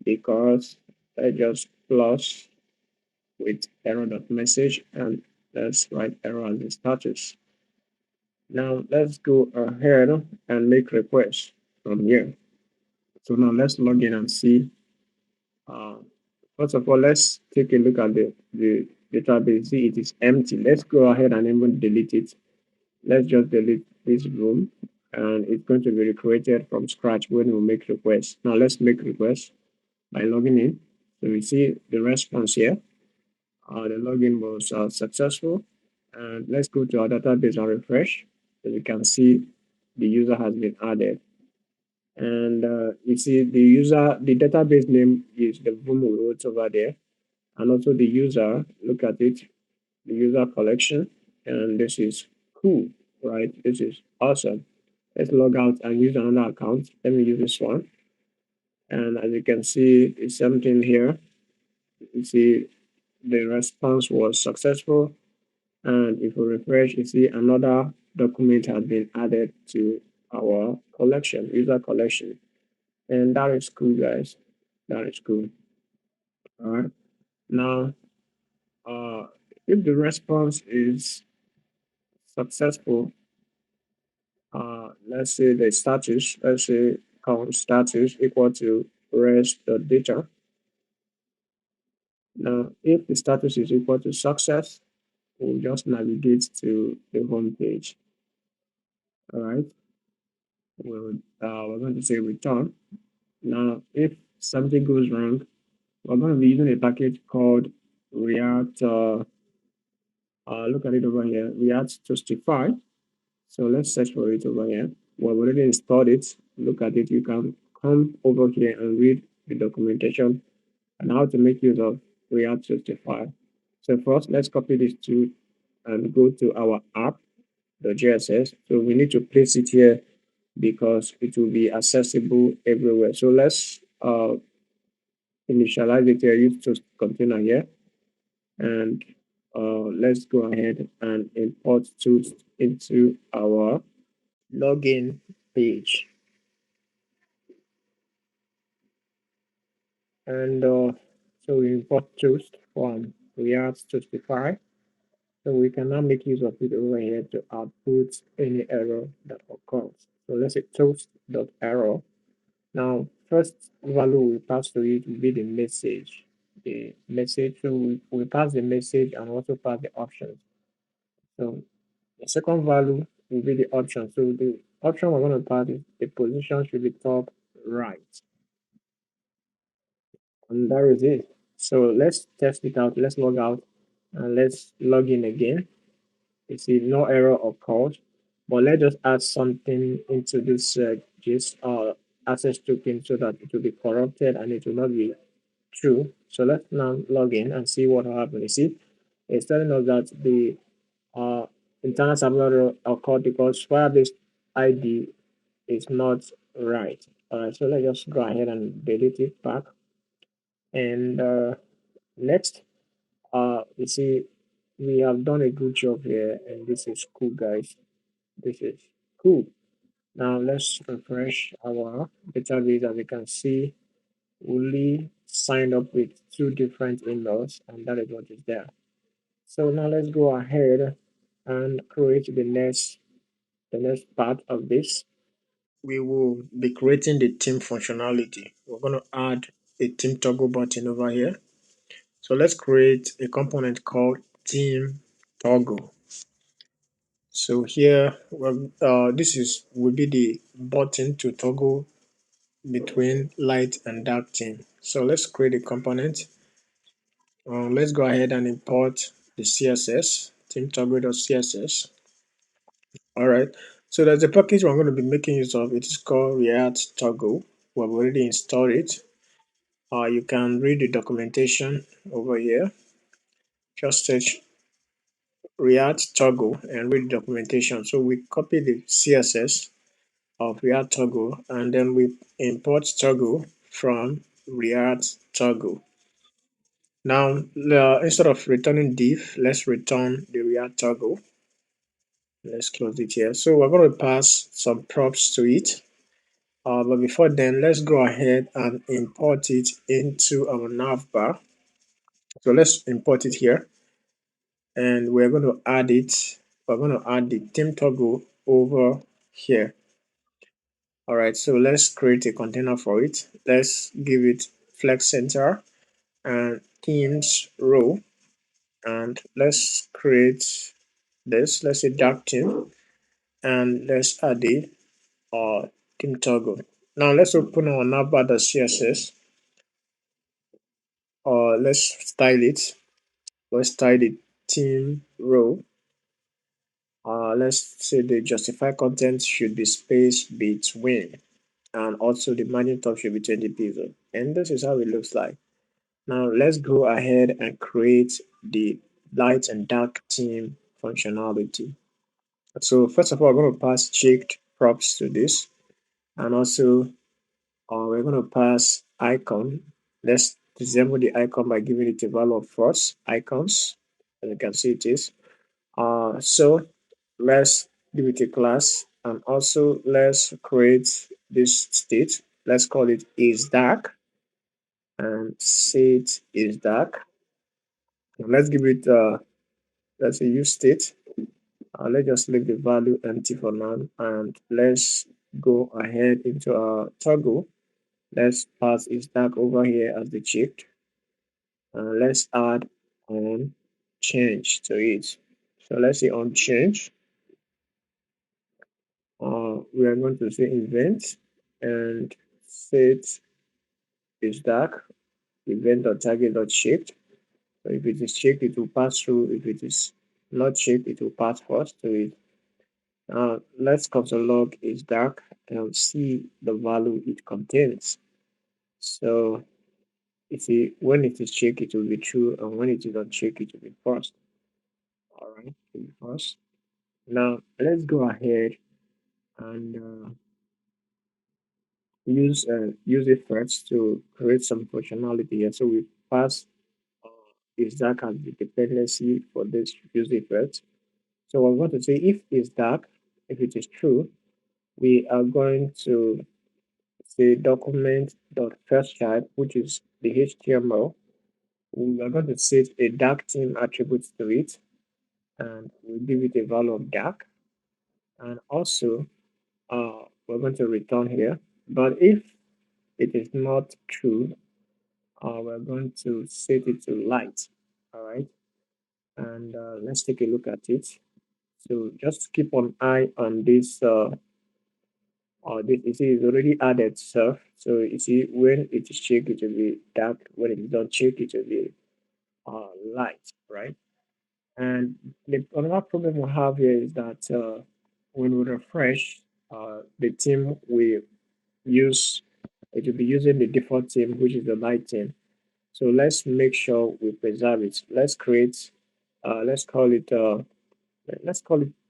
because I just plus with error.message and let's write error as the status. Now let's go ahead and make requests from here. So now let's log in and see. Uh, First of all, let's take a look at the database. See, it is empty. Let's go ahead and even delete it. Let's just delete this room and it's going to be recreated from scratch when we make requests. Now let's make requests by logging in. So we see the response here. The login was successful. And let's go to our database and refresh. So you can see the user has been added. And you see the database name is the room we wrote over there. And also the user, look at it, the user collection. And this is cool, right? This is awesome. Let's log out and use another account. Let me use this one. And as you can see, it's something here. You see the response was successful. And if we refresh, you see another document has been added to our collection, user collection. And that is cool, guys. That is cool. All right. Now, uh, if the response is successful, let's say the status, let's say count status equal to rest.data. Now, if the status is equal to success, we'll just navigate to the home page. All right. We're going to say return. Now, if something goes wrong, we're going to be using a package called React. Look at it over here, React Justify. So let's search for it over here. We've already installed it. Look at it. You can come over here and read the documentation and how to make use of React Justify. So first, let's copy this to and go to our app, the JSS. So we need to place it here because it will be accessible everywhere. So let's initialize it here, use to container here, and let's go ahead and import tools into our login page. And so we import tools from React Justify. So we can now make use of it over here to output any error that occurs. So let's say toast.error. Now, first value we pass to it will be the message. The message, so we pass the message and also pass the options. So the second value will be the option. So the option we're going to pass is the position should be top right. And that is it. So let's test it out. Let's log out and let's log in again. You see no error occurred, but let's just add something into this gist access token so that it will be corrupted and it will not be true. So let's now log in and see what will happen. You see, it's telling us that the uh, internal server occurred because Firebase ID is not right. All right, so let's just go ahead and delete it back. And next, you see, we have done a good job here, and this is cool, guys. This is cool. Now let's refresh our database. As you can see, only signed up with two different emails, and that is what is there. So now let's go ahead and create the next part of this. We will be creating the theme functionality. We're going to add a theme toggle button over here. So let's create a component called theme toggle. So here, well, this will be the button to toggle between light and dark theme. So let's create a component. Let's go ahead and import the CSS, theme toggle.css. All right. So there's a package we're going to be making use of. It is called React Toggle. We've already installed it. You can read the documentation over here. Just search React Toggle and read the documentation. So we copy the CSS of React Toggle and then we import Toggle from React Toggle. Now, instead of returning div, let's return the React toggle. Let's close it here. So we're going to pass some props to it. But before then, let's go ahead and import it into our navbar. So let's import it here, and we're going to add it. We're going to add the theme toggle over here. All right, so let's create a container for it. Let's give it flex center and themes row, and let's create this. Let's say dark theme, and let's add the theme toggle. Now let's open our navbar.css. Let's style it. Let's style the theme row. Let's say the justify content should be space between, and also the margin top should be 20 pixels. And this is how it looks like. Now let's go ahead and create the light and dark theme functionality. So first of all, we're going to pass checked props to this, and also we're going to pass icon. Let's disable the icon by giving it a value of false icons. As you can see, it is. So let's give it a class, and also let's create this state. Let's call it is dark, and set is dark. Let's give it let's say use state. Let's just leave the value empty for now, and let's go ahead into our toggle. Let's pass is dark over here as the checked, and let's add on change to it. So let's say on change. We are going to say event and set is dark, event.target.shaped. So if it is checked, it will pass through. If it is not checked, it will pass first to it. Let's console log is dark and see the value it contains. So you see, when it is checked, it will be true, and when it is unchecked, it will be false. All right, it will be false. Now let's go ahead and use it first to create some functionality here. So we pass is dark as the dependency for this use effect. So we're going to say if is dark, if it is true, we are going to say document dot first type, which is the HTML. We are going to set a dark theme attribute to it, and we'll give it a value of dark. And also, we're going to return here. But if it is not true, we're going to set it to light. All right, and let's take a look at it. So just keep an eye on this. This you see is already added surf. So you see when it is checked, it will be dark. When it is not checked, it will be light, right? And the another problem we have here is that when we refresh, the theme we use, it will be using the default theme, which is the light theme. So let's make sure we preserve it. Let's create, let's call it,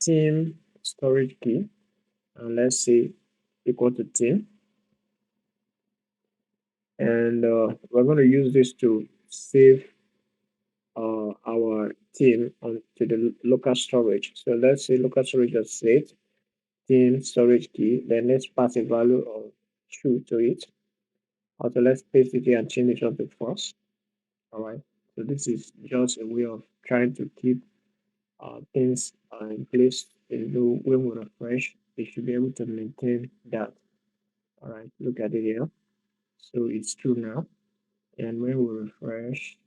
theme storage key, and let's say equal to theme. And we're going to use this to save our theme onto the local storage. So let's say local storage is set theme storage key. Then let's pass a value of true to it. Also, let's paste it here and change it onto false. All right. So this is just a way of trying to keep things in place. Though when we refresh, it should be able to maintain that. All right. Look at it here. So it's true now. And when we refresh,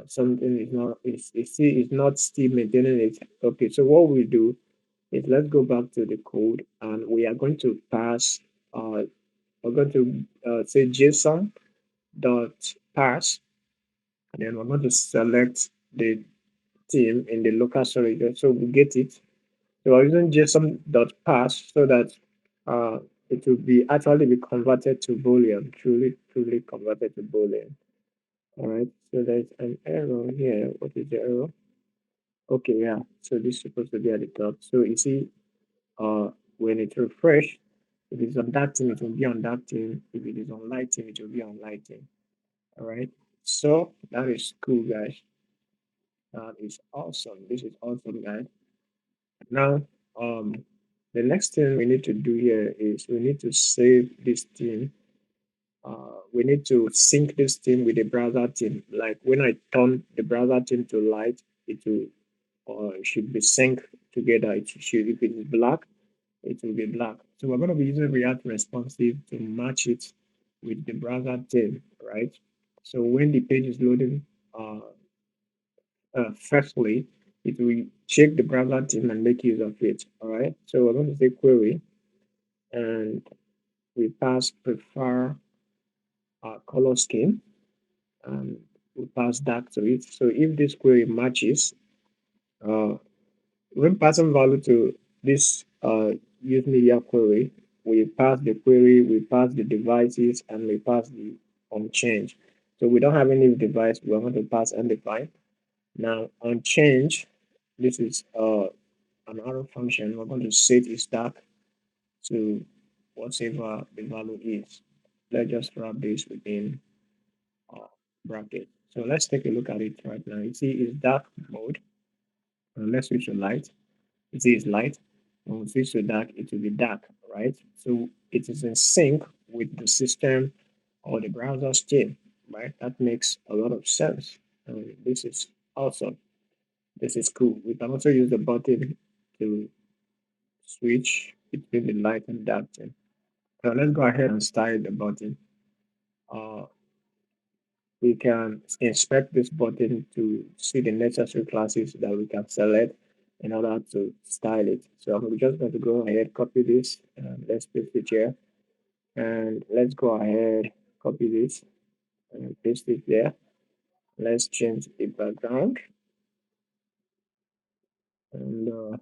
something is not it's not still maintaining it. Okay, so what we do is let's go back to the code, and we are going to pass we're going to say JSON dot pass, and then we're going to select the theme in the local storage. So we get it. So we're using JSON dot pass so that uh, it will be actually be converted to Boolean, truly converted to Boolean. All right, so there's an error here. What is the error? Okay, yeah. So this is supposed to be at the top. So you see, when it refresh, if it's on that team, it will be on that team. If it is on lighting, it will be on lighting. All right. So that is cool, guys. That is awesome. This is awesome, guys. Now, the next thing we need to do here is we need to save this theme. We need to sync this theme with the browser theme. Like when I turn the browser theme to light, it will it should be synced together. It should, if it is black, it will be black. So we're going to be using React Responsive to match it with the browser theme, right? So when the page is loading, uh, firstly, it will check the browser theme and make use of it. All right. So we're going to say query, and we pass prefer color scheme, and we pass dark to it. So if this query matches, uh, when passing value to this use media query, we pass the query, we pass the devices, and we pass the unchanged. So we don't have any device, we're going to pass undefined. Now on change, this is an arrow function. We're going to set its dark to whatever the value is. Let's just wrap this within uh, bracket. So let's take a look at it right now. You see it's dark mode. Let's switch to light. You see it's light. When we switch to dark, it will be dark, right? So it is in sync with the system or the browser scheme, right? That makes a lot of sense. This is awesome. This is cool. We can also use the button to switch between the light and dark theme. So let's go ahead and style the button. Uh, we can inspect this button to see the necessary classes that we can select in order to style it. So I'm just going to go ahead, copy this, and let's paste it here. And let's go ahead, copy this and paste it there. Let's change the background, and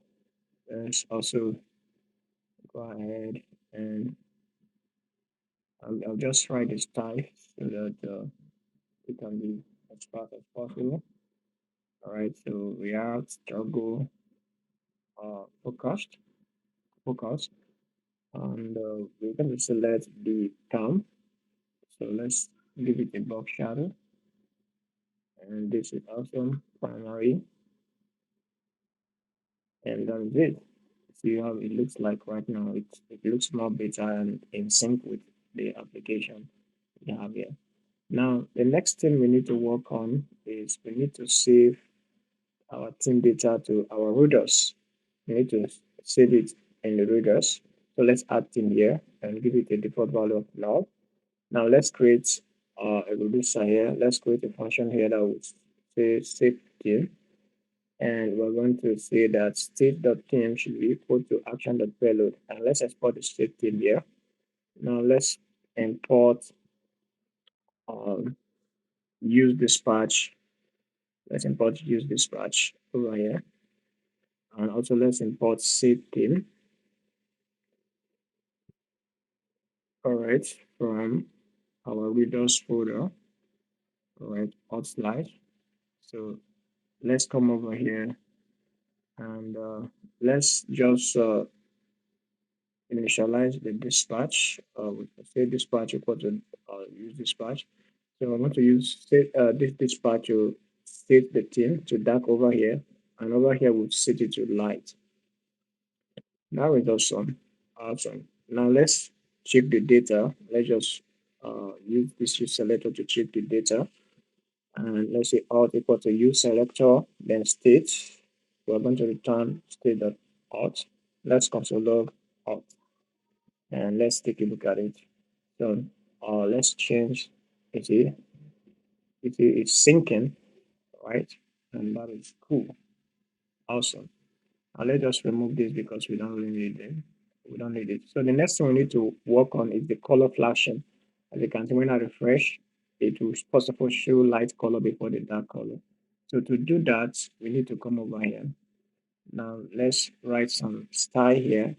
let's also go ahead and I'll just write the style so that it can be as fast as possible. All right, so we are struggle focused, focus, and we're going to select the term. So let's give it a box shadow, and this is awesome primary, and that is it. See how it looks like right now. It looks more better and in sync with the application we have here. Now, the next thing we need to work on is we need to save our team data to our routers. We need to save it in the routers. So let's add team here and give it a default value of null. Now let's create a reducer here. Let's create a function here that will say save team. And we're going to say that state.team should be equal to action.payload. And let's export the state team here. Now let's import use dispatch. Let's import use dispatch over here. And also let's import save team. All right, from our readers folder. All right, hot slide. So let's come over here and let's just initialize the dispatch. We can say dispatch equal to use dispatch. So I want to use this dispatch to set the team to dark over here, and over here we'll set it to light. Now it's awesome. Awesome. Now let's check the data. Let's just use this use selector to check the data. And let's say alt equal to use selector, then state. We're going to return state.alt. Let's console log alt. And let's take a look at it. So let's change it. It's syncing, right? And that is cool. Awesome. And let's just remove this because we don't really need it. We don't need it. So the next thing we need to work on is the color flashing. As you can see, when I refresh, it will first of all show light color before the dark color. So to do that, we need to come over here. Now let's write some style here,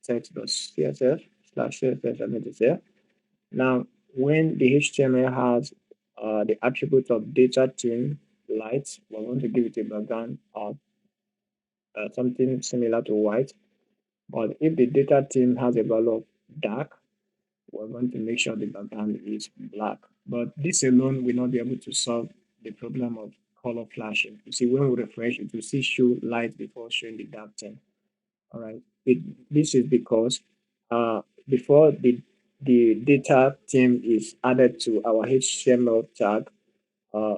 text.css slash css elements here. Now, when the HTML has the attribute of data team light, we're going to give it a background of something similar to white. But if the data team has a value of dark, we're going to make sure the background is black. But this alone will not be able to solve the problem of color flashing. You see, when we refresh, it will still show light before showing the dark thing. All right. This is because before the data theme is added to our HTML tag, uh,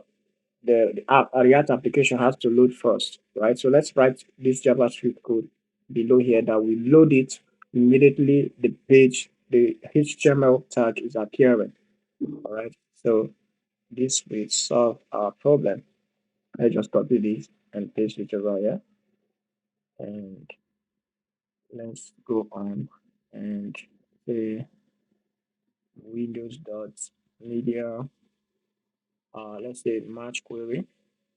the React application has to load first, right? So let's write this JavaScript code below here that we load it immediately the page, the HTML tag is appearing. All right. So this will solve our problem. I just copy this and paste it over here. And let's go on and say Windows dot media. Let's say match query,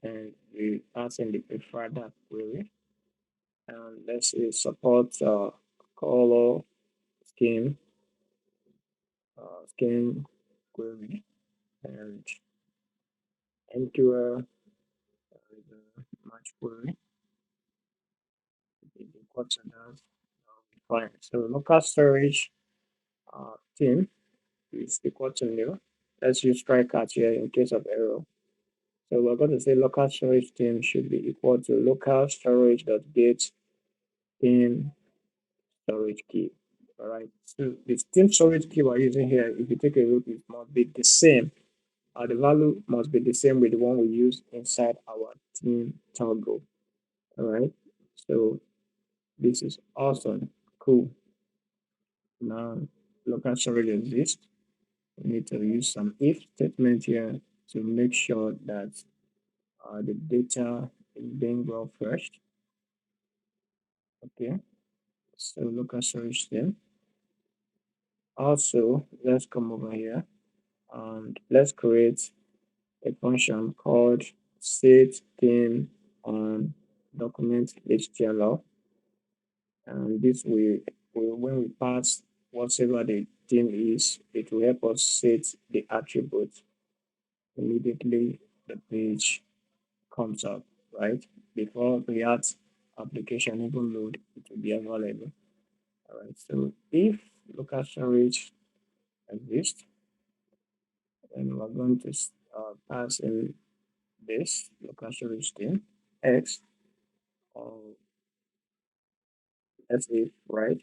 and we pass in the preferred query. And let's say support color scheme scheme query and MQL match query is equal to that. Fine. So local storage theme is equal to new. Let's use try catch here in case of error. So we're going to say local storage theme should be equal to local storage dot get theme storage key. All right. So the theme storage key we're using here, if you take a look, it must be the same. The value must be the same with the one we use inside our theme toggle. All right. So this is awesome. Cool. Now local storage exists. We need to use some if statement here to make sure that the data is being well fetched. Okay. So local storage theme. Also, let's come over here and let's create a function called set theme on document HTML. And this will when we pass whatever the theme is, it will help us set the attribute immediately the page comes up, right? Before React application even load, it will be available. All right. So if local storage exists, then we're going to pass in this local storage theme X or let's say right.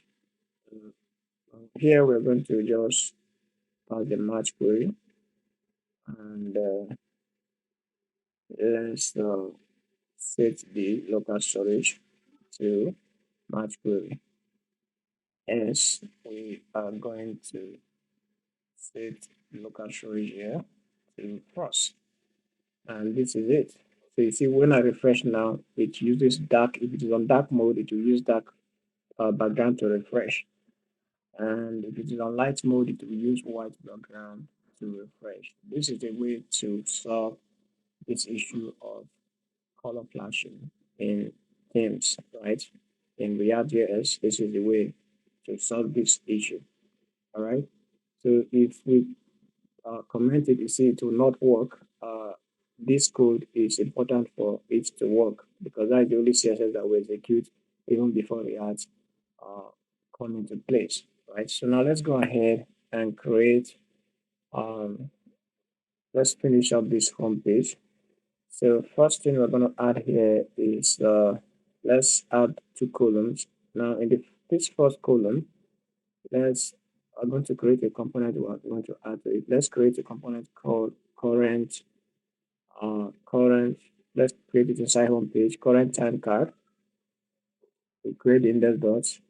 Here we're going to just pass the match query and let's set the local storage to match query. As we are going to set local storage here to cross, and this is it. So you see, when I refresh now, it uses dark. If it is on dark mode, it will use dark background to refresh, and if it is on light mode, it will use white background to refresh. This is a way to solve this issue of color flashing in themes, right? In React.js, this is the way to solve this issue. All right. So if we comment it, you see it will not work. This code is important for it to work because that's the only CSS that will execute even before React come into place, right? So now let's go ahead and create. Um, let's finish up this home page. So first thing we're going to add here is let's add two columns. Now in this first column, I'm going to create a component we're going to add to it. Let's create a component called current. Let's create it inside home page. Current time card. We create the index dots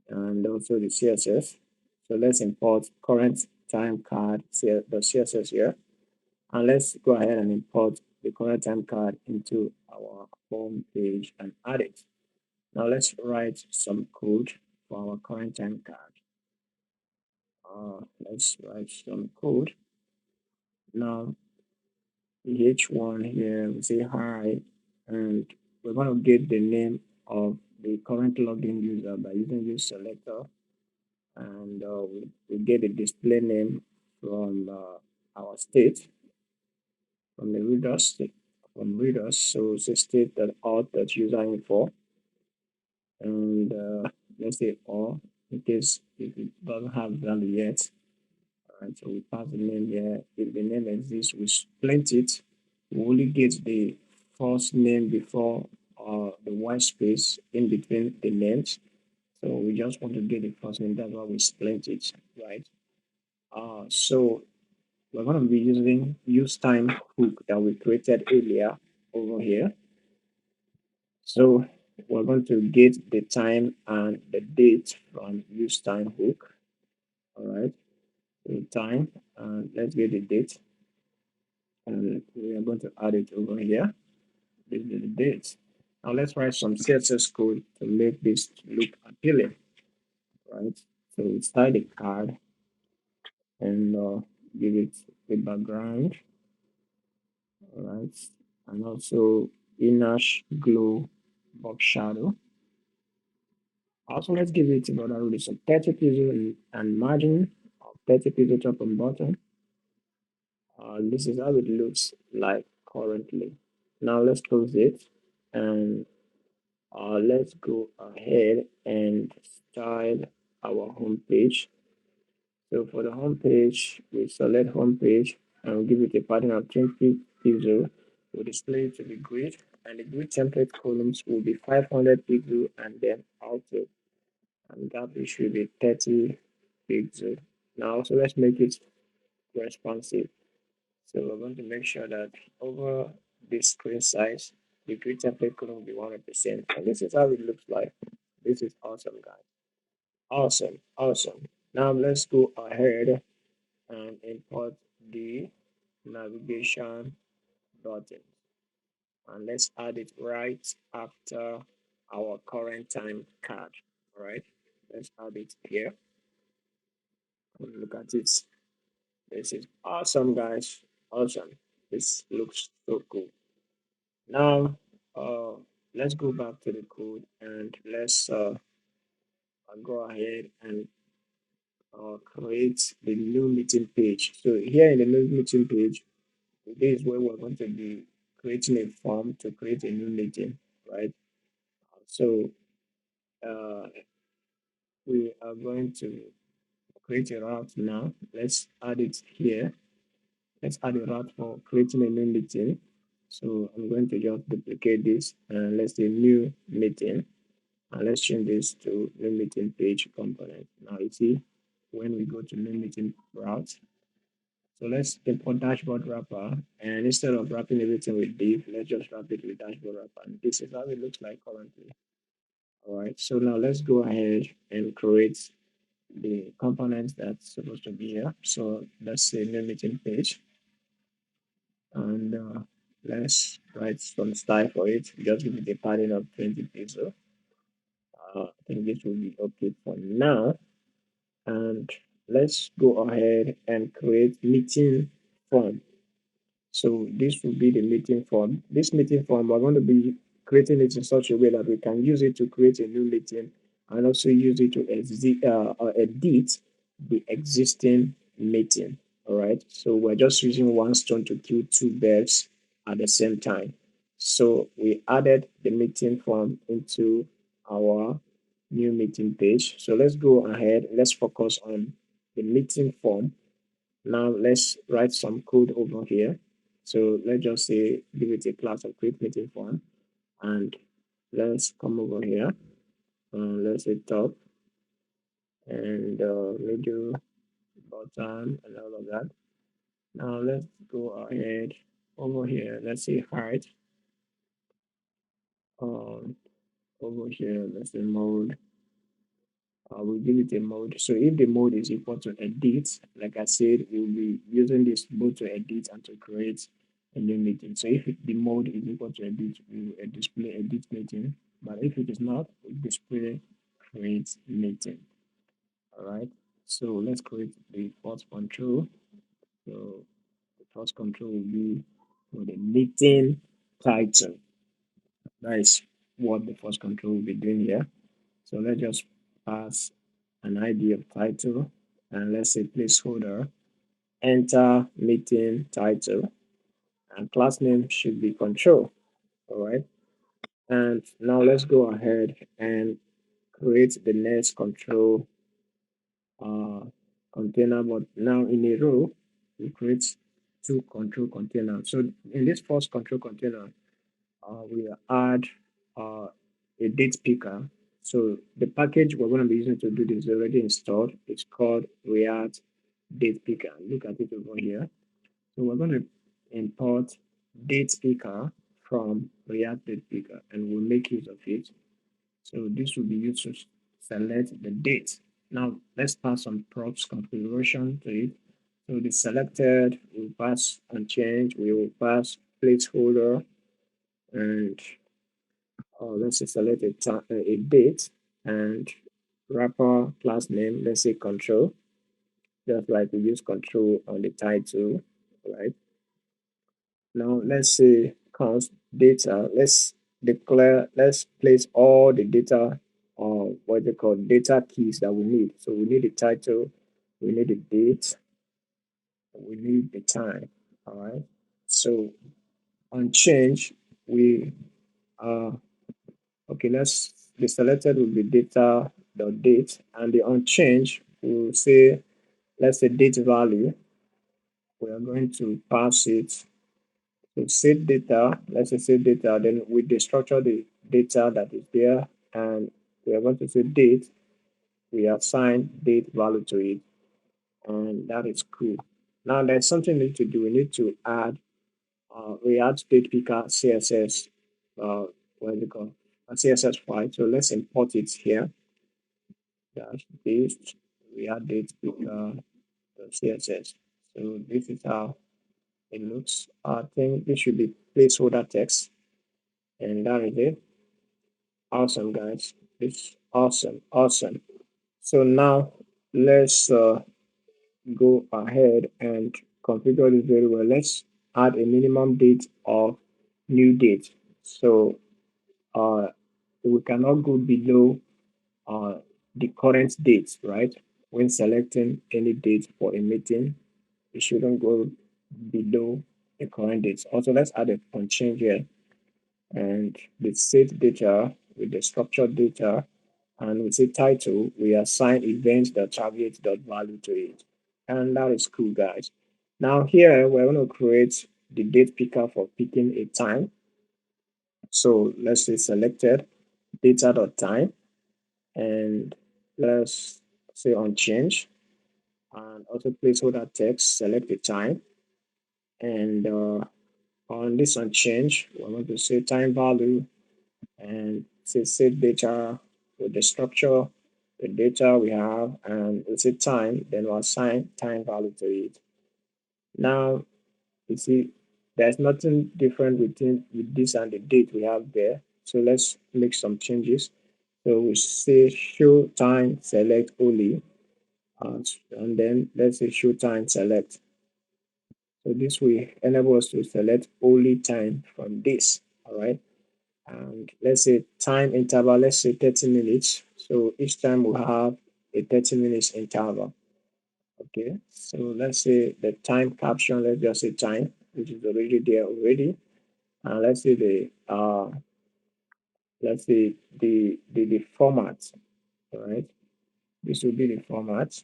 and also the CSS. So let's import current time card the CSS here, and let's go ahead and import the current time card into our home page and add it. Now let's write some code for our current time card. Let's write some code. Now H1 here, we say hi, and we're going to get the name of the current login user by using use selector, and we get the display name from our state, from the reader state, from readers. So it's a state that auth.user info, and let's say all in case if it doesn't have value yet. All right, so we pass the name here. If the name exists, we splint it. We only get the first name before the white space in between the names. So we just want to get the first name. That's why we splint it, right? So we're going to be using use time hook that we created earlier over here. So we're going to get the time and the date from use time hook. All right, the time, and let's get the date, and we are going to add it over here. This is the date. Now let's write some CSS code to make this look appealing, right? So we style the card and give it a background, all right, and also inner glow box shadow. Also, let's give it another release of 30 pixel and margin of 30 pixel top and bottom. This is how it looks like currently. Now let's close it and let's go ahead and style our home page. So for the home page, we select home page and we'll give it a pattern of 20 pixel. We'll display it to the grid, and the grid template columns will be 500 pixel and then outer, and that should be 30 pixel. Now, so let's make it responsive. So we're going to make sure that over this screen size, the grid template column will be 100%. And this is how it looks like. This is awesome, guys. Awesome, awesome. Now let's go ahead and import the navigation button. And let's add it right after our current time card. All right, let's add it here. Look at it. This is awesome, guys. Awesome. This looks so cool. Now, let's go back to the code and let's go ahead and create the new meeting page. So here in the new meeting page, this is where we're going to be creating a form to create a new meeting, right? So uh, we are going to create a route now. Let's add it here. Let's add a route for creating a new meeting. So I'm going to just duplicate this and let's say new meeting. And let's change this to new meeting page component. Now you see when we go to new meeting route. So let's import dashboard wrapper, and instead of wrapping everything with div, let's just wrap it with dashboard wrapper. And this is how it looks like currently. All right. So now let's go ahead and create the components that's supposed to be here. So let's say new meeting page, and let's write some style for it. Just give it a padding of 20 pixels. I think this will be okay for now. And let's go ahead and create meeting form. So this will be the meeting form. This meeting form, we're going to be creating it in such a way that we can use it to create a new meeting and also use it to edit the existing meeting. All right. So we're just using one stone to kill two birds at the same time. So we added the meeting form into our new meeting page. So let's go ahead. Let's focus on the meeting form. Now let's write some code over here. So let's just say give it a class of create meeting form, and let's come over here. Let's say top and middle, bottom, and all of that. Now let's go ahead over here. Let's say height. Um, over here, let's say mode. We'll give it a mode. So if the mode is equal to edit, like I said, we'll be using this both to edit and to create a new meeting. So if the mode is equal to edit, we will display edit meeting. But if it is not, we display create meeting. All right. So let's create the first control. So the first control will be for the meeting title. That is what the first control will be doing here. So let's just pass an ID of title and let's say placeholder, enter meeting title, and class name should be control. All right. And now let's go ahead and create the next control uh, container, but now in a row, we create two control containers. So in this first control container, we add a date picker. So the package we're going to be using to do this is already installed. It's called React Date Picker. Look at it over here. So we're going to import date picker from React Date Picker, and we'll make use of it. So this will be used to select the date. Now let's pass some props configuration to it. So the selected will pass unchanged, we will pass placeholder, and let's say select a date, and wrapper class name, let's say control, just like we use control on the title, right? Now let's say const data, let's place all the data on what they call data keys that we need. So we need the title, we need the date, we need the time. All right. So on change, we okay, let's the selected will be data dot date, and the unchanged will say, let's say date value. We are going to pass it to set data. Let's say set data, then we destructure the data that is there, and we are going to say date. We assign date value to it, and that is cool. Now there's something we need to do. We need to add React date picker CSS. What is it called? A CSS file. So let's import it here. Dash paste React date picker CSS. So this is how it looks. I think this should be placeholder text, and that is it. Awesome, guys. It's awesome, awesome. So now let's go ahead and configure this very well. Let's add a minimum date of new date. So uh, we cannot go below uh, the current date, right? When selecting any date for a meeting, it shouldn't go below the current date. Also, let's add a unchanged here, and the set data with the structured data, and with the title, we assign events that target dot value to it. And that is cool, guys. Now here, we're going to create the date picker for picking a time. So let's say selected data dot time, and let's say unchanged, and also placeholder text, select the time, and on this unchanged, we're going to say time value, and say set data with the structure, the data we have, and we say time, then we'll assign time value to it. Now you see there's nothing different with this and the date we have there. So let's make some changes. So we say show time select only, and then let's say show time select. So this will enable us to select only time from this. All right. And let's say time interval, let's say 30 minutes. So each time we have a 30 minutes interval. Okay. So let's say the time caption, let's just say time, which is already there already. And let's say the format. All right. This will be the format.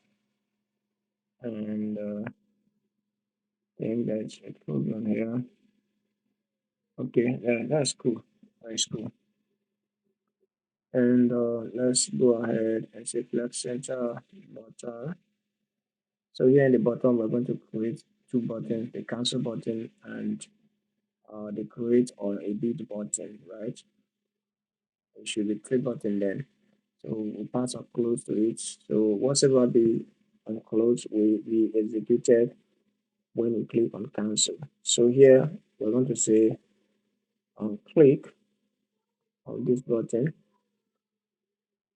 And I think that's a problem here. Okay, yeah, that's cool. That's cool. And let's go ahead and say flex center button. So here in the bottom, we're going to create two buttons, the cancel button and the create or edit button, right? It should be three button then. So we pass on close to it. So whatever be on close will be executed when we click on cancel. So here we're going to say on click on this button.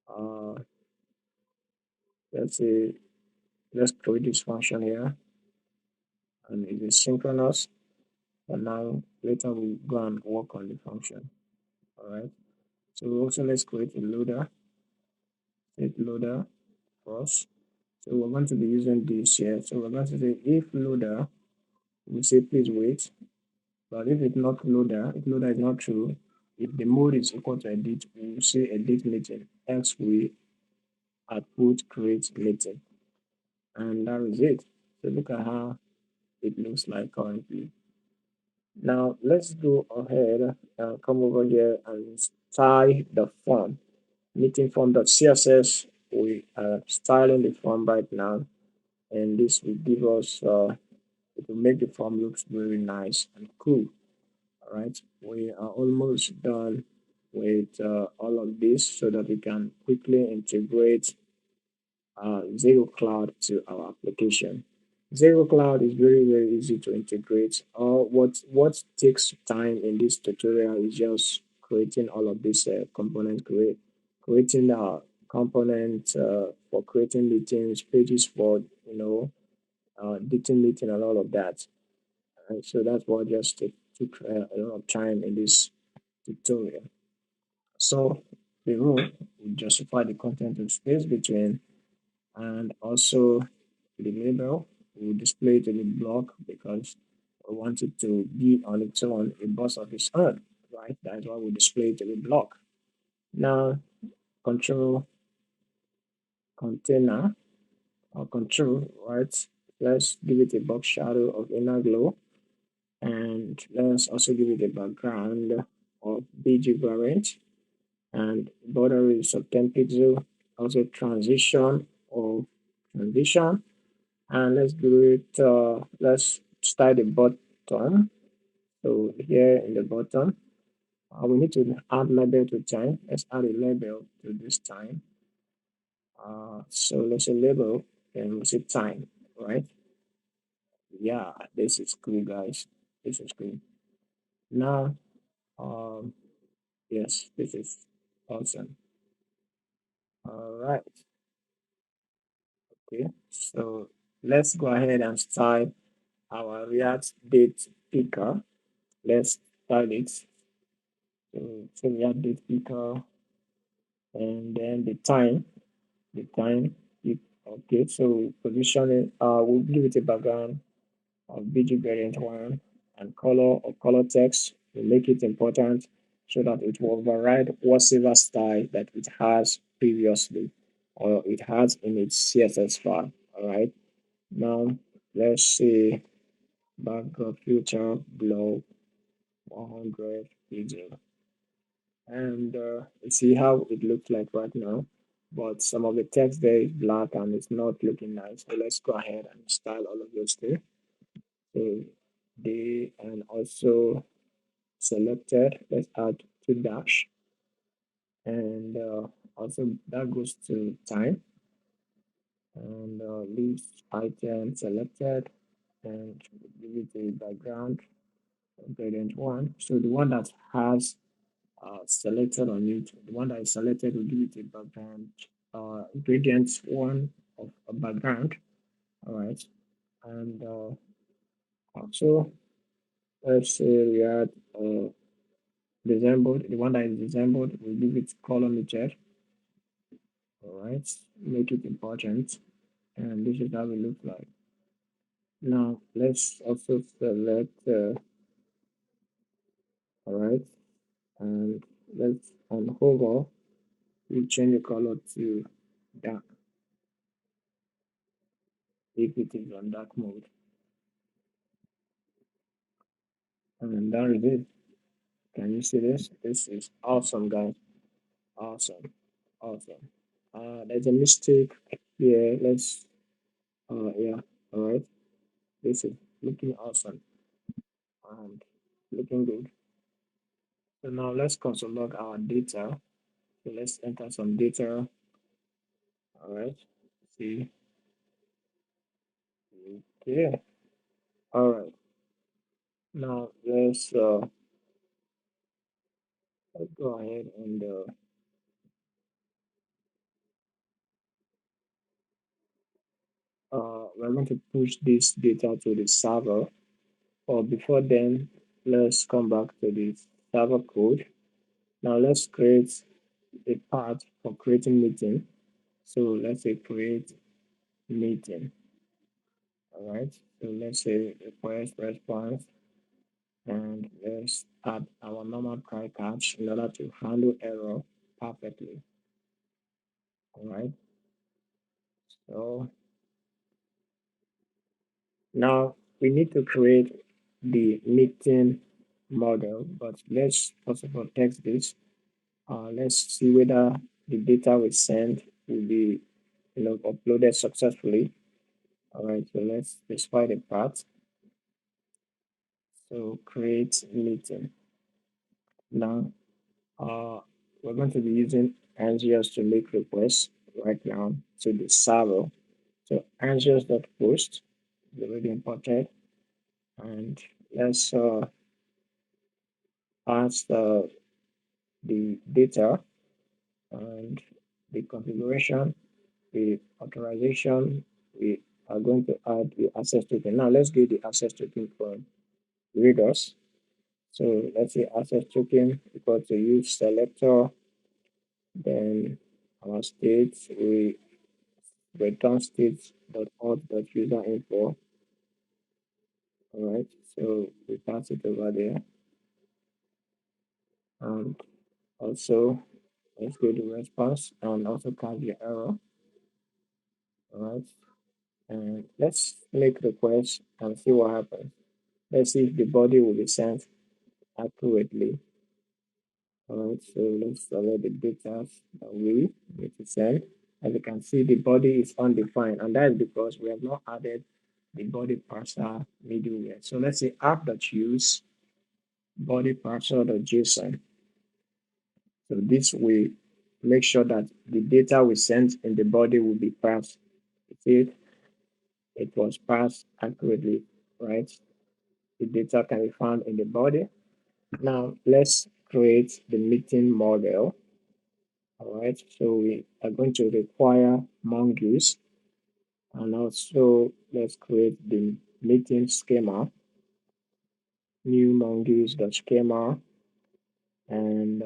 Uh, let's say let's create this function here, and it is synchronous. But now later we'll go and work on the function. All right. So also let's create a loader, set loader first. So we're going to be using this here. So we're going to say if loader, we say please wait. But if loader is not true, if the mode is equal to edit, we will say edit meeting. Else we output create meeting. and that is it. So look at how it looks like currently. Now let's go ahead and come over here and style the form. Meeting form.css. We are styling the form right now, and this will give us it will make the form looks very nice and cool. All right, we are almost done with all of this so that we can quickly integrate ZegoCloud to our application. ZegoCloud is very easy to integrate. What takes time in this tutorial is just creating all of these components, creating components for creating meetings, pages for dating meeting and all of that. And so that's what just took a lot of time in this tutorial. So the rule will justify the content of space between, and also the label will display it in the block because we want it to be on its own, a boss of its own, right? That's why we display it in the block. Now, control container or control, right? Let's give it a box shadow of inner glow, and let's also give it a background of BG variant, and border is of 10 pixel, also transition or transition. And let's do it, let's start the bottom. So here in the bottom, we need to add label to time. Let's add a label to this time. So let's say label and we'll say time, right? Yeah, this is cool, guys. This is cool. Now, um, yes, this is awesome. All right. Okay. So let's go ahead and start our React date picker. Let's start it. So React date picker, and then the time okay, so position it, we'll give it a background of BG variant one, and color or color text. We make it important so that it will override whatever style that it has previously or it has in its CSS file. All right, now let's see background filter below 100 pixel, and see how it looks like right now. But some of the text there is black and it's not looking nice. So let's go ahead and style all of those things. So they, and also selected, let's add two dash, and also that goes to time, and list item selected, and give it a background gradient one. So the one that has selected on it, the one that is selected will give it a background gradient one of a background. All right, and also let's say we add disabled, the one that is disabled, we give it color meter. All right, make it important, and this is how it looks like. Now let's also select all right, and let's on hover we change the color to dark if it is on dark mode, and that is it. Can you see this? This is awesome, guys. Awesome, awesome. There's a mistake here. Let's yeah, all right. This is looking awesome and looking good. So now let's console log our data. So let's enter some data. All right. See. Okay. All right. Now let's go ahead and we're going to push this data to the server. Or before then, let's come back to the server code. Now let's create a path for creating meeting. So let's say create meeting. All right. So let's say request response, and let's add our normal try catch in order to handle error perfectly. All right. So Now we need to create the meeting model, but let's first of all text this. Let's see whether the data we send will be uploaded successfully. All right, so let's specify the path. So create meeting. Now we're going to be using Angios to make requests right now to the server. So Angios.post is already imported, and let's pass the data and the configuration, the authorization. We are going to add the access token. Now let's get the access token from readers. So let's say access token equal to use selector, then our state, we return state.out.user info. All right, so we pass it over there. And also, let's go to response and also catch the error. All right, and let's make request and see what happens. Let's see if the body will be sent accurately. All right, so let's select the data that we need to send. As you can see, the body is undefined, and that is because we have not added the body parser middleware. So let's say app.use body parser.json. So this will make sure that the data we sent in the body will be parsed. See, it was parsed accurately, right? The data can be found in the body. Now let's create the meeting model. All right, so we are going to require mongoose, and also let's create the meeting schema, new mongoose.schema, and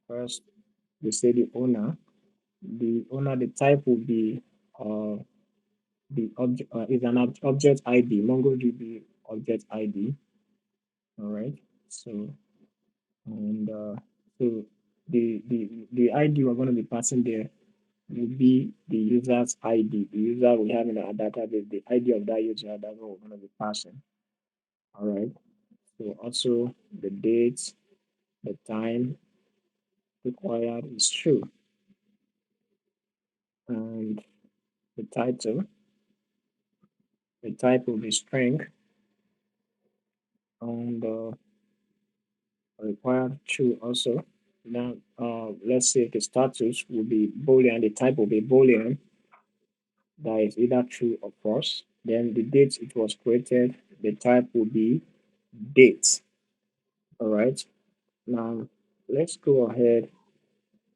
first we say the owner. The owner, the type will be the object is an object ID, MongoDB object ID. All right, so and so the ID we're going to be passing there will be the user's ID, the user we have in our database, the ID of that user. That's what we're going to be passing. All right. So also the date, the time required is true, and the title, the type will be string, and required true also. Now, let's say the status will be Boolean, the type will be Boolean, that is either true or false. Then the date it was created, the type will be date. All right. Now, let's go ahead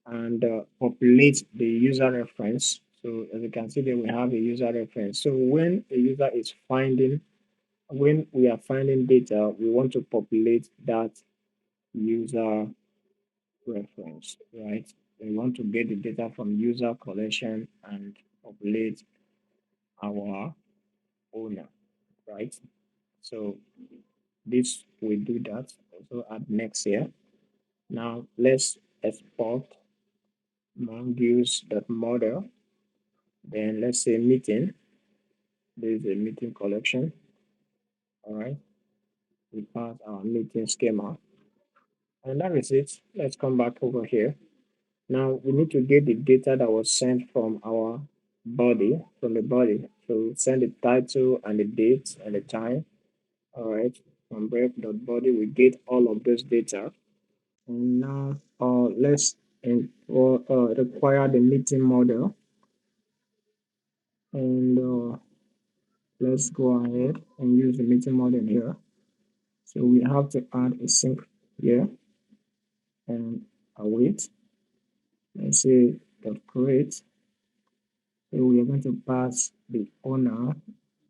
and populate the user reference. So as you can see there, we have a user reference. So when a user is finding, when we are finding data, we want to populate that user reference, right? We want to get the data from user collection and populate our owner, right? So this we do that. Also add next here. Now let's export mongoose.model. Then let's say meeting. There is a meeting collection. All right. We pass our meeting schema. And that is it. Let's come back over here. Now we need to get the data that was sent from our body, from the body. So send the title and the date and the time. All right. From bref.body, we get all of those data. And now let's require the meeting model. And let's go ahead and use the meeting model here. So we have to add a sync here and await. Let's say dot create. So we are going to pass the owner,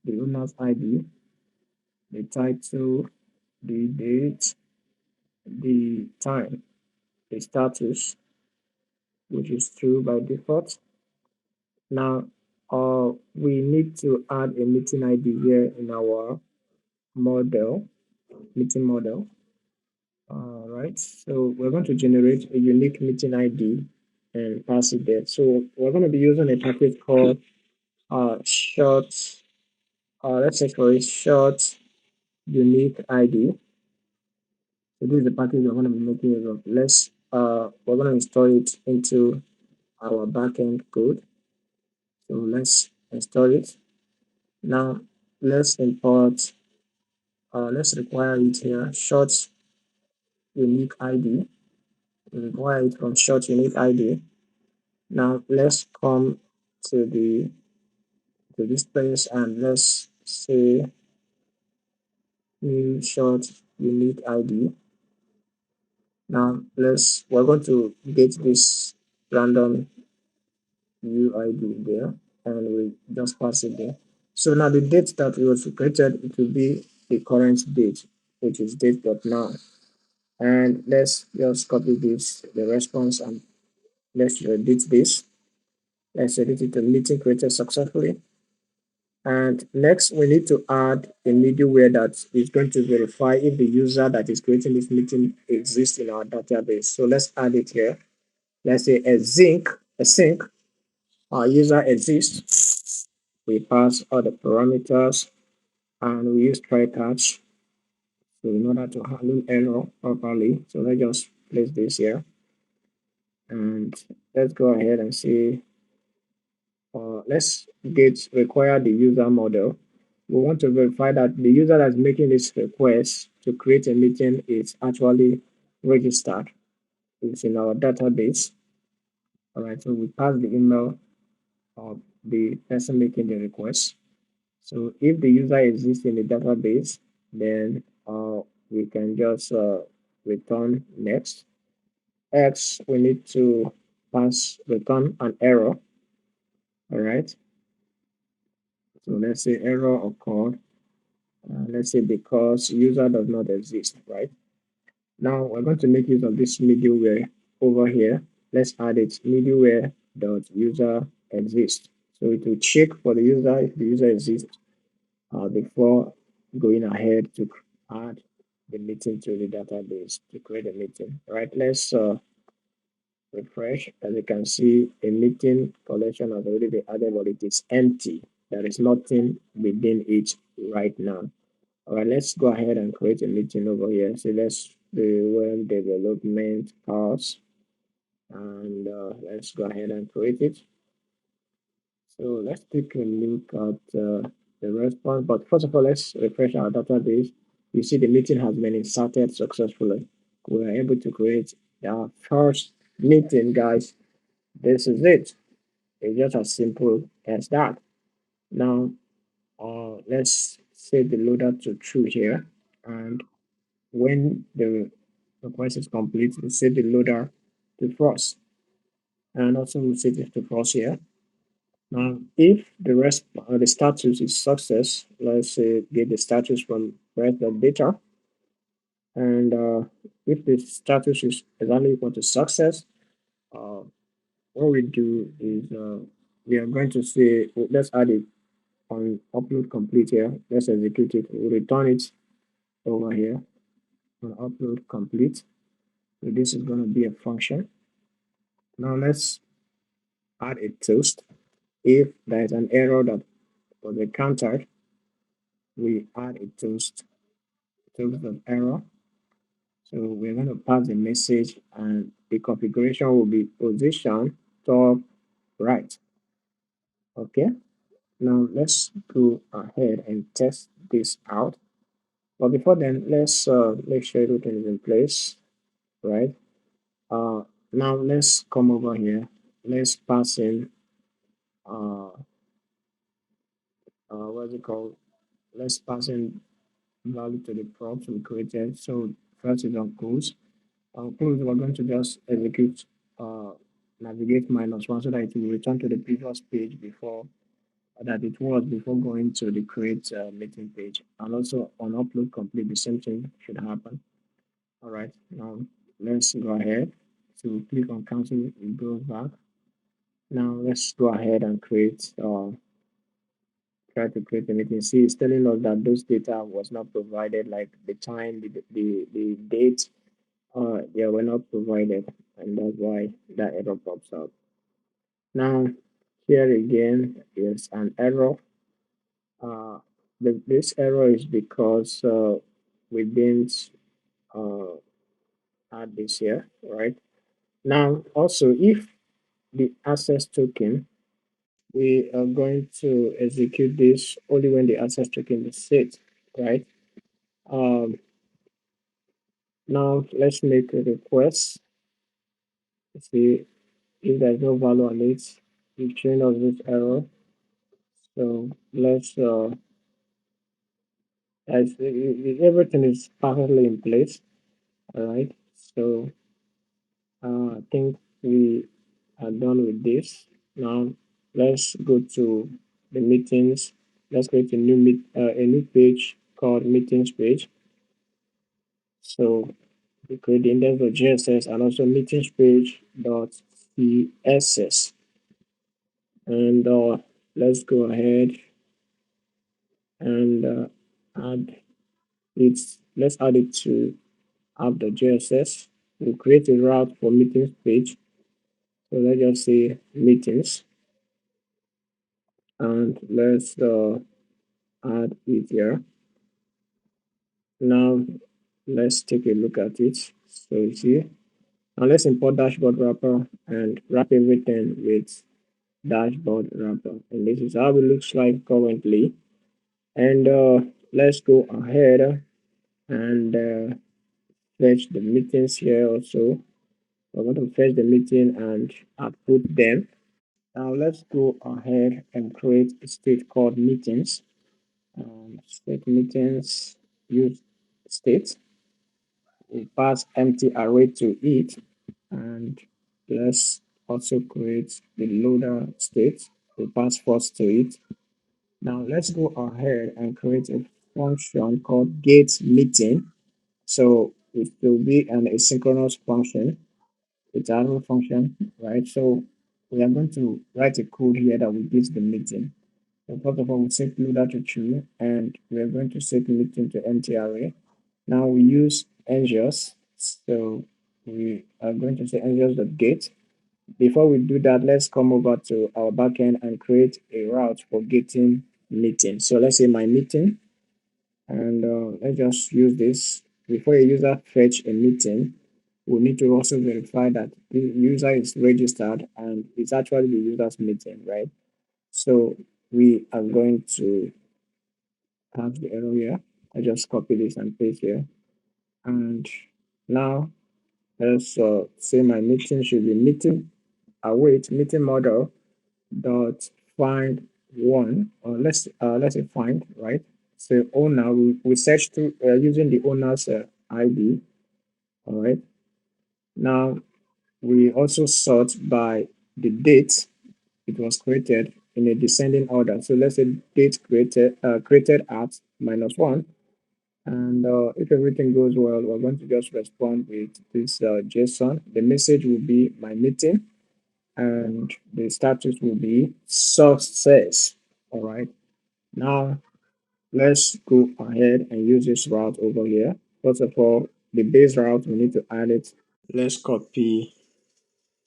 the owner's ID, the title, the date, the time, the status, which is true by default. Now, we need to add a meeting ID here in our model, meeting model. All right, so we're going to generate a unique meeting ID and pass it there. So we're going to be using a package called short let's say for a short unique ID. So this is the package we're going to be making use of. We're going to install it into our backend code. So let's install it. Now let's import, let's require it here, short unique ID. We require it from short unique ID. Now let's come to this place and let's say new short unique ID. Now we're going to get this random UID there and we just pass it there. So now the date that we was created, it will be the current date, which is date.now. And let's just copy this, the response, and let's edit this. Let's edit it to meeting created successfully. And next, we need to add a middleware that is going to verify if the user that is creating this meeting exists in our database. So let's add it here. Let's say a sync, our user exists. We pass all the parameters and we use try catch. So in order to handle error properly, so let's just place this here and let's go ahead and see. Let's require the user model. We want to verify that the user that's making this request to create a meeting is actually registered. It's in our database. All right, so we pass the email of the person making the request. So if the user exists in the database, then we can just return next. X, we need to return an error. All right. So let's say error occurred. Let's say because user does not exist, right? Now we're going to make use of this middleware over here. Let's add it middleware dot user exist. So it will check for the user if the user exists before going ahead to add the meeting to the database to create a meeting. Right, let's refresh. As you can see, a meeting collection has already been added, but it is empty. There is nothing within it right now. All right, let's go ahead and create a meeting over here. So let's do web development house and let's go ahead and create it. So let's take a look at the response. But first of all, let's refresh our database. You see the meeting has been inserted successfully. We are able to create our first meeting, guys. This is it. It's just as simple as that. Now, let's set the loader to true here. And when the request is complete, we set the loader to false. And also we set it to false here. Now, if the status is success, let's say get the status from rest.data, and if the status is exactly equal to success, uh, what we do is we are going to say, let's add it on upload complete here. Let's execute it. We'll return it over here on upload complete. So this is going to be a function. Now let's add a toast. If there is an error that was encountered, we add a toast of error. So we're going to pass the message and the configuration will be position top right. Okay. Now let's go ahead and test this out. But before then, let's make sure everything is in place, right? Uh, Now let's come over here. Let's pass in what's it called? Let's pass in value to the props we created. So first is on close. On close, we're going to just execute navigate -1 so that it will return to the previous page before that it was before going to the create meeting page. And also on upload complete, the same thing should happen. All right, now let's go ahead to click on cancel. It goes back. Now let's go ahead and try to create a meeting. See, it's telling us that those data was not provided, like the time, the date, they were not provided, and that's why that error pops up. Now, here again is an error. this error is because we didn't uh, add this here, right? Now, also, if the access token, we are going to execute this only when the access token is set, right? Um, Now, let's make a request. See if there's no value on it, it train us this error. So let's everything is perfectly in place. All right. So I think we are done with this. Now let's go to the meetings. Let's create a new page called meetings page. So we create the index.js and also meetings page dot css. And let's go ahead and add it. Let's add it to app.js. We'll create a route for meetings page. So let's just say meetings, and let's add it here. Now let's take a look at it. So you see, now let's import dashboard wrapper and wrap everything with dashboard wrapper. And this is how it looks like currently. And let's go ahead and fetch the meetings here also. We're going to fetch the meeting and output them. Now let's go ahead and create a state called meetings. State meetings use state. We pass empty array to it, and let's also create the loader state. We pass first to it. Now let's go ahead and create a function called get meeting. So it will be an asynchronous function. It's a arrow function, right? So we are going to write a code here that will get the meeting. So first of all, we set loader to true, and we are going to set meeting to empty array. Now we use ngos, so we are going to say ngos.get. Before we do that, let's come over to our backend and create a route for getting meeting. So let's say my meeting, and let's just use this. Before a user fetch a meeting, we need to also verify that the user is registered and it's actually the user's meeting, right? So we are going to have the error here. I just copy this and paste here. And now let's say my meeting should be meeting await meeting model dot find one, or let's say find, right? So owner, we search through using the owner's ID. All right. Now we also sort by the date it was created in a descending order. So let's say date created at -1. And if everything goes well, we're going to just respond with this JSON. The message will be my meeting, and the status will be success. All right. Now let's go ahead and use this route over here. First of all, the base route, we need to add it. Let's copy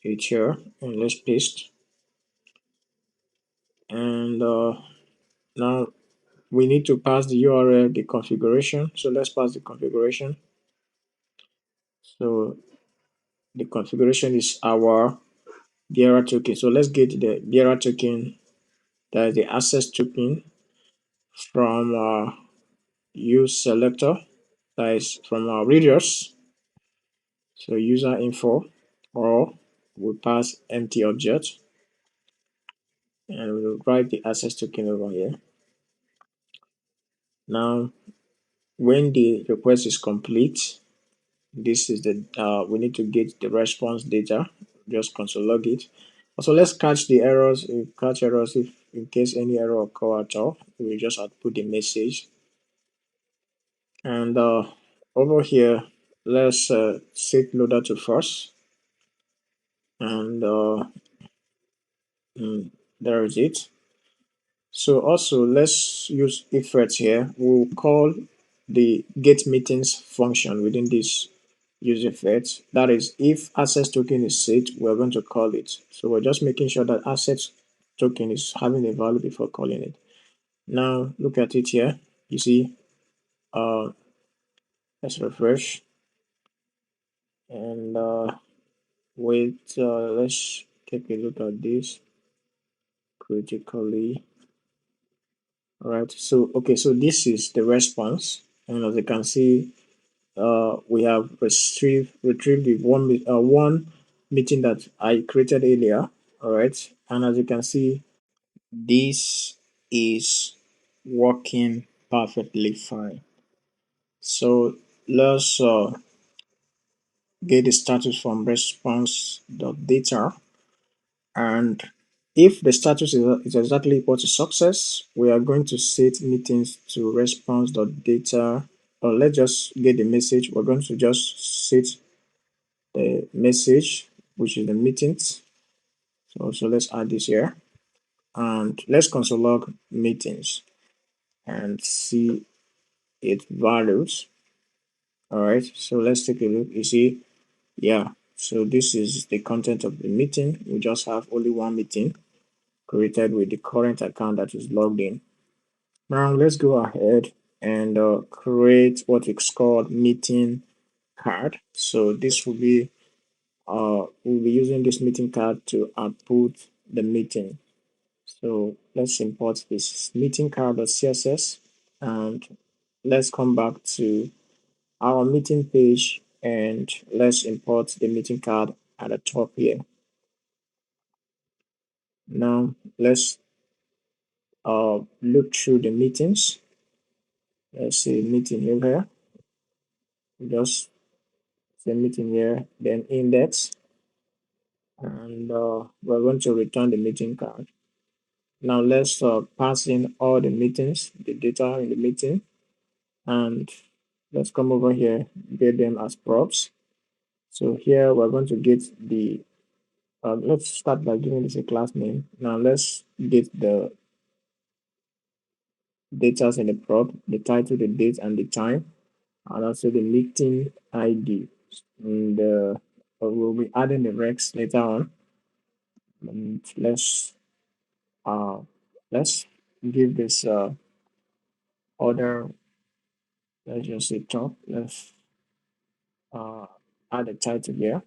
it here and let's paste. And now we need to pass the URL, the configuration. So let's pass the configuration. So the configuration is our bearer token. So let's get the bearer token, that is the access token, from use selector, that is from our readers. So user info, or we pass empty object, and we'll write the access token over here. Now when the request is complete, this is the we need to get the response data. Just console log it. Also, let's catch the errors. Catch errors if in case any error occur at all. We just output the message. And over here, let's set loader to first, and there is it. So also let's use effort here. We'll call the get meetings function within this use effect. That is, if access token is set, we're going to call it. So we're just making sure that access token is having a value before calling it. Now look at it here. You see, let's refresh and wait. Let's take a look at this critically. All right. So okay. So this is the response, and as you can see, we have retrieved the one meeting that I created earlier. All right. And as you can see, this is working perfectly fine. So let's get the status from response.data, and if the status is exactly equal to success, we are going to set meetings to response.data, or let's just get the message. We're going to just set the message, which is the meetings. So let's add this here, and let's console log meetings and see its values. All right, so let's take a look. You see, yeah, so this is the content of the meeting. We just have only one meeting created with the current account that is logged in. Now let's go ahead and create what is called meeting card. So this will be we'll be using this meeting card to output the meeting. So let's import this meeting card.css, and let's come back to our meeting page and let's import the meeting card at the top here. Now let's look through the meetings. Let's see meeting here. Just say meeting here, then index, and we're going to return the meeting card. Now let's pass in all the meetings, the data in the meeting, and let's come over here, get them as props. So here we're going to get the let's start by giving this a class name. Now let's get the data in the prop, the title, the date, and the time, and also the meeting ID. And we'll be adding the recs later on. And uh let's give this order. Let's just say top. Let's uh add a title here,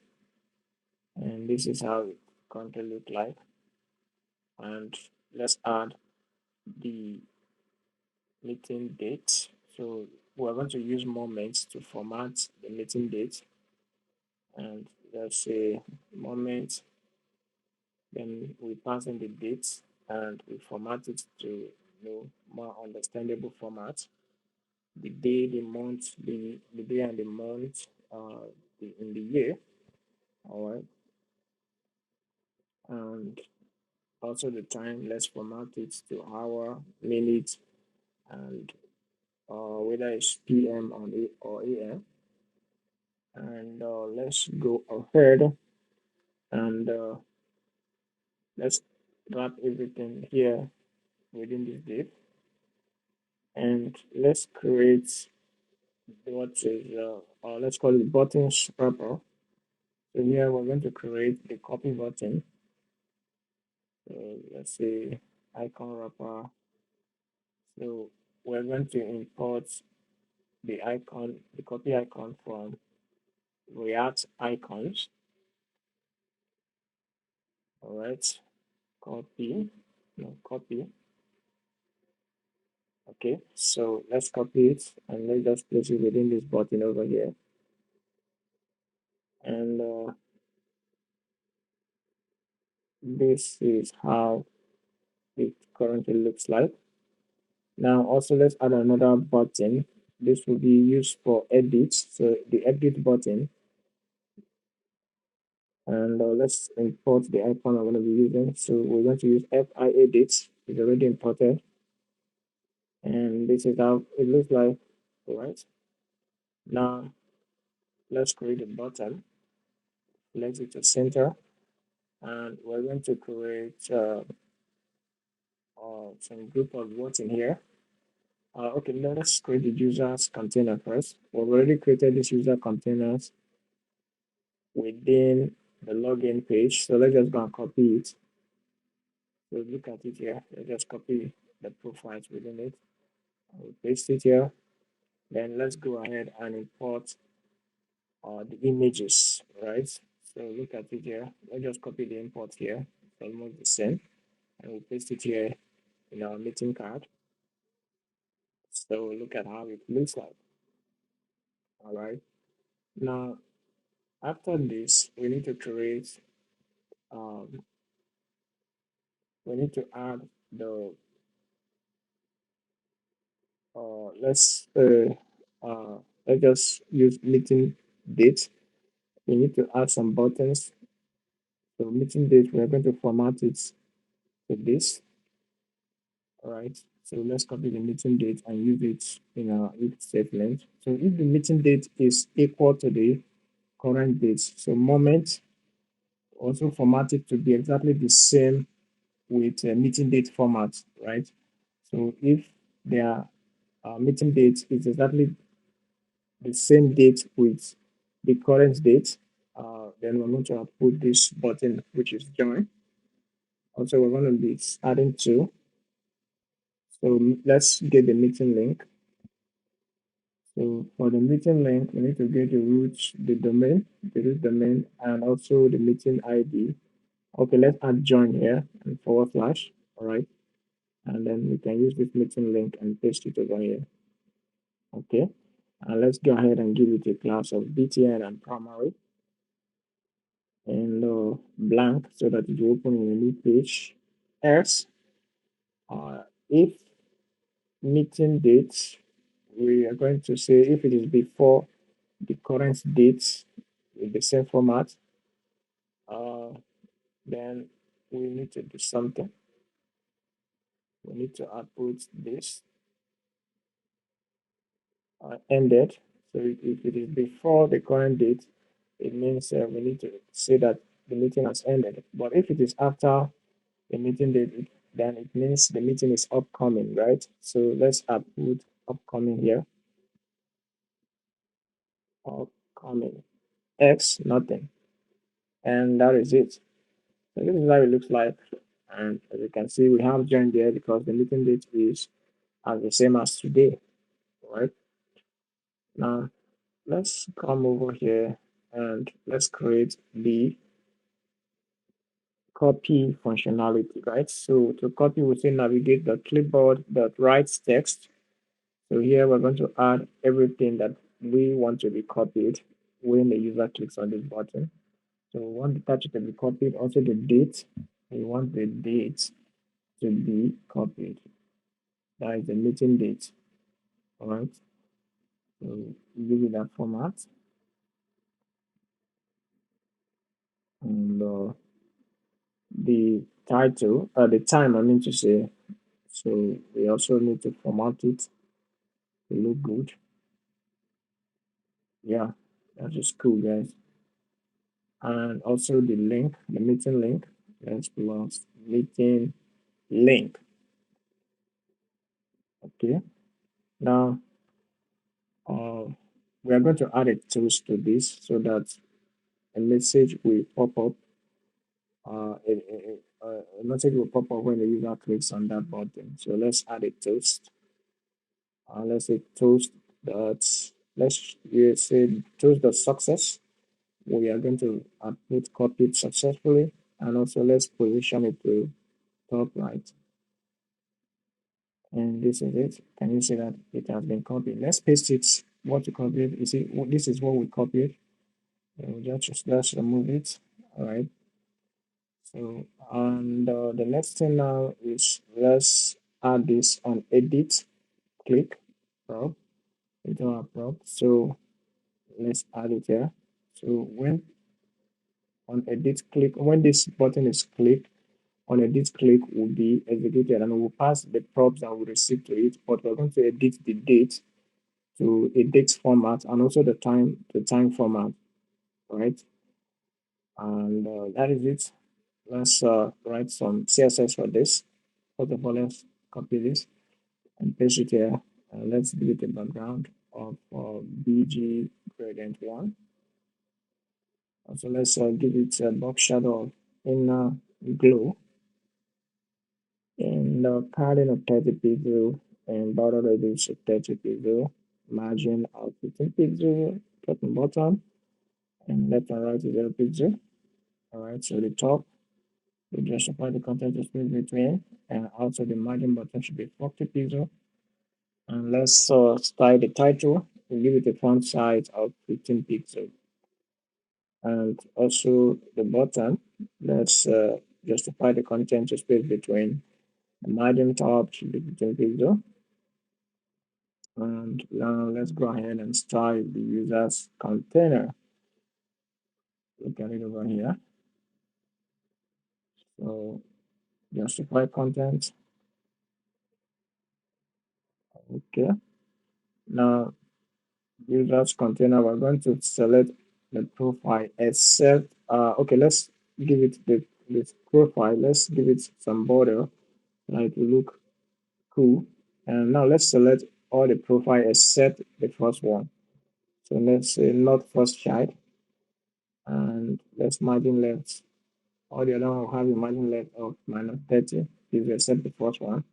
and this is how it currently look like. And let's add the meeting date. So we're going to use moments to format the meeting date, and let's say moment, then we pass in the date and we format it to more understandable format. The day, the month, the day and the month, in the year, all right, and also the time. Let's format it to hour, minute, and whether it's PM or AM. And let's go ahead and let's wrap everything here within this div, and let's create what is let's call it buttons wrapper. So here we're going to create the copy button. So let's say icon wrapper. So we're going to import the icon, the copy icon from React icons. All right, copy, no copy. Okay, so let's copy it and let's just place it within this button over here. And this is how it currently looks like. Now also let's add another button. This will be used for edit. So the edit button, and let's import the icon I'm going to be using. So we're going to use fi edit. It's already imported, and this is how it looks like. All right. Now let's create a button. Select it to center, and we're going to create some group of words in here. Okay, let's create the user's container first. We've already created this user containers within the login page. So let's just go and copy it. So look at it here. Let's just copy the profiles within it. We'll paste it here. Then let's go ahead and import the images, right? So look at it here. Let's just copy the import here. It's almost the same. And we'll paste it here in our meeting card. So look at how it looks like. All right. Now, after this, we need to create, um, we need to add the, uh, let's, uh, uh, let's just use meeting date. We need to add some buttons. So meeting date, we're going to format it to this. All right. So let's copy the meeting date and use it in our if statement. So if the meeting date is equal to the current date, so moment also format it to be exactly the same with meeting date format, right? So if their meeting date is exactly the same date with the current date, then we're going to put this button, which is join. Also, we're going to be adding two. So let's get the meeting link. So for the meeting link, we need to get the root domain, and also the meeting ID. Okay, let's add join here and forward slash. All right. And then we can use this meeting link and paste it over here. Okay. And let's go ahead and give it a class of btn and primary and blank so that it will open in a new page. Else, if meeting date, we are going to say if it is before the current date with the same format, uh, then we need to do something. We need to output this ended. So if it is before the current date, it means we need to say that the meeting has ended. But if it is after the meeting date, then it means the meeting is upcoming, right? So let's output upcoming here. Upcoming. X, nothing. And that is it. So this is how it looks like. And as you can see, we have joined there because the meeting date is as the same as today, right? Now, let's come over here and let's create the copy functionality, right? So to copy, we say navigate the clipboard that writes text. So here we're going to add everything that we want to be copied when the user clicks on this button. So we want the title to be copied, also the date. We want the date to be copied. That is the meeting date. All right. So give it that format. And the title, the time I mean to say. So we also need to format it to look good. Yeah, that is cool, guys. And also the link, the meeting link. Let's plus meeting link. Okay. Now, we are going to add a toast to this so that a message will pop up. A message will pop up when the user clicks on that button. So let's add a toast. Let's say toast that. Let's say toast the success. We are going to put copied successfully, and also let's position it to top right. And this is it. Can you see that it has been copied? Let's paste it. What we copied, you see, this is what we copied. Let's remove it. All right. So, and the next thing now is let's add this on edit, click, prop, into our prop. So let's add it here. So when on edit click, when this button is clicked, on edit click will be executed and we'll pass the props that we receive to it, but we're going to edit the date to a date format and also the time format, right? And that is it. Let's write some CSS for this. First of all, let's copy this and paste it here. Let's delete the background of BG gradient 1. So let's give it a box shadow of inner glow. And padding of 30 pixel and border radius of 30 pixel, margin of 15 pixel, top and bottom, and left and right is 0 pixel. All right, so the top we justify the content space between, and also the margin button should be 40 pixel. And let's style the title. We give it a font size of 15 pixel. And also the button, let's justify the content space between. The margin top should be 15 pixel. And now let's go ahead and style the user's container. Look at it over here. So justify content. Okay. Now users container, we're going to select the profile except okay, let's give it the profile, let's give it some border like to look cool. And now let's select all the profile except the first one. So let's say not first child, and let's margin left. All the other one will have a margin left of -30 if you accept the first one.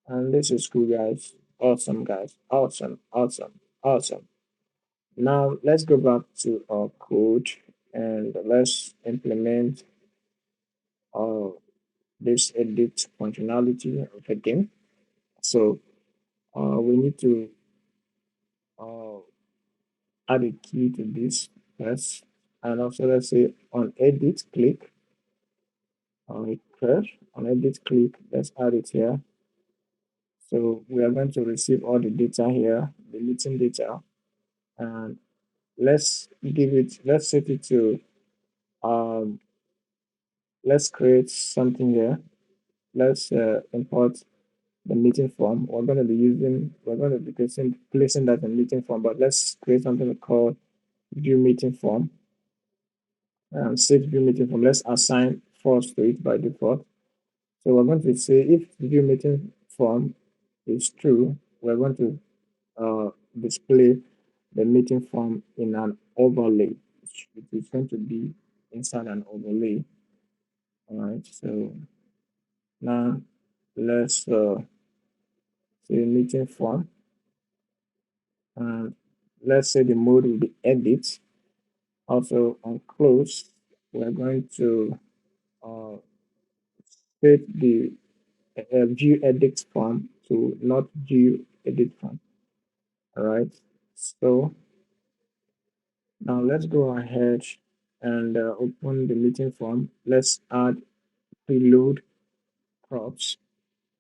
And this is cool, guys. Awesome, guys. Awesome, awesome, awesome. Now let's go back to our code and let's implement uh, this edit functionality of the game. So we need to uh, add a key to this first, and also let's say on edit click on it first. On edit click, let's add it here. So we are going to receive all the data here, the meeting data, and let's set it to um let's create something here. Let's import the meeting form. We're going to be placing that in meeting form, but let's create something called view meeting form. Set view meeting form. Let's assign false to it by default. So we're going to say if view meeting form is true, we're going to display the meeting form in an overlay. It is going to be inside an overlay. All right. So now let's say meeting form, and let's say the mode will be edit. Also on close, we're going to uh, set the view edit form to not view edit form. All right. So now let's go ahead and open the meeting form. Let's add preload props,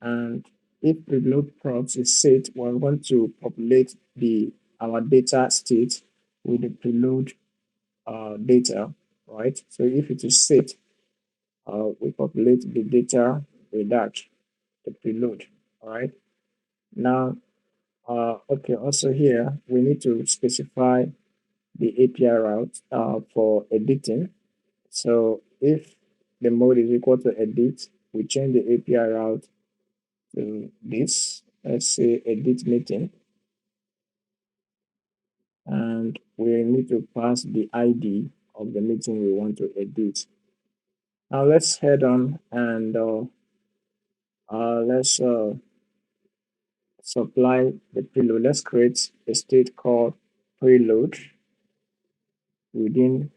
and if preload props is set, we're going to populate the our data state with the preload data, right? So if it is set, we populate the data with that, the preload, all right? Now, okay, also here, we need to specify the API route for editing. So if the mode is equal to edit, we change the API route to this, let's say edit meeting, and we need to pass the ID of the meeting we want to edit. Now let's head on and let's supply the preload. Let's create a state called preload within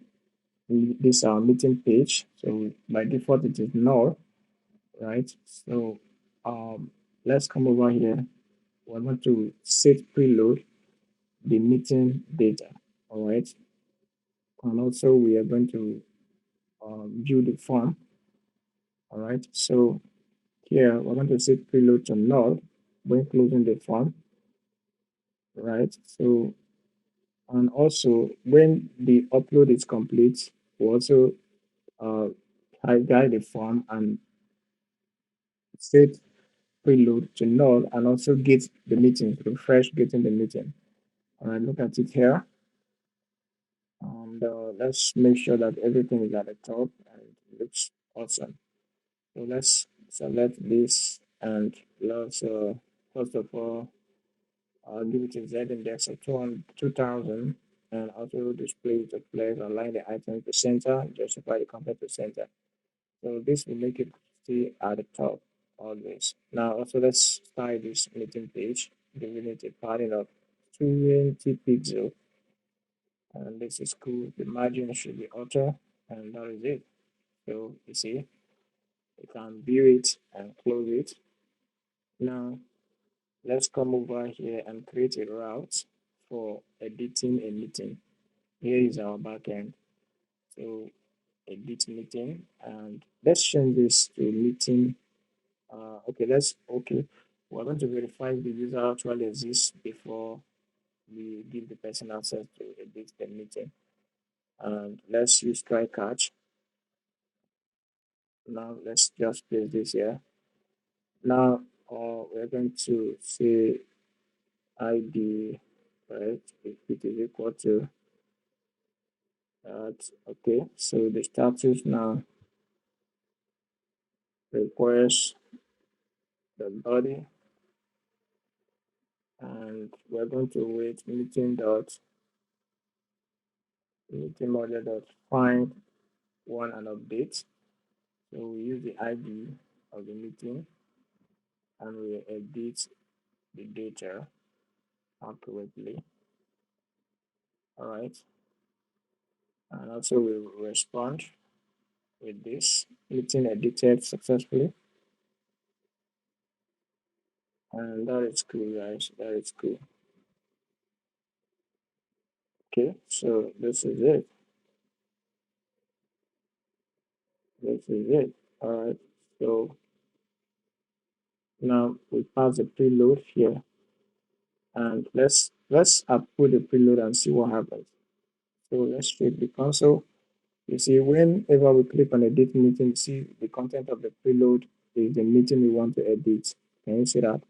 this our meeting page. So by default it is null, right? So let's come over here. We're going to set preload the meeting data, all right? And also we are going to view the form, all right? So here we're going to set preload to null when closing the form, right? So and also when the upload is complete, we also uh, guide the form and set preload to null and also get the meeting, refresh getting the meeting. All right, look at it here. And let's make sure that everything is at the top and it looks awesome. So let's select this and let's first of all give it a Z index of 2000 and also display the place, align the item to center, justify the content to center. So this will make it stay at the top. all this. Now also let's style this meeting page, giving it a padding of 20 pixel, and this is cool. The margin should be auto, and that is it. So you see, you can view it and close it. Now let's come over here and create a route for editing a meeting. Here is our backend. So edit meeting, and let's change this to meeting. Okay. We're going to verify the user actually exists before we give the person access to edit the meeting. And let's use try catch. Now let's just place this here. Now we're going to say ID, right? If it is equal to that. Okay, so the status now requires the body, and we're going to wait meeting model dot find one and update. So we use the ID of the meeting and we edit the data accurately. All right, and also we respond with this meeting edited successfully, and that is cool, guys. That is cool. Okay, so this is it. This is it. All right, so now we pass the preload here, and let's put the preload and see what happens. So let's check the console. You see, whenever we click on edit meeting, you see the content of the preload is the meeting we want to edit. Can you see that?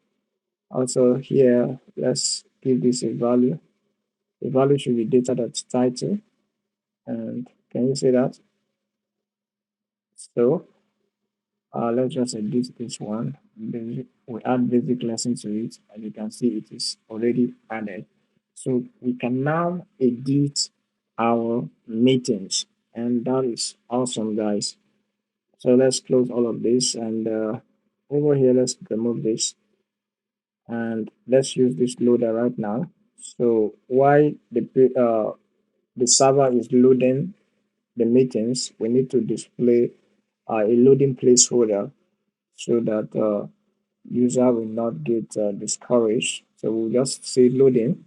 Also here, let's give this a value. The value should be data.title. And can you see that? So let's just edit this one. We add basic lesson to it, and you can see it is already added. So we can now edit our meetings, and that is awesome, guys. So let's close all of this, and over here, let's remove this, and let's use this loader right now. So while the server is loading the meetings, we need to display a loading placeholder so that user will not get discouraged. So we'll just say loading.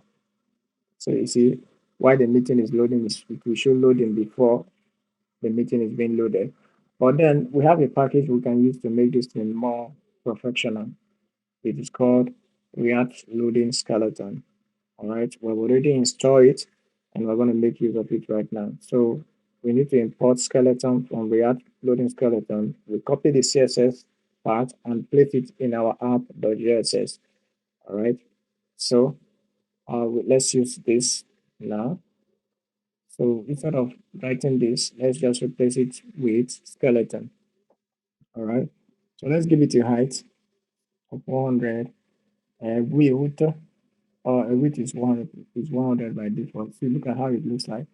So you see, while the meeting is loading, it will show loading before the meeting is being loaded. But then we have a package we can use to make this thing more professional. It is called React Loading Skeleton. All right, we've already installed it and we're going to make use of it right now. So we need to import skeleton from React Loading Skeleton. We copy the CSS part and place it in our app.js. All right, so let's use this now. So instead of writing this, let's just replace it with skeleton. All right, so let's give it a height of 100 and width. Width is 100 by default. So look at how it looks like.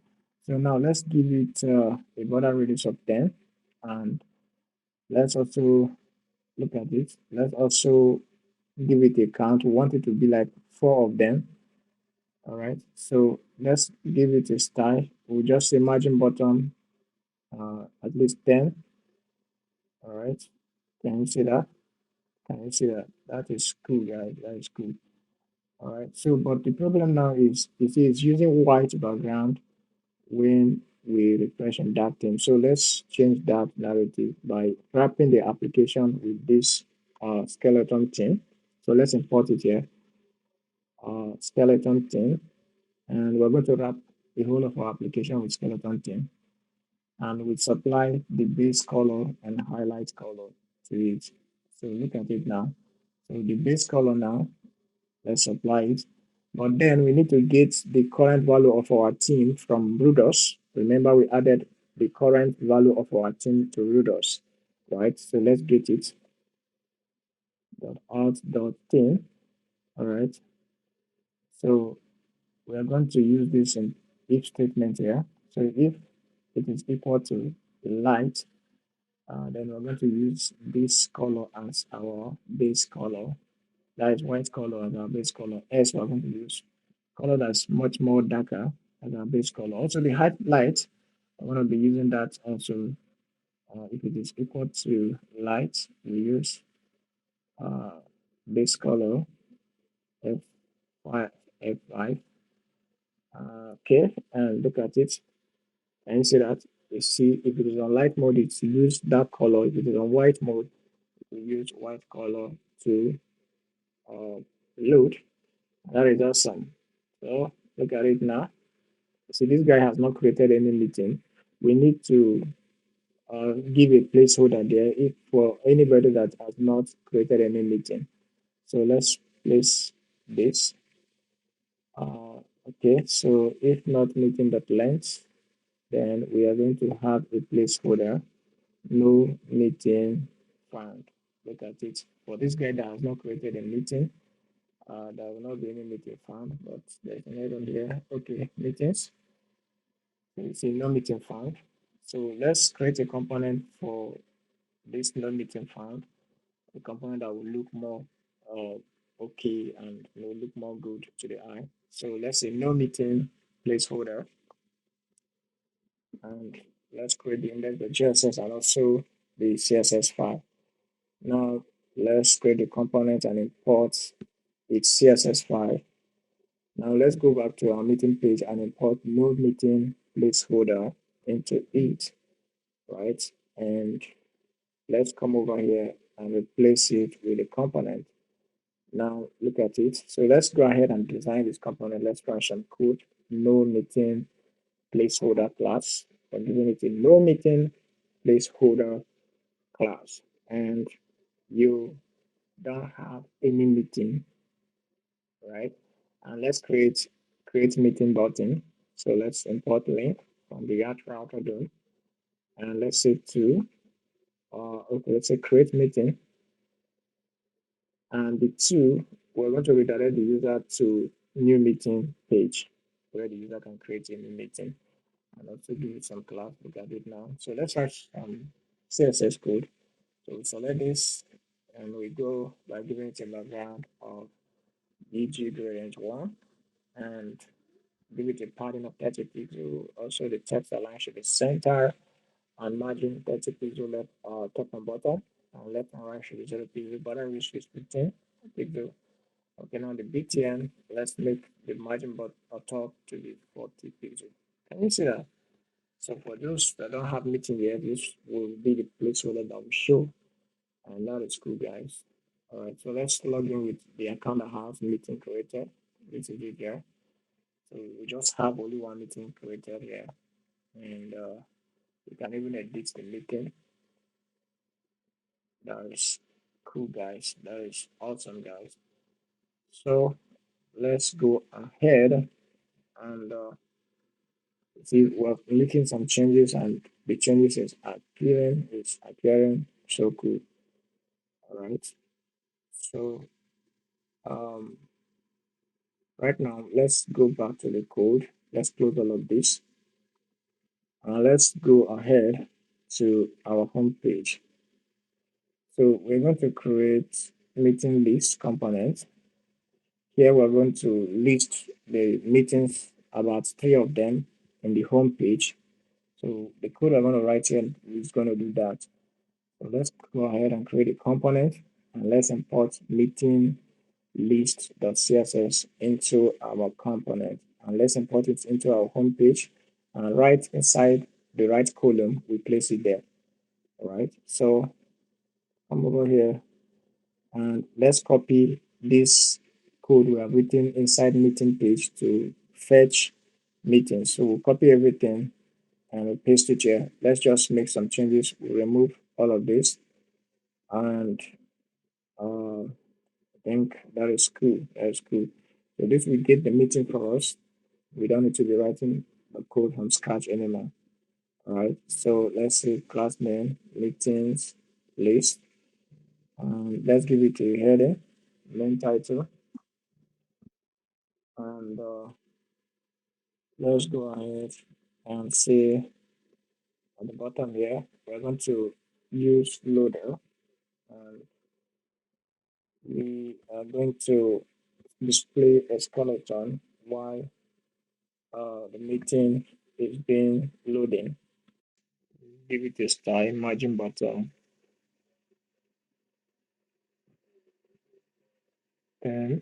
So now let's give it a border radius of 10, and let's also look at it. Let's also give it a count. We want it to be like 4 of them. All right. So let's give it a style. We'll just say margin bottom at least 10. All right. Can you see that? Can you see that? That is cool, guys. That is cool. All right. So, but the problem now is, you see, it's using white background when we refresh in that thing. So let's change that narrative by wrapping the application with this skeleton theme. So let's import it here, skeleton theme, and we're going to wrap the whole of our application with skeleton theme, and we supply the base color and highlight color to it. So look at it now. So the base color now, let's apply it. But then we need to get the current value of our team from Rudolph. Remember, we added the current value of our team to Rudolph, right? So let's get it. .out.team. All right. So we are going to use this in if statement here. So if it is equal to light, Then we're going to use this color as our base color. That is white color as our base color. Else we're going to use color that's much more darker as our base color. Also the highlight, I'm going to be using that also. If it is equal to light, we use uh, base color F5, F5. Okay, and look at it. And you see that you see if it is on light mode, it's use dark color. If it is on white mode, we use white color to uh, load. That is awesome. So look at it now. See, this guy has not created any meeting. We need to give a placeholder there if for anybody that has not created any meeting. So let's place this. Okay, so if not meeting that length, then we are going to have a placeholder, no meeting found. Look at it. For this guy that has not created a meeting, there will not be any meeting found, but there's an error here. Okay, meetings. You see no meeting found. So let's create a component for this no meeting found, a component that will look more uh, okay and will look more good to the eye. So let's say no meeting placeholder, and let's create the index.js and also the CSS file. Now let's create the component and import its CSS file. Now let's go back to our meeting page and import no meeting placeholder into it, right? And let's come over here and replace it with a component. Now look at it. So let's go ahead and design this component. Let's write some code. No meeting placeholder class. We're giving it a no meeting placeholder class. And you don't have any meeting, right? And let's create meeting button. So let's import link from the router done. And let's say to okay, let's say create meeting. And the two, we're going to redirect the user to new meeting page where the user can create a new meeting and also give it some class. Look at it now. So let's write CSS code. So we select this and we go by giving it a background of EG gradient 1 and give it a padding of 30 pixels. Also, the text align should be center and margin 30 pixels left top and bottom. And left and right should be 0 pixels. Bottom is 15 pixels. Okay, now the BTN, let's make the margin but top to be 40 pixels. Can you see that? So for those that don't have meeting yet, this will be the placeholder that will show. And that is cool, guys. All right, so let's log in with the account that has meeting created. This is it here. So we just have only one meeting created here. And you can even edit the meeting. That is cool, guys. That is awesome, guys. So let's go ahead and see we're making some changes and the changes is appearing so cool. All right. So um right now let's go back to the code. Let's close all of this and let's go ahead to our home page. So we're going to create meeting list component. Here we're going to list the meetings, about 3 of them in the home page. So the code I'm going to write here is going to do that. So let's go ahead and create a component and let's import meeting list.css into our component and let's import it into our home page and right inside the right column we place it there. All right, so come over here and let's copy this code we have written inside meeting page to fetch meetings. So we'll copy everything and we'll paste it here. Let's just make some changes. We'll remove all of this and I think that is cool. That is cool. So this will get the meeting for us. We don't need to be writing the code from scratch anymore. All right. So let's say class name meetings list. Let's give it a header, main title, and let's go ahead and say at the bottom here we're going to use loader, and we are going to display a skeleton while the meeting is being loading. Give it a style, margin button, then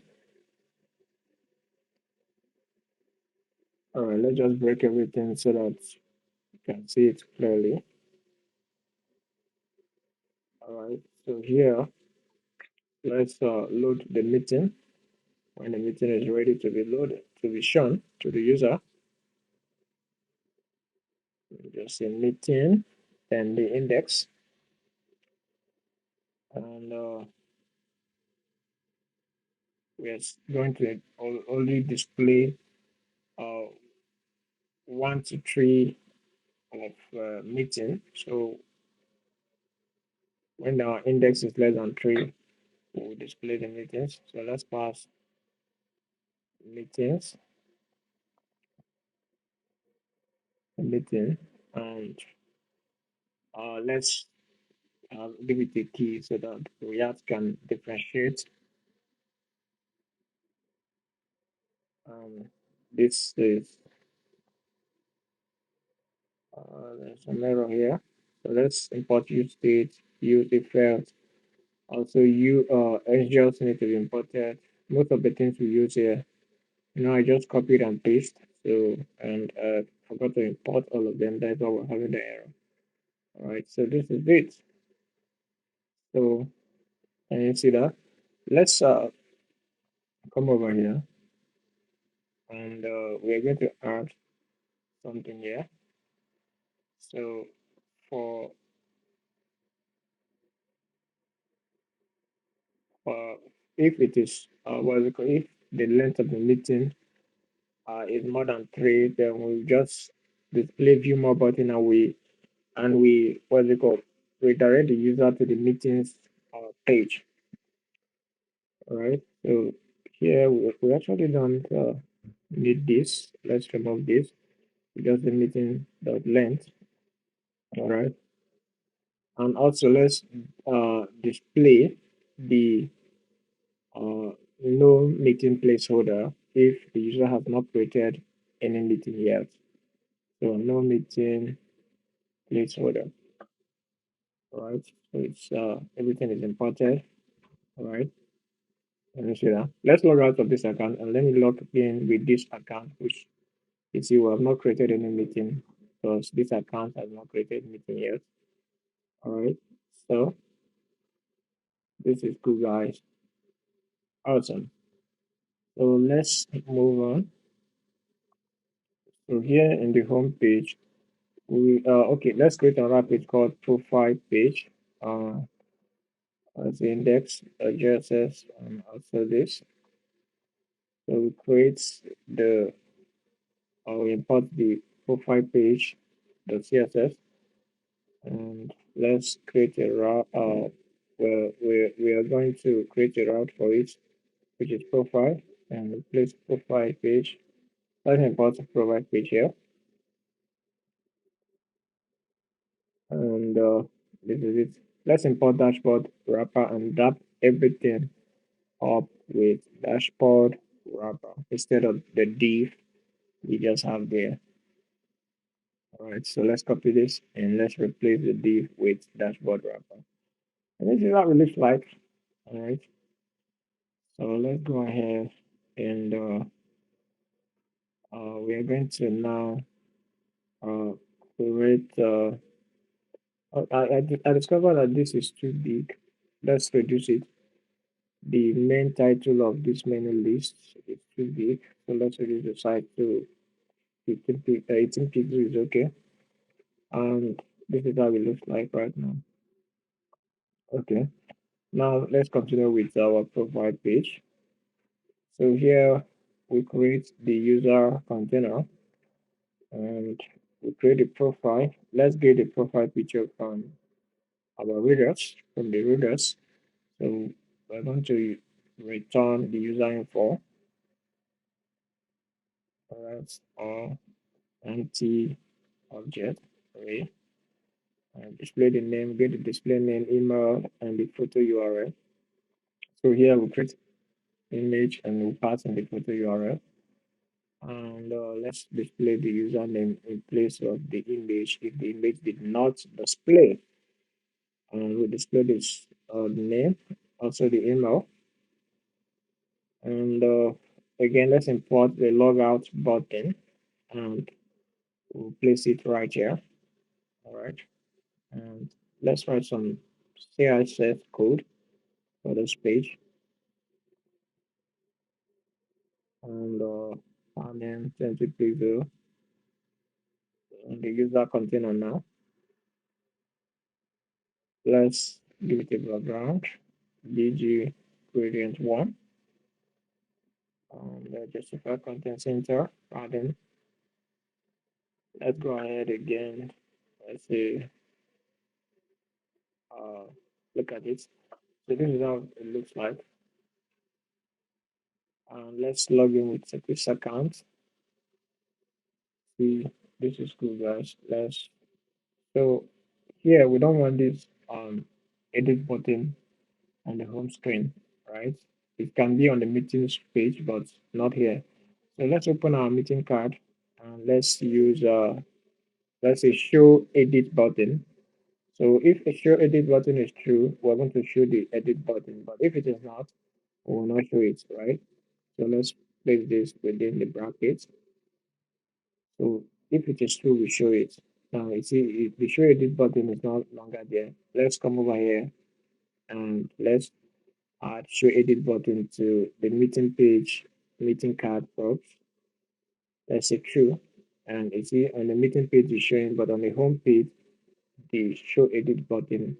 all right, let's just break everything so that you can see it clearly. All right, so here let's load the meeting. When the meeting is ready to be loaded, to be shown to the user, just say meeting and the index, and we are going to only display uh, 1 to 3 of meeting. So when our index is less than 3, we'll display the meetings. So let's pass meetings, meeting, and let's give it a key so that React can differentiate. Um, this is there's an error here. So let's import use state, use effect. Also, SGLs need to be imported. Most of the things we use here, I just copied and paste. So, and forgot to import all of them. That's why we're having the error. All right, so this is it. So, can you see that? Let's come over here, and we're going to add something here. So, for uh, if it is if the length of the meeting is more than 3, then we'll just display view more button, and we redirect the user to the meetings page. All right. So here we actually don't need this. Let's remove this. Just the meeting dot length. All right. And also let's display the no meeting placeholder if the user has not created any meeting yet. So no meeting placeholder. All right. So it's everything is imported. All right. Let me see that. Let's log out of this account and let me log in with this account, which you see we have not created any meeting because this account has not created meeting yet. All right. So this is cool, guys. Awesome. So let's move on. So here in the home page, we okay. Let's create another page called profile page. As the index JSS and also this. So we create the we import the profile page .css, and let's create a route where we are going to create a route for it, which is profile, and replace profile page. Let's import the profile page here, and this is it. Let's import dashboard wrapper and wrap everything up with dashboard wrapper instead of the div we just have there. All right, so let's copy this and let's replace the div with dashboard wrapper. And this is what it looks like. All right, so let's go ahead and we are going to now uh, create. I discovered that this is too big. Let's reduce it. The main title of this menu list is too big, so let's reduce the size to 18 pixels is okay. And this is how it looks like right now. Okay. Now let's continue with our profile page. So here we create the user container and we create a profile. Let's get the profile picture from our readers, from the readers. So we're going to return the user info. All right, or empty object array, display the name, get the display name, email, and the photo URL. So here we create image and we pass in the photo URL. And let's display the username in place of the image if the image did not display. And we display this name, also the email. And again, let's import the logout button and we'll place it right here. All right. And let's write some CSS code for this page. And then send it preview and the user container now. Let's give it a background, DG gradient 1. Justify content center. And then let's go ahead again. Let's say, look at it. So this is how it looks like. And let's log in with this account. See, this is cool, guys. So here we don't want this edit button on the home screen, right? It can be on the meetings page, but not here. So let's open our meeting card and let's use let's say show edit button. So if a show edit button is true, we're going to show the edit button, but if it is not, we will not show it, right? So let's place this within the brackets. So if it is true, we show it. Now you see the show edit button is no longer there. Let's come over here and let's add show edit button to the meeting page, meeting card box. Let's say true. And you see on the meeting page is showing, but on the home page, the show edit button,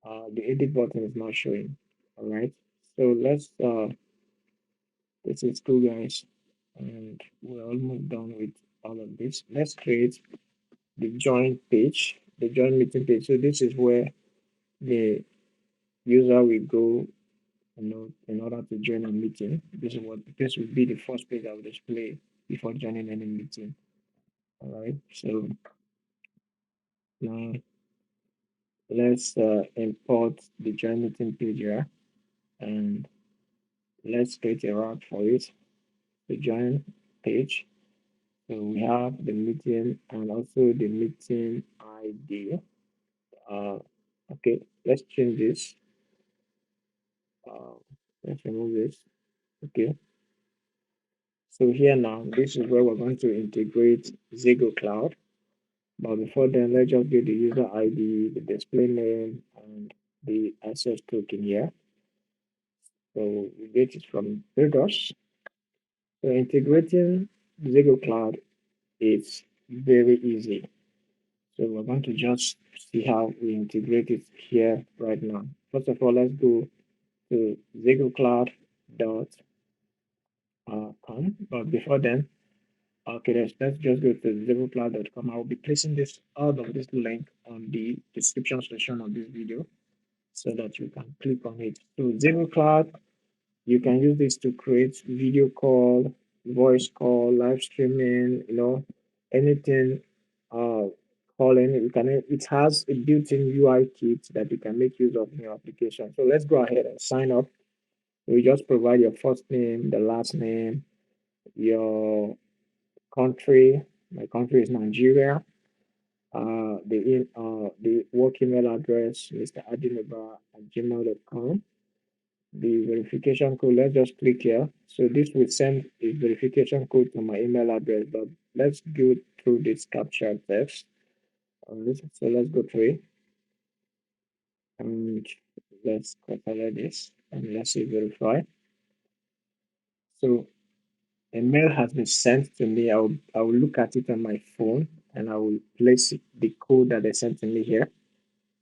the edit button is not showing. All right. So let's this is cool, guys, and we're almost done with all of this. Let's create the join page, the join meeting page. So this is where the user will go, in order to join a meeting. This will be the first page I will display before joining any meeting. All right. So now let's import the join meeting page here, and let's create a route for it. The join page. So we have the meeting and also the meeting ID. Uh, okay, let's change this. Uh, let's remove this. Okay. So here now, this is where we're going to integrate ZegoCloud. But before then, let's just get the user ID, the display name, and the access token here. So we get it from Zegos. So integrating ZegoCloud is very easy. So we're going to just see how we integrate it here right now. First of all, let's go to ZegoCloud.com. But before then, okay, let's just go to ZegoCloud.com. I will be placing all of this link on the description section of this video so that you can click on it. So ZegoCloud, you can use this to create video call, voice call, live streaming, anything calling. It has a built-in UI kit that you can make use of in your application. So let's go ahead and sign up. You just provide your first name, the last name, your country. My country is Nigeria. The work email address, Mr. Adineba@gmail.com. The verification code, let's just click here. So this will send a verification code to my email address, but let's go through this capture text. So let's go through it and let's copy this and let's say verify. So a mail has been sent to me. I will look at it on my phone and I will place the code that they sent to me here.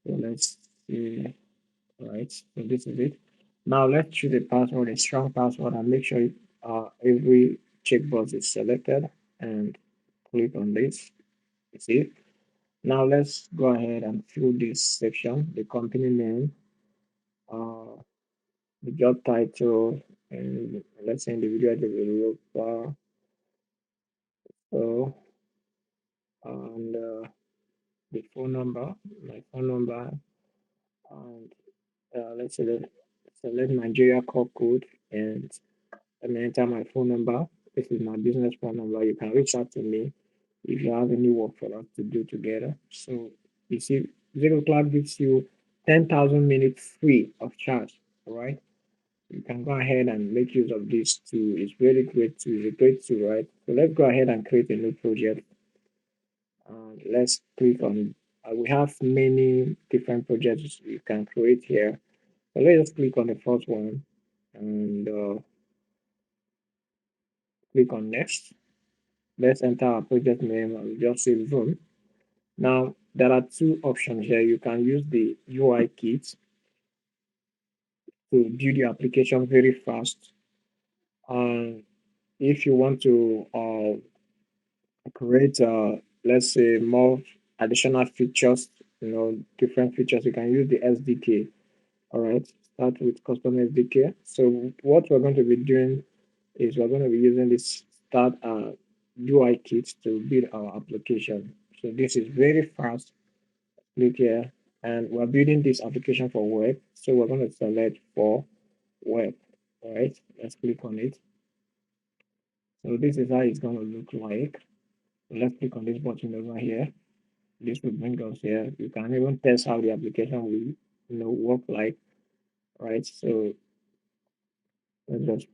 So let's see. All right, so this is it. Now let's choose a password, a strong password, and make sure every checkbox is selected and click on this. You see. Now let's go ahead and fill this section, the company name, uh, the job title, and let's say individual developer. So and the phone number, my phone number, and let's select Nigeria core code, and let me enter my phone number. This is my business phone number. You can reach out to me if you have any work for us to do together. So you see, ZegoCloud gives you 10,000 minutes free of charge. All right. You can go ahead and make use of this tool. It's really great tool. It's a great tool, right? So let's go ahead and create a new project. Let's click on, we have many different projects you can create here. So let's just click on the first one and click on next. Let's enter our project name and just say Zoom. Now, there are two options here. You can use the UI kit to build your application very fast. And if you want to create, let's say, more additional features, different features, you can use the SDK. All right, start with custom SDK. So what we're going to be doing is we're going to be using this start UI kit to build our application. So this is very fast. Click here, and we're building this application for web. So we're going to select for web. All right, let's click on it. So this is how it's going to look like. So let's click on this button over here. This will bring us here. You can even test how the application will, work like. Right. So let's just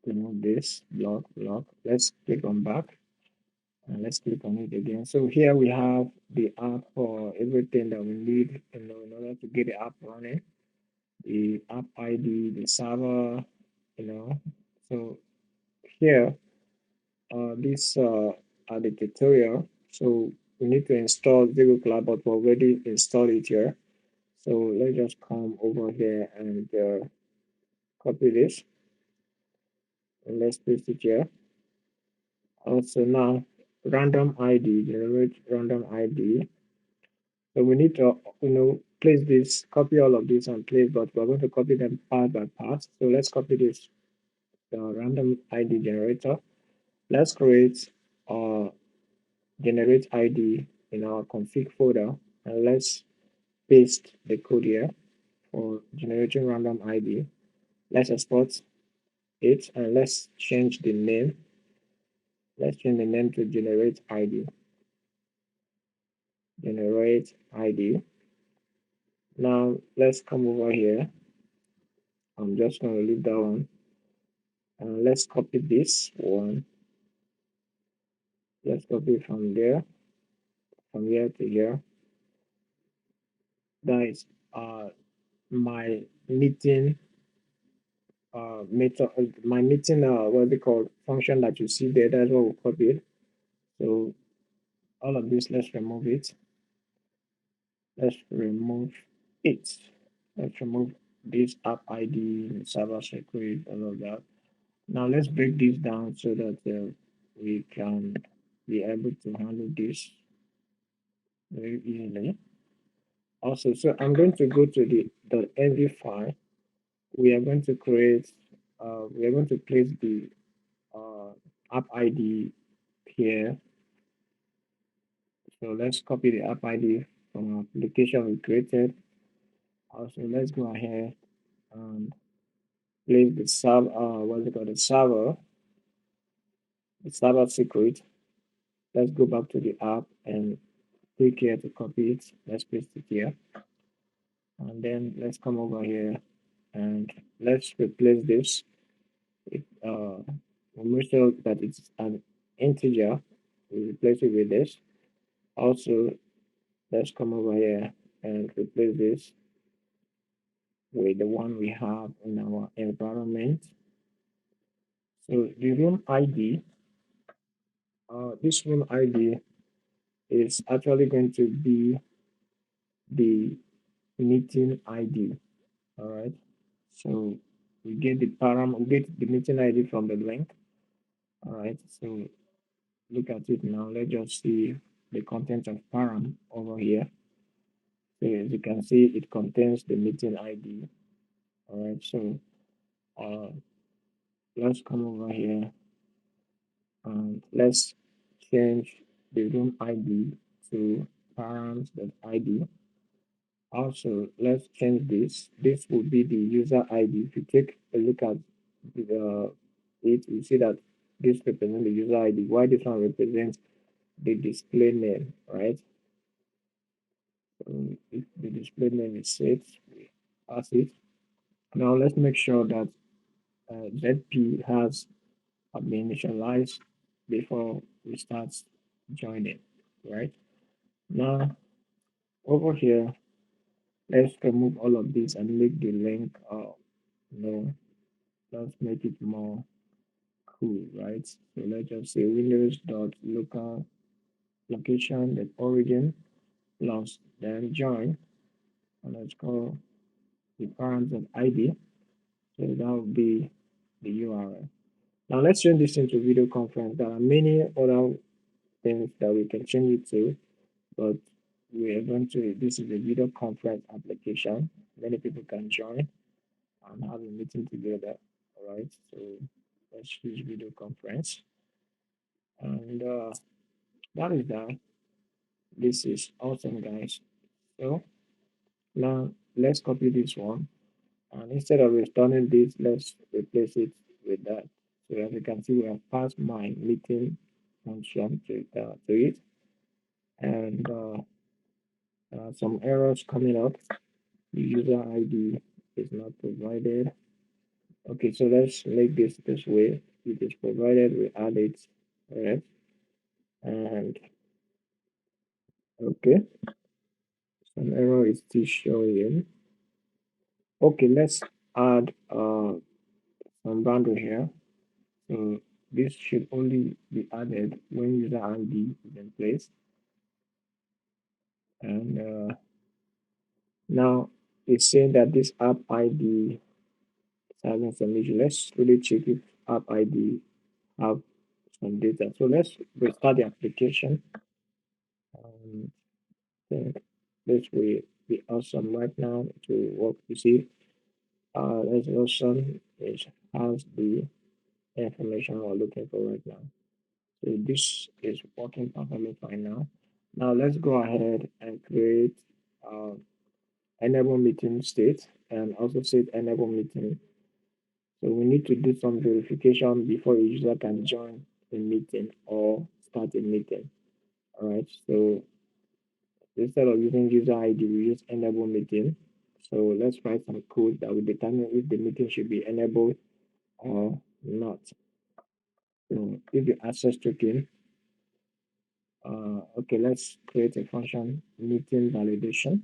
remove this block. Let's click on back and let's click on it again. So here we have the app for everything that we need, in order to get the app running. The app ID, the server, you know. So here, this are the tutorial. So we need to install ZegoCloud, but we already installed it here. So let's just come over here and copy this, and let's paste it here. Also now, random ID, generate random ID. So we need to, place this, copy all of this and place, but we're going to copy them part by part. So let's copy this random ID generator. Let's create generate ID in our config folder, and let's paste the code here for generating random ID. Let's export it and let's change the name. Let's change the name to generate ID. Generate ID. Now let's come over here. I'm just going to leave that one. And let's copy this one. Let's copy from there, from here to here. That is my meeting method, my meeting what they call function that you see there. That's what we copied. So all of this, let's remove it. Let's remove it. Let's remove this app ID, server secret, all of that. Now let's break this down so that we can be able to handle this very easily. Also, so I'm going to go to the .env file. We are going to create, we are going to place the uh, app ID here. So let's copy the app ID from our application we created. Also, let's go ahead and place the server, what's it called, the server secret. Let's go back to the app and click here to copy it. Let's paste it here. And then let's come over here and let's replace this. We'll make sure that it's an integer. We replace it with this. Also, let's come over here and replace this with the one we have in our environment. So the room ID, this room ID is actually going to be the meeting ID. All right. So we get we get the meeting ID from the link. All right. So look at it now. Let's just see the content of param over here. So as you can see, it contains the meeting ID. All right. So uh, let's come over here and let's change the room ID to params.id. Also, let's change this. This would be the user ID. If you take a look at it, you see that this represents the user ID. Why this one represents the display name, right? So if the display name is set, we pass it. Now let's make sure that ZP has been initialized before we start joining, right? Now over here, let's remove all of this and make the link, let's make it more cool, right? So let's just say windows.local location, then origin plus then join, and let's call the params of ID. So that would be the URL. Now let's turn this into video conference. There are many other things that we can change it to, but we are going to, this is a video conference application. Many people can join and have a meeting together. All right, so let's use video conference. And that is that. This is awesome, guys. So now let's copy this one. And instead of returning this, let's replace it with that. So as you can see, we have passed my meeting function to it. And some errors coming up. The user ID is not provided. Okay, so let's make this way. It is provided, we add it. All right. And okay, some error is still showing. Okay, let's add some boundary here. So this should only be added when user ID is in place. And now it's saying that this app ID is having some issue. Let's really check if app ID have some data. So let's restart the application. Um, think this will be awesome right now to work. You see, that's awesome. It has the information we're looking for right now. So this is working perfectly fine now. Now let's go ahead and create uh, enable meeting state and also set enable meeting. So we need to do some verification before a user can join a meeting or start a meeting. All right. So instead of using user ID, we use enable meeting. So let's write some code that will determine if the meeting should be enabled or not. So if the access token, okay, let's create a function meeting validation.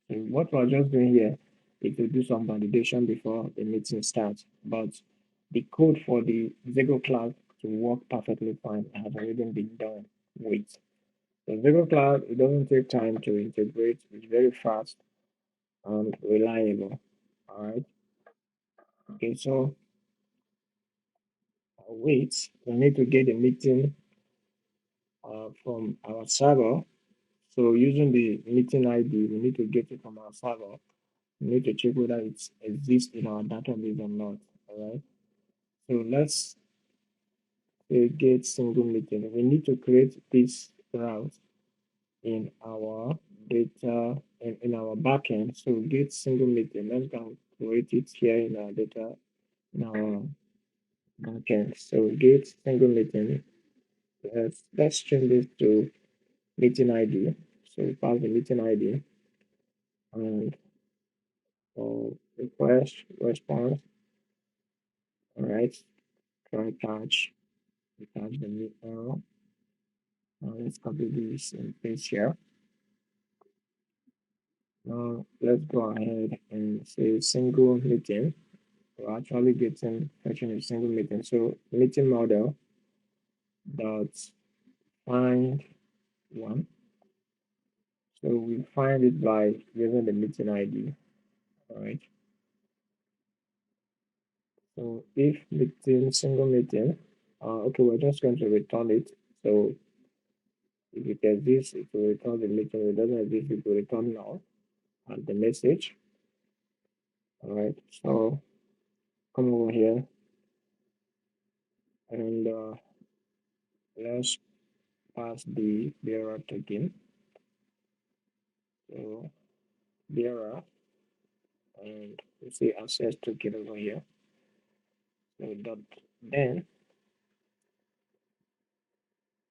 So what we're just doing here is to do some validation before the meeting starts, but the code for the ZegoCloud to work perfectly fine has already been done with. So ZegoCloud, it doesn't take time to integrate, it's very fast and reliable. All right. Okay, so wait, we need to get the meeting from our server. So using the meeting ID, we need to get it from our server. We need to check whether it exists in our database or not. All right. So let's get single meeting. We need to create this route in our data in our backend. So get single meeting. Let's go create it here in our data in our backend. So get single meeting. Let's change this to meeting ID. So we pass the meeting ID and request response. All right. Try catch the new error. Now let's copy this and paste here. Now let's go ahead and say single meeting. We're actually getting fetching a single meeting. So meeting model dot find one. So we find it by using the meeting ID. All right. So if meeting single meeting, okay, we're just going to return it. So if it exists, it will return the meeting. If it doesn't exist, it will return null and the message. All right. So come over here and let's pass the bearer token. So bearer, and we see access to get over here. So dot then,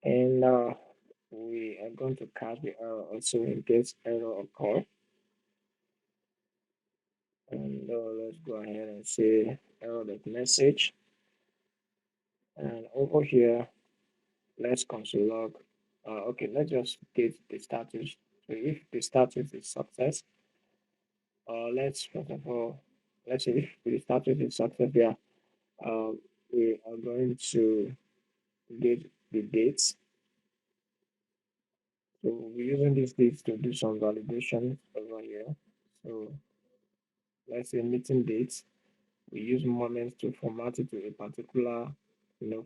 and we are going to catch the error also in case error occur. And let's go ahead and say error.message. And over here, let's console log. Okay, let's just get the status. So if the status is success, let's first of all, let's say if the status is success, yeah, uh, we are going to get the dates. So we're using these dates to do some validation over here. So let's say meeting dates. We use moments to format it to a particular,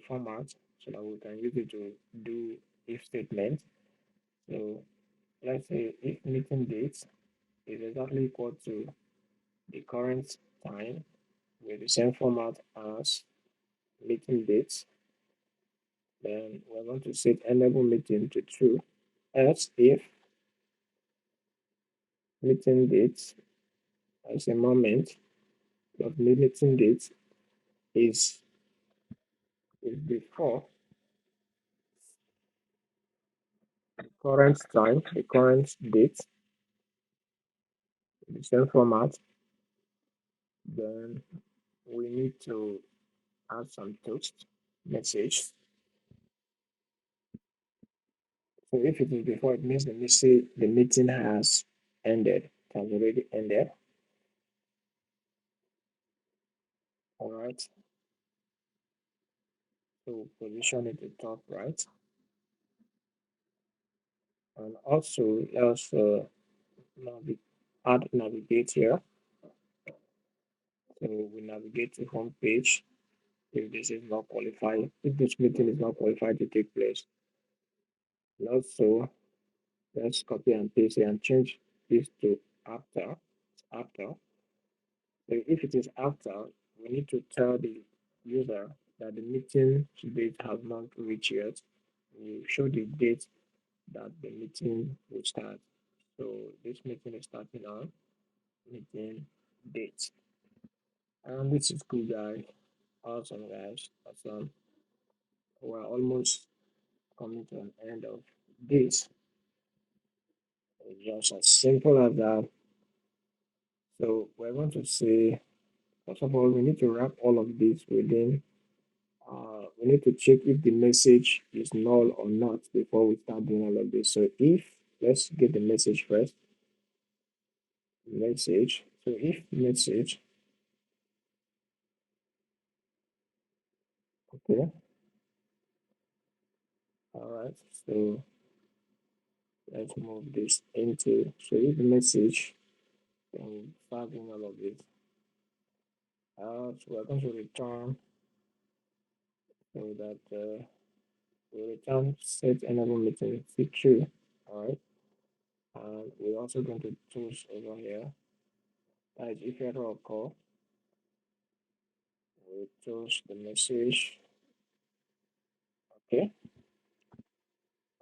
format so that we can use it to do if statement. So let's say if meeting dates is exactly equal to the current time with the same format as meeting dates, then we're going to set enable meeting to true. Else if meeting dates as a moment of meeting dates is before current time, the current date, the same format, then we need to add some text message. So if it is before, it means the meeting has ended. It has already ended. All right. So position it at the top right. And also let's add navigate here. So we navigate to home page if this is not qualified, if this meeting is not qualified to take place. And also let's copy and paste it and change this to after. After. So if it is after, we need to tell the user that the meeting date has not reached yet. We show the date that the meeting will start. So this meeting is starting on meeting date. And this is cool, guys. Awesome, guys. Awesome. We're almost coming to an end of this. It's just as simple as that. So we're going to say, first of all, we need to wrap all of this within. We need to check if the message is null or not before we start doing all of this. So if, let's get the message first. Message. So if message, okay. All right. So let's move this into, so if the message, then we start doing all of this. So we're going to return so that we return set enable meeting feature. All right. And we're also going to choose over here that is if error occur, we choose the message. Okay.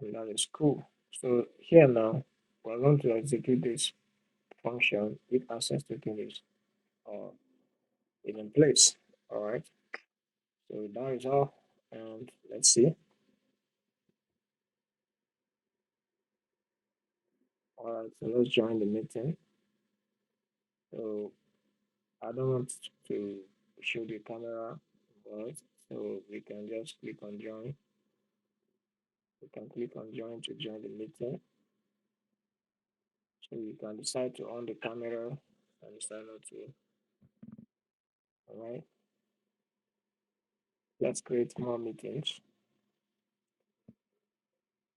And that is cool. So here now, we're going to execute this function if access token uh, is in place. All right. So that is all. And let's see. All right. So let's join the meeting. So I don't want to show the camera, but so we can just click on join. We can click on join to join the meeting. So you can decide to on the camera and decide not to. All right. Let's create more meetings.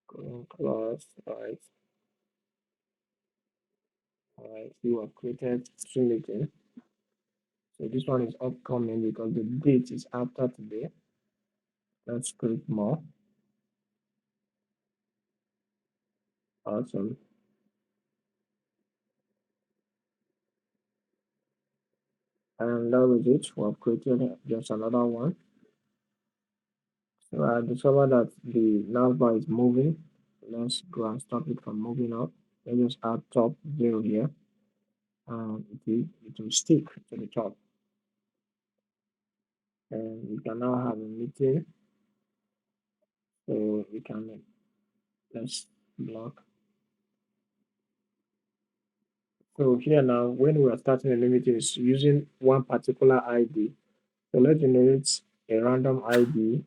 Going close. All right. All right. You have created two meetings. So this one is upcoming because the date is after today. Let's click more. Awesome. And that was it. We have created just another one. So I discovered that the navbar is moving. Let's go and stop it from moving up. let's just add top 0 here. It will stick to the top. And we can now have a meeting. So we can, let's block. So here now, when we are starting a new meeting, it's using one particular ID. So let's generate a random ID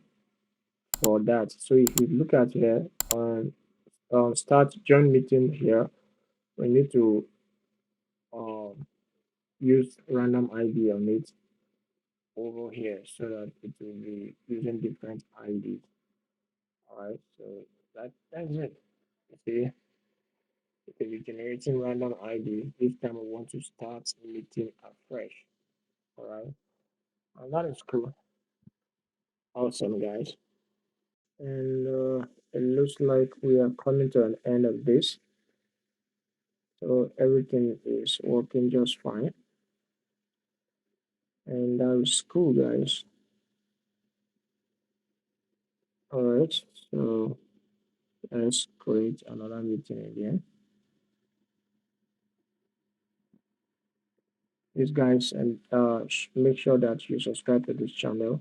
for that. So if you look at here on start join meeting here, we need to um, use random ID on it over here so that it will be using different IDs. All right, so that's it. You see, it will be generating random ID each time we want to start meeting afresh. All right, and that is cool. Awesome, guys. And it looks like we are coming to an end of this. So everything is working just fine. And that is cool, guys. All right, so let's create another meeting again. Please, guys, and make sure that you subscribe to this channel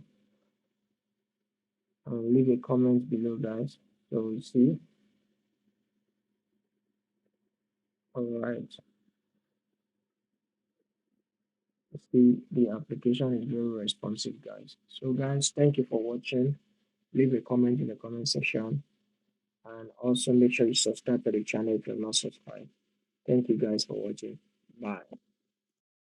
and leave a comment below, guys. So we see. All right. See, the application is very responsive, guys. So, guys, thank you for watching. Leave a comment in the comment section, and also make sure you subscribe to the channel if you're not subscribed. Thank you, guys, for watching. Bye.